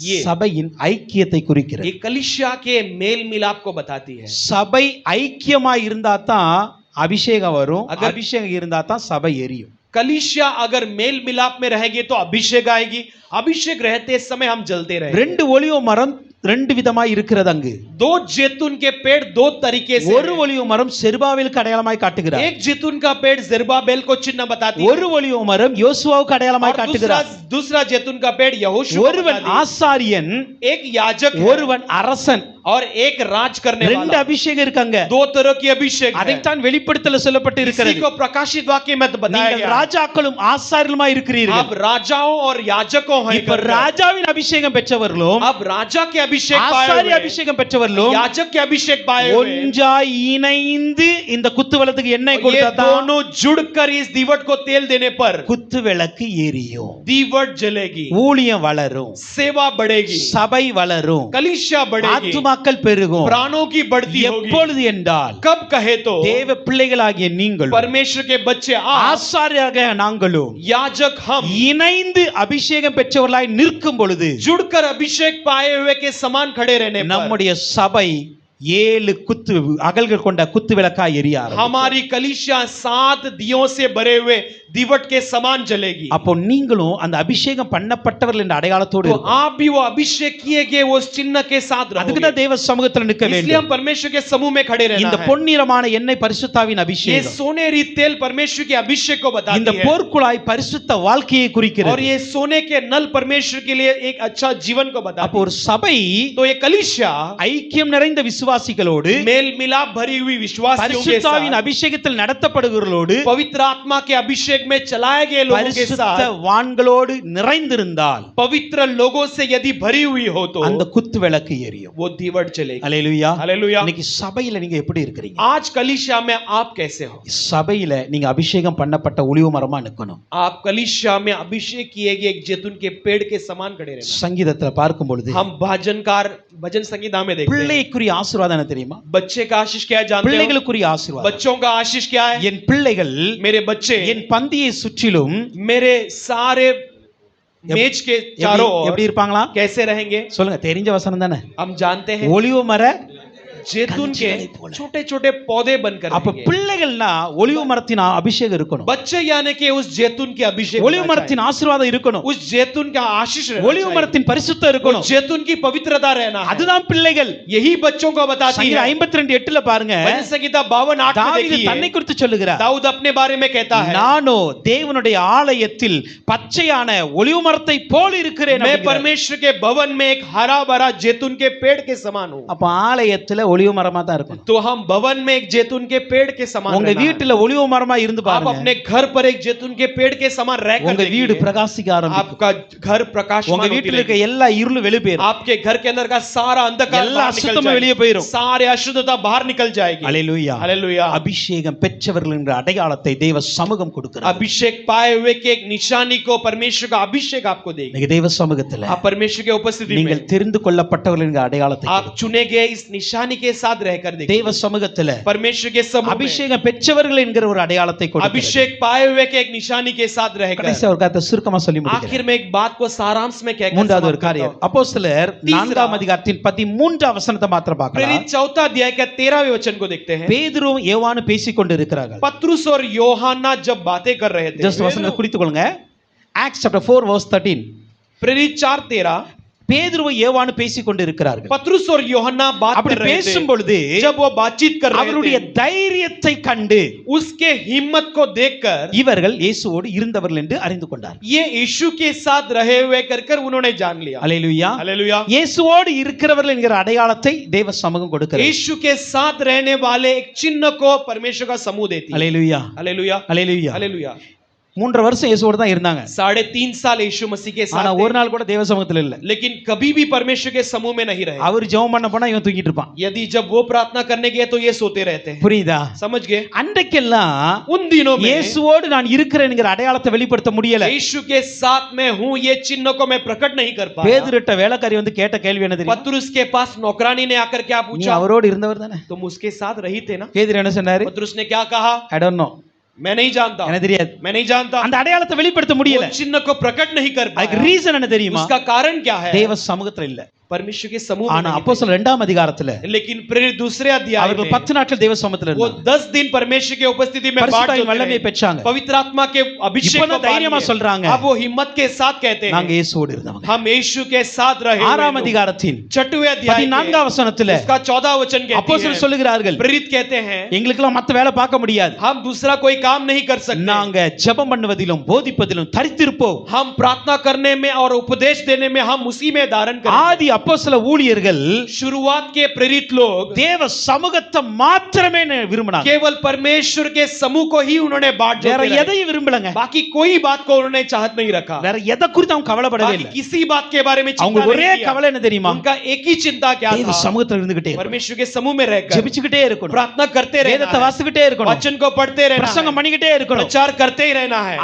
ये சபையின் ஐக்கியத்தை குறிக்கிறது ये कलीसिया के मेल मिलाप को बताती है। சபை ஐக்கியமா இருந்தா தான் அபிஷேகம் வரும் अगर- அபிஷேகம் இருந்தா தான் சபை எரியும் कलीसिया अगर मेल मिलाप में रहेगी तो अभिषेक आएगी, अभिषेक रहते समय हम जलते रहेंगे। ரெண்டு ஒலிவ மரம் ரெண்டு விதமாய் இருக்கிறது அங்கு दो जैतून के पेड़ दो तरीके से ஒரு हैं। ஒலிவ மரம் செருபாவேலுக்கு அடையாளமாய் காட்டுகிறார் एक जैतून का पेड़ ज़ेरुब्बाबेल को चिन्ह बताती है ஒரு ஒலிவ மரம் யோசுவாவுக்கு அடையாளமாய் और दूसरा காட்டுகிறார் दूसरा जैतून का पेड़ यहोशू को ஒருவன் बताती है। ஆசாரியன் एक याजक है ஒருவன் அரசன் और एक राज करने ரெண்டு वाला। அபிஷேகம் இருக்காங்க दो तरह की अभिषेक है। அதைத்தான் வெளிப்படுத்தல சொல்லப்பட்டு इसी இருக்கிறது को प्रकाशित वाक्य में बताया நீங்கள் गया है। ராஜாக்களும் ஆசாரியலுமா இருக்கிறீர்கள் अब राजाओं और याजकों हैं இப்ப करके। ராஜாவின் அபிஷேகம் பெற்றவர்களும் अब राजा के अभिषेक पाए ஆசாரிய हुए, அபிஷேகம் பெற்றவர்களும் याजक के अभिषेक पाए हुए, ஒன்றாய் இணைந்து இந்த குத்து விளக்குக்கு எண்ணெய் ये கொடுத்தா தான் दोनों जुड़कर इस दीवट को तेल देने पर குத்து விளக்கு எரியும் दीवट जलेगी, ஊழியம் வளரும் सेवा बढ़ेगी, சபை வளரும் कलीसिया बढ़ेगी, ஆத்துமாக்கள் பெருகும் प्राणों की बढ़ती होगी। எப்பொழுது என்றால் कब कहे तो தேவ பிள்ளைகளாகிய நீங்கள் परमेश्वर के बच्चे आप, ஆசாரியராக நாங்களும் याजक हम இணைந்து அபிஷேகம் பெற்றவர்களாய் நிற்கும் பொழுது जुड़कर अभिषेक पाए हुए के समान खड़े रहने पर நம்முடைய சபை 7 குத்து அகல்கள் கொண்ட குத்து விளக்காய் எரிய ஆரம்பிக்கும். हमारी कलीसिया 7 दियों से भरे हुए दीवट के समान जलेगी। அப்போ நீங்களும் அந்த அபிஷேகம் பண்ணப்பட்டவர்கள் என்ற அடையாளத்தோடு तो இருக்கணும். आप भी वो अभिषेक किए गए वो चिन्ह के साथ அதுக்கு रहोगे। தான் தேவ சமூகத்தில் நிற்க इसलिए வேண்டும். हम परमेश्वर के समूह में खड़े रहना இந்த है। பொன்னிறமான எண்ணெய் பரிசுத்தாவின் ये அபிஷேகம், सोनेरी तेल परमेश्वर के अभिषेक को இந்த बताती है போர்க்குழாய் பரிசுத்த வாழ்க்கையை और குறிக்கிறது. ये सोने के नल परमेश्वर के लिए एक अच्छा जीवन को அப்போ बताती ஒரு சபை है। तो ये कलीसिया ஐக்கியம் நிறைந்த விசுவாசிகளோடு मेल मिलाप भरी हुई विश्वासियों के பரிசுத்தாவின் साथ அபிஷேகத்தில் நடத்தப்படுகிறவர்களோடு पवित्र आत्मा के अभिषेक में चलाए गए लोगों के பரிசுத்த साथ வான்களோடு நிறைந்திருந்தால் पवित्र लोगों से यदि भरी हुई हो तो அந்த குத்து விளக்கு எரியும். वो दीवट चलेगी। அல்லேலூயா. हालेलुया। இன்னைக்கு சபையில நீங்க எப்படி இருக்கிறீங்க? आज कलीसिया में आप कैसे हो? சபையில நீங்க அபிஷேகம் பண்ணப்பட்ட ஒலிவ மரமா நிக்கணும். आप कलीसिया में अभिषेक किए गए एक जैतून के पेड़ के समान खड़े रहना। சங்கீதத்துல பார்க்கும் பொழுது हम भजन संगीता में देखते हैं பிள்ளைக்குரிய ஆசீர்வாதம் என்ன தெரியுமா? बच्चे का आशीष क्या है जानते हो? பிள்ளைகளுக்குரிய ஆசீர்வாதம். बच्चों का आशीष क्या है? என் பிள்ளைகள் मेरे बच्चे என் பந்தியை சுற்றிலும் मेरे सारे मेज के चारों ओर எப்படி இருப்பாங்களா? कैसे रहेंगे? சொல்லுங்க, தெரிஞ்ச வசனம் தானே. हम जानते हैं ஒலிவ மர जैतून के कंचीகளை போல. छोटे छोटे पौधे बनकर அப்ப रहेंगे। பிள்ளைகள்னா ஒலிவ மரத்தின் அபிஷேகம் இருக்கணும். बच्चे यानी कि उस जैतून के अभिषेक ஒலிவ होना மரத்தின் ஆசீர்வாதம் இருக்கணும். चाहिए। उस जैतून का आशीष रहना ஒலிவ चाहिए। மரத்தின் பரிசுத்தம் இருக்கணும். उस जैतून की पवित्रता रहना है। அதுதான் பிள்ளைகள். यही बच्चों को बताती சங்கீதம் है। 52:8ல பாருங்க, भजन संहिता 52:8 में தாவீது देखिए, தன்னை குறித்து சொல்லுகிறார். दाऊद अपने बारे में कहता है, நானோ தேவனுடைய ஆலயத்தில் பச்சையான ஒலிவ மரத்தை போல் இருக்கிறேன் मैं அப்படிங்கிறார். परमेश्वर के भवन में एक हरा भरा जैतून के पेड़ के समान हूँ। அப்ப ஆலயத்துல ஒலிவ மரமா தான் இருக்கணும். तो हम भवन में एक जैतून के पेड़ के समान உங்க रहना है। வீட்டுல ஒலிவ மரமா இருந்து आप பாருங்க, अपने घर पर एक जैतून के पेड़ के समान रहकर உங்க வீடு देखिए, பிரகாசிக்க ஆரம்பிக்கும். आपका घर प्रकाशमान உங்க होती வீட்டுல இருக்க रहेगी। எல்லா இருளும் வெளியே போயிரும். आपके घर के अंदर का सारा अंधकार எல்லா बाहर निकल அசுத்தமும் வெளியே जाएगी। போயிரும். सारे अशुद्धता बाहर निकल जाएगी। அல்லேலூயா. हालेलुया। அபிஷேகம் பெற்றவர்கள் என்ற அடையாளத்தை தேவ சமூகம் கொடுக்கிறது. अभिषेक पाए हुए के एक निशानी को परमेश्वर का अभिषेक आपको देगी। இன்னைக்கு தேவ சமூகத்துல आप परमेश्वर के उपस्थिति நீங்கள் में தெரிந்து கொள்ளப்பட்டவர்கள் என்ற அடையாளத்தை आप चुने गए इस निशानी के साथ रहकर देखिए। தேவ சமூகத்துல परमेश्वर के समूह में அபிஷேகம் பெற்றவர்கள் என்கிற ஒரு அடையாளத்தை கொடுக்கிறது. अभिषेक पाए हुए के एक निशानी के साथ रहकर கடைசி ஒரு கருத்தை சுருக்கமா சொல்லி முடிக்கிறேன். आखिर में एक बात को सारांश में कहकर மூன்றாவது ஒரு समाप्त करता காரியம், हूं। அப்போஸ்தலர் तीसरा, 4ஆம் அதிகாரத்தின் 13ஆம் வசனத்தை மாத்திரம் பார்க்கலாம். प्रेरित चौथा अध्याय का 13वें वचन को देखते हैं। பேதுரும் யோவானும் பேசிக் கொண்டிருக்கிறார்கள். पत्रुस और योहाना जब बातें कर रहे थे, ஜஸ்ட் வசனத்தை குறித்துக் கொள்ளுங்க. Acts chapter 4 verse 13. प्रेरित 4:13 பேதுருவும் யோவானும் பேசிக் கொண்டிருக்கிறார்கள். पत्रुस और योहन्ना बात அப்படி कर रहे பேசும் थे। பொழுது जब वो बातचीत कर रहे அவருடைய थे, தைரியத்தை கண்டு उसके हिम्मत को देखकर இவர்கள் இயேசுவோடு இருந்தவர்கள் என்று அறிந்து கொண்டார். ये यीशु के साथ रहे हुए कर उन्होंने जान लिया। அல்லேலூயா. हालेलुया। இயேசுவோடு இருக்கிறவர்கள் என்கிற அடையாளத்தை தேவ சமூகம் கொடுக்கிறது. यीशु के साथ रहने वाले एक चिन्ह को परमेश्वर का समूह देती है। அல்லேலூயா. हालेलुया। அல்லேலூயா. हालेलुया। 3 வருஷம் இயேசுவோடு தான் இருந்தாங்க. 3.5 साल यीशु मसीह के ஆனா साथ ஒரு थे, நாள் கூட தேவ சமூகத்துல இல்ல. लेकिन कभी भी परमेश्वर के समूह में नहीं रहे। அவர் ஜெபம் பண்ண போனா இவன் தூங்கிட்டு இருப்பான். यदि जब वो प्रार्थना करने गए तो ये सोते रहते हैं। புரியுதா? समझ गए? அன்றைக்கெல்லாம் उन दिनों में இயேசுவோடு நான் இருக்கிறேன் என்கிற அடையாளத்தை வெளிப்படுத்த முடியல. यीशु के साथ में हूँ ये चिन्ह को मैं प्रकट नहीं कर पाया। பேதுருட்ட வேலைக்காரி வந்து கேட்ட கேள்வி என்ன தெரியுமா? पत्रुस के पास नौकरानी ने आकर क्या நீ पूछा, அவரோடு இருந்தவர் தானே? तुम उसके साथ रही थे ना? பேதுரு என்ன சொன்னாரு? पत्रुस ने क्या कहा, ஐ டோன்ட் நோ, मैं नहीं जानता, எனக்கு தெரியாது. मैं नहीं जानता। அந்த அடையாளத்தை வெளிப்படுத்த முடியல. वो चिन्ह को प्रकट नहीं कर அதுக்கு पाया। ரீசன் என்ன தெரியுமா? उसका कारण क्या है? தேவ சமூகத்துல இல்ல. परमेश्वर के समूह में ஆனா नहीं அப்போஸ்தலர் 2ஆம் அதிகாரத்துல थे। लेकिन प्रेरित दूसरे अध्याय அவர்கள் में 10 நாட்கள் தேவ சமூகத்துல वो இருந்தாங்க. 10 दिन परमेश्वर के उपस्थिति में பரிசுத்த बाट ஆவியின் होते வல்லமையை रहे। பெற்றாங்க. पवित्र आत्मा के अभिषेक को இப்பதான் पा தைரியமா लिए। சொல்றாங்க, अब वो हिम्मत के साथ कहते நாங்க हैं, இயேசுவோடு இருந்தவங்க. हम यीशु के साथ रहे हुए 6ஆம் लोग। அதிகாரத்தின் 6वें अध्याय 14ஆம் வசனத்துல उसका 14 वचन कहती அப்போஸ்தலர் है, சொல்லுகிறார்கள், प्रेरित कहते हैं, எங்களுக்கெல்லாம் மத்த வேலை பார்க்க முடியாது. हम दूसरा कोई काम नहीं कर सकते। நாங்க ஜெபம் பண்ணுவதிலும் போதிப்பதிலும் தரித்திருப்போம். हम प्रार्थना करने में और उपदेश देने में हम उसी में धारण करें। ஆதி அப்போஸ்தல ஊழியர்கள் शुरुआत के प्रेरित लोग தேவ சமூகத்தை மாத்திரமே விரும்பினாங்க. केवल परमेश्वर के समूह को ही उन्होंने बाट வேற जोते रहे। எதையும் விரும்பலங்க. बाकी कोई बात को उन्होंने चाहत नहीं रखा। வேற எதை குறித்து அவங்க கவலைப்படவே बाकी இல்ல. किसी बात के बारे में அவங்க चिंता ஒரே नहीं किया। கவலை என்ன தெரியுமா? उनका एक ही चिंता क्या தேவ था, சமூகத்துல இருந்துகிட்டே இருக்கணும். परमेश्वर के समूह में रहकर ஜெபிச்சுக்கிட்டே இருக்கணும். प्रार्थना करते रहना வேதத்தை है, வாசிக்கிட்டே இருக்கணும். वचन को पढ़ते रहना பிரசங்கம் है, பண்ணிக்கிட்டே இருக்கணும். प्रचार करते ही रहना है।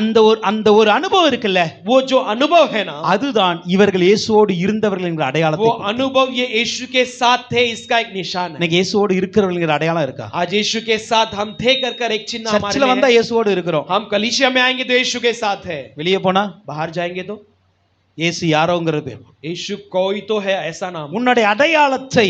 அந்த ஒரு அனுபவம் இருக்குல்ல, वो जो अनुभव है ना, அதுதான் இவர்கள் இயேசுவோடு இருந்தவர்கள் என்கிற அடையாளத்தை वो अनुभव ये यीशु के साथ थे, इसका एक निशान है। இன்னைக்கு இயேசுவோடு இருக்கிறவர்கள் என்கிற அடையாளம் இருக்கா? आज यीशु के साथ हम थे कर एक चिन्ह हमारे சர்ச்சில் लिए வந்தா है। இயேசுவோடு இருக்கிறோம். हम कलीसिया में आएंगे तो यीशु के साथ है, வெளியே போனா बाहर जाएंगे तो இயேசு யாரோங்கிறது பேர். यीशु कोई तो है ऐसा नाम। உன்னுடைய அடையாளத்தை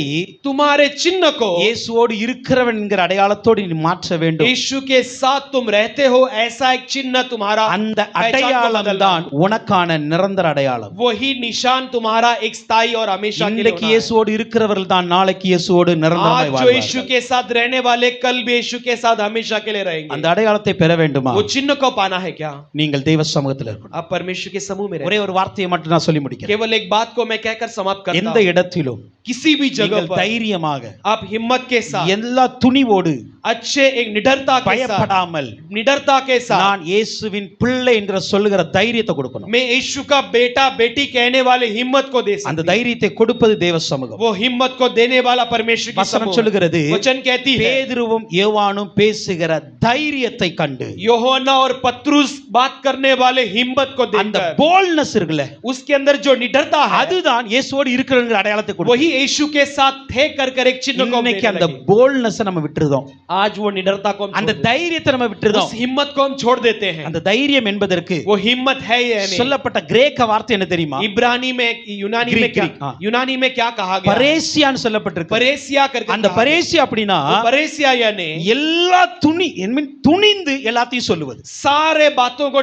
तुम्हारे चिन्ह को இயேசுவோடு இருக்கிறவன் என்கிற அடையாளத்தோடு நீ மாற்ற வேண்டும். यीशु के साथ तुम रहते हो ऐसा एक चिन्ह तुम्हारा, அந்த அடையாளம் தான் உனக்கான நிரந்தர அடையாளம். वही निशान तुम्हारा एक स्थायी और हमेशा के लिए இன்றைக்கு होना है। இயேசுவோடு இருக்கிறவர்கள் தான் நாளைக்கு இயேசுவோடு நிரந்தரமாய் आज जो வாழ்வார்கள். यीशु के साथ रहने वाले कल भी यीशु के साथ हमेशा के लिए रहेंगे। அந்த அடையாளத்தை பெற வேண்டுமா? वो चिन्ह को पाना है क्या? நீங்கள் தெய்வ சமூகத்தில் இருக்கணும். आप परमेश्वर के समूह में ஒரே रहे। ஒரு வார்த்தையை மட்டும் நான் சொல்லி முடிக்கிறேன். केवल एक बात को मैं कहकर समाप्त करता எந்த हूं, இடத்திலும் किसी भी जगह நீங்கள் पर தைரியமாக आप हिम्मत के साथ, எல்லா துணிவோடு अच्छे एक निडरता के साथ, பயப்படாமல் निडरता के साथ, நான் இயேசுவின் பிள்ளை என்கிற சொல்லுகிற தைரியத்தை கொடுக்கணும். मैं यीशु का बेटा बेटी कहने वाले हिम्मत को दे அந்த सकती हूं। தைரியத்தை கொடுப்பது தேவ சமூகம். वो हिम्मत को देने वाला परमेश्वर की வசனம் समूह। சொல்லுகிறது, वचन कहती है, பேதுருவும் யோவானும் பேசுகிற தைரியத்தை கண்டு, யோहन्ना और पत्रुस बात करने वाले हिम्मत को அந்த देखकर, போல்ட்னஸ் இருக்குல்ல, उसके अंदर जो निडरता है அதுதான் இயேசுவோடு இருக்கிறவங்க அடையாளத்தை கொடுக்கும். वही यीशु के साथ थे कर एक चिन्ह को हम இன்னைக்கு देने அந்த लगे। போல்ட்னஸ் நம்ம விட்டுறோம். आज वो निडरता को हम அந்த छोड़ देते தைரியத்தை நம்ம हैं। விட்டுறோம். उस हिम्मत को हम छोड़ देते हैं। அந்த தைரியம் என்பதற்கு वो हिम्मत है या नहीं? சொல்லப்பட்ட கிரேக்க வார்த்தை என்ன தெரியுமா? इब्रानी में यूनानी में ग्रीक, क्या हाँ। यूनानी में क्या कहा गया? பரேசியான்னு சொல்லப்பட்டிருக்கு. परेसिया करके அந்த कहा गया। பரேசியா அப்படின்னா वो परेसिया यानी எல்லா துணிந்து எல்லாத்தையும் சொல்லுவது. सारे बातों को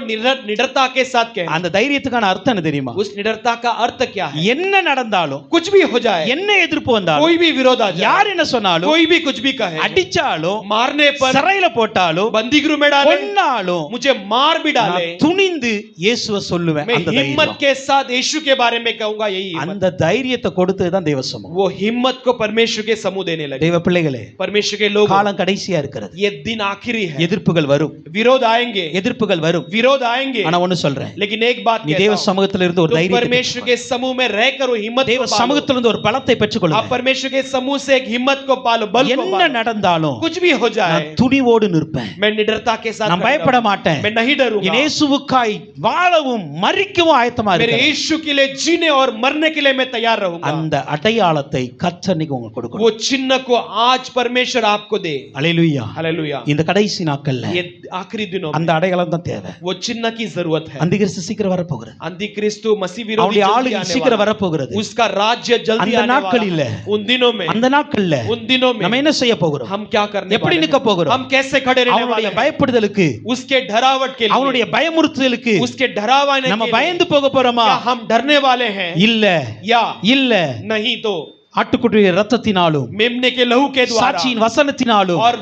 निडरता के साथ कहना। அந்த தைரியத்துக்கான அர்த்தம் என்ன தெரியுமா? उस निडरता का अर्थ क्या है? என்ன நடந்தாலும், कुछ भी हो जाए, என்ன எதிர்ப்பு வந்தாலும், कोई भी विरोध आ जाए, யார் என்ன சொன்னாலும், कोई भी कुछ भी कहे, அடிச்சாலும், मारने पर, சிறையில போட்டாலும், बंदी गृह में डाले, கொன்னாலும், मुझे मार भी डाले, நான் துணிந்து இயேசுவை சொல்லுவேன். मैं அந்த हिम्मत தைரியம், के साथ यीशु के बारे में कहूंगा यही हिम्मत। அந்த தைரியத்தை கொடுத்தது தான் தேவ சமூகம். वो हिम्मत को परमेश्वर के समूह देने लगे। தேவ பிள்ளைகளே, परमेश्वर के लोग, காலம் கடைசியா இருக்கிறது. ये दिन आखिरी है। எதிர்ப்புகள் வரும், विरोध आएंगे, எதிர்ப்புகள் வரும். विरोध आएंगे, ஆனா ஒண்ணு சொல்றேன், लेकिन एक बात நீ कहता தேவ हूं, சமூகத்துல இருந்து ஒரு तुम தைரியத்தை परमेश्वर के समूह में रहकर वो हिम्मत தேவ को पालो। சமூகத்துல இருந்து ஒரு பலத்தை आप பெற்றுக்கொள்ளுங்க. परमेश्वर के समूह से एक हिम्मत को पालो, बल को என்ன पालो। நடந்தாலும் कुछ भी हो जाए, நான் துணிவோடு நிற்பேன். मैं निडरता के साथ நான் खड़ा பயப்பட हूं। மாட்டேன். मैं नहीं डरूंगा। என் இயேசுவுக்காய் வாழவும் மரிக்கவும் ஆயத்தமா मेरे இருக்கிறேன். यीशु के लिए जीने और मरने के लिए मैं तैयार रहूंगा। அந்த அடையாளத்தை கர்த்தர் இன்னைக்கு உங்களுக்கு वो கொடுக்கணும். चिन्ह को आज परमेश्वर आपको दे। அல்லேலூயா. हालेलुया। இந்த கடைசி நாட்கள்ல ये आखिरी दिनों में அந்த அடையாளம் தான் தேவை. वो चिन्ह की जरूरत है। அந்திகிறிஸ்து சீக்கிரம் வரப்போகிறது. अंधिक्रिस्तु मसीह विरोधी அவனுடைய जल्दी ஆளுகை आने சீக்கிரம் वाला है। வரப்போகிறது. उसका राज्य जल्दी அந்த आने वाला நாட்களில் है। उन दिनों में, அந்த நாட்கள்ல उन दिनों में நம்ம என்ன செய்ய போகிறோம்? हम क्या करने எப்படி वाले நிக்க हैं? போகிறோம்? हम कैसे खड़े रहने वाले அவனுடைய हैं? பயப்படுதலுக்கு, उसके डरावट के लिए, அவனுடைய பயமுறுத்தலுக்கு उसके डरावाने நம்ம के लिए பயந்து போக போறோமா? क्या हम डरने वाले हैं? இல்ல, या இல்ல. नहीं तो ஆட்டுக்குட்டியுடைய ரத்தத்தினாலும், मेमने के लहू के द्वारा சாட்சியின் வசனத்தினாலும் और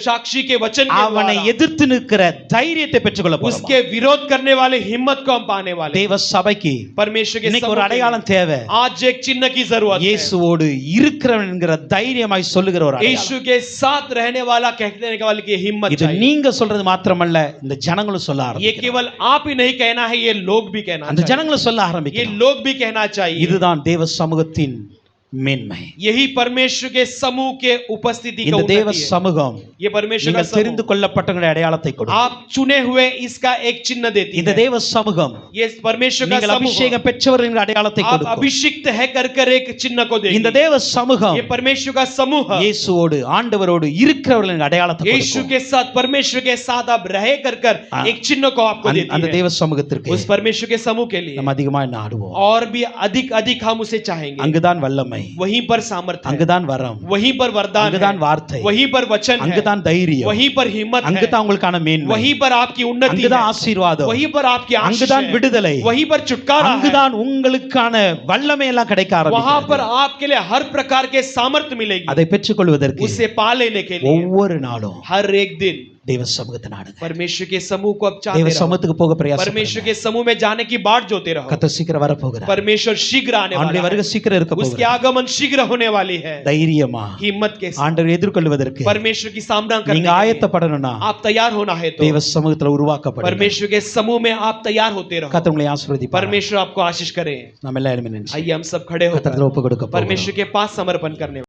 साक्षी के वचन के அவனை द्वारा எதிர்த்து நிற்கிற தைரியத்தை பெற்றுக்கொள்ள போறோம். उसके विरोध करने वाले हिम्मत को हम पाने वाले हैं। தேவ சபைக்கு परमेश्वर के இன்னைக்கு ஒரு समूह के அடையாளம் लिए தேவை. आज एक चिन्ह की जरूरत है। இயேசுவோடு இருக்கிறவன் என்கிற தைரியமாய் சொல்லுகிற ஒரு அடையாளம். यीशु के साथ रहने वाला कहने वाले की हिम्मत இது चाहिए। நீங்க சொல்றது மாத்திரமல்ல, இந்த ஜனங்களும் சொல்ல ये ஆரம்பிக்கிறாங்க. केवल आप ही नहीं कहना है, ये लोग भी कहना அந்த चाहिए। ஜனங்களும் சொல்ல ये ஆரம்பிக்கிறாங்க. लोग भी कहना चाहिए। இதுதான் தேவ சமூகத்தின் மேன்மை. यही परमेश्वर के समूह के उपस्थिति का இந்த தேவ उन्नति है। சமூகம் ये परमेश्वर का நீங்கள் தெரிந்து समूह கொள்ளப்பட்டவங்களுடைய அடையாளத்தை கொடுக்கும். आप चुने हुए इसका एक चिन्ह देती இந்த है। தேவ சமூகம் ये परमेश्वर का நீங்கள் समूह அபிஷேகம் பெற்றவர்கள் என்கிற அடையாளத்தை आप கொடுக்கும். अभिषिक्त है कर एक चिन्ह को இந்த देगी। தேவ சமூகம் ये परमेश्वर का समूह இயேசுவோடு ஆண்டவரோடு இருக்கிறவர்கள் என்கிற அடையாளத்தை यीशु கொடுக்கும். के साथ परमेश्वर के साथ आप रहे कर एक चिन्ह को आपको அந்த देती தேவ है। சமூகத்திற்கு उस परमेश्वर के समूह के लिए நம்ம அதிகமா நாடுவோம். और भी अधिक अधिक हम उसे चाहेंगे। அங்குதான் வல்லமை, वहीं पर सामर्थ्य है, அங்குதான் வரம், वहीं पर वरदान அங்குதான் है, வார்த்தை, वहीं पर वचन है, அங்குதான் தைரியம், वहीं पर हिम्मत है, அங்குதான் உங்களுக்கான மேன்மை, वहीं पर आपकी उन्नति அங்குதான் है, ஆசீர்வாதம், वहीं पर आपकी आशीष அங்குதான் है, விடுதலை, वहीं पर छुटकारा है, அங்குதான் உங்களுக்கான வல்லமை எல்லாம் கிடைக்க वहां पर ஆரம்பிக்கும். आपके लिए हर प्रकार के सामर्थ्य मिलेगी। அதை பெற்றுக்கொள்வதற்கு उसे पा लेने के लिए ஒவ்வொரு நாளும் हर एक दिन தேவ சமூகத்தை நாடுங்க. परमेश्वर के समूह को अब தேவ चाहते रहो। சமூகத்துக்கு போக பிரயாசம் परमेश्वर के समूह में जाने की बाट जोते रहो। கர்த்தர் சீக்கிரம் வர போகிறார். परमेश्वर शीघ्र आने அவருடைய वाला வருகை है। சீக்கிரம் இருக்க उसकी போகிறார். आगमन शीघ्र होने वाली है। தைரியமா हिम्मत के साथ ஆண்டவரை எதிர்கொள்வதற்கு परमेश्वर की सामना करने நீங்க के लिए ஆயத்தப்படணும்னா आप तैयार होना है तो தேவ சமூகத்துல உருவாக்கப்படுங்க. परमेश्वर के समूह में आप तैयार होते रहो। கர்த்தர் உங்களை ஆசீர்வதிப்பார். परमेश्वर आपको आशीष करे। நம்ம எல்லாரும் நினைச்சு आइए हम सब खड़े होकर கர்த்தருக்கு ஒப்பு கொடுக்க போகிறோம். परमेश्वर के पास समर्पण करने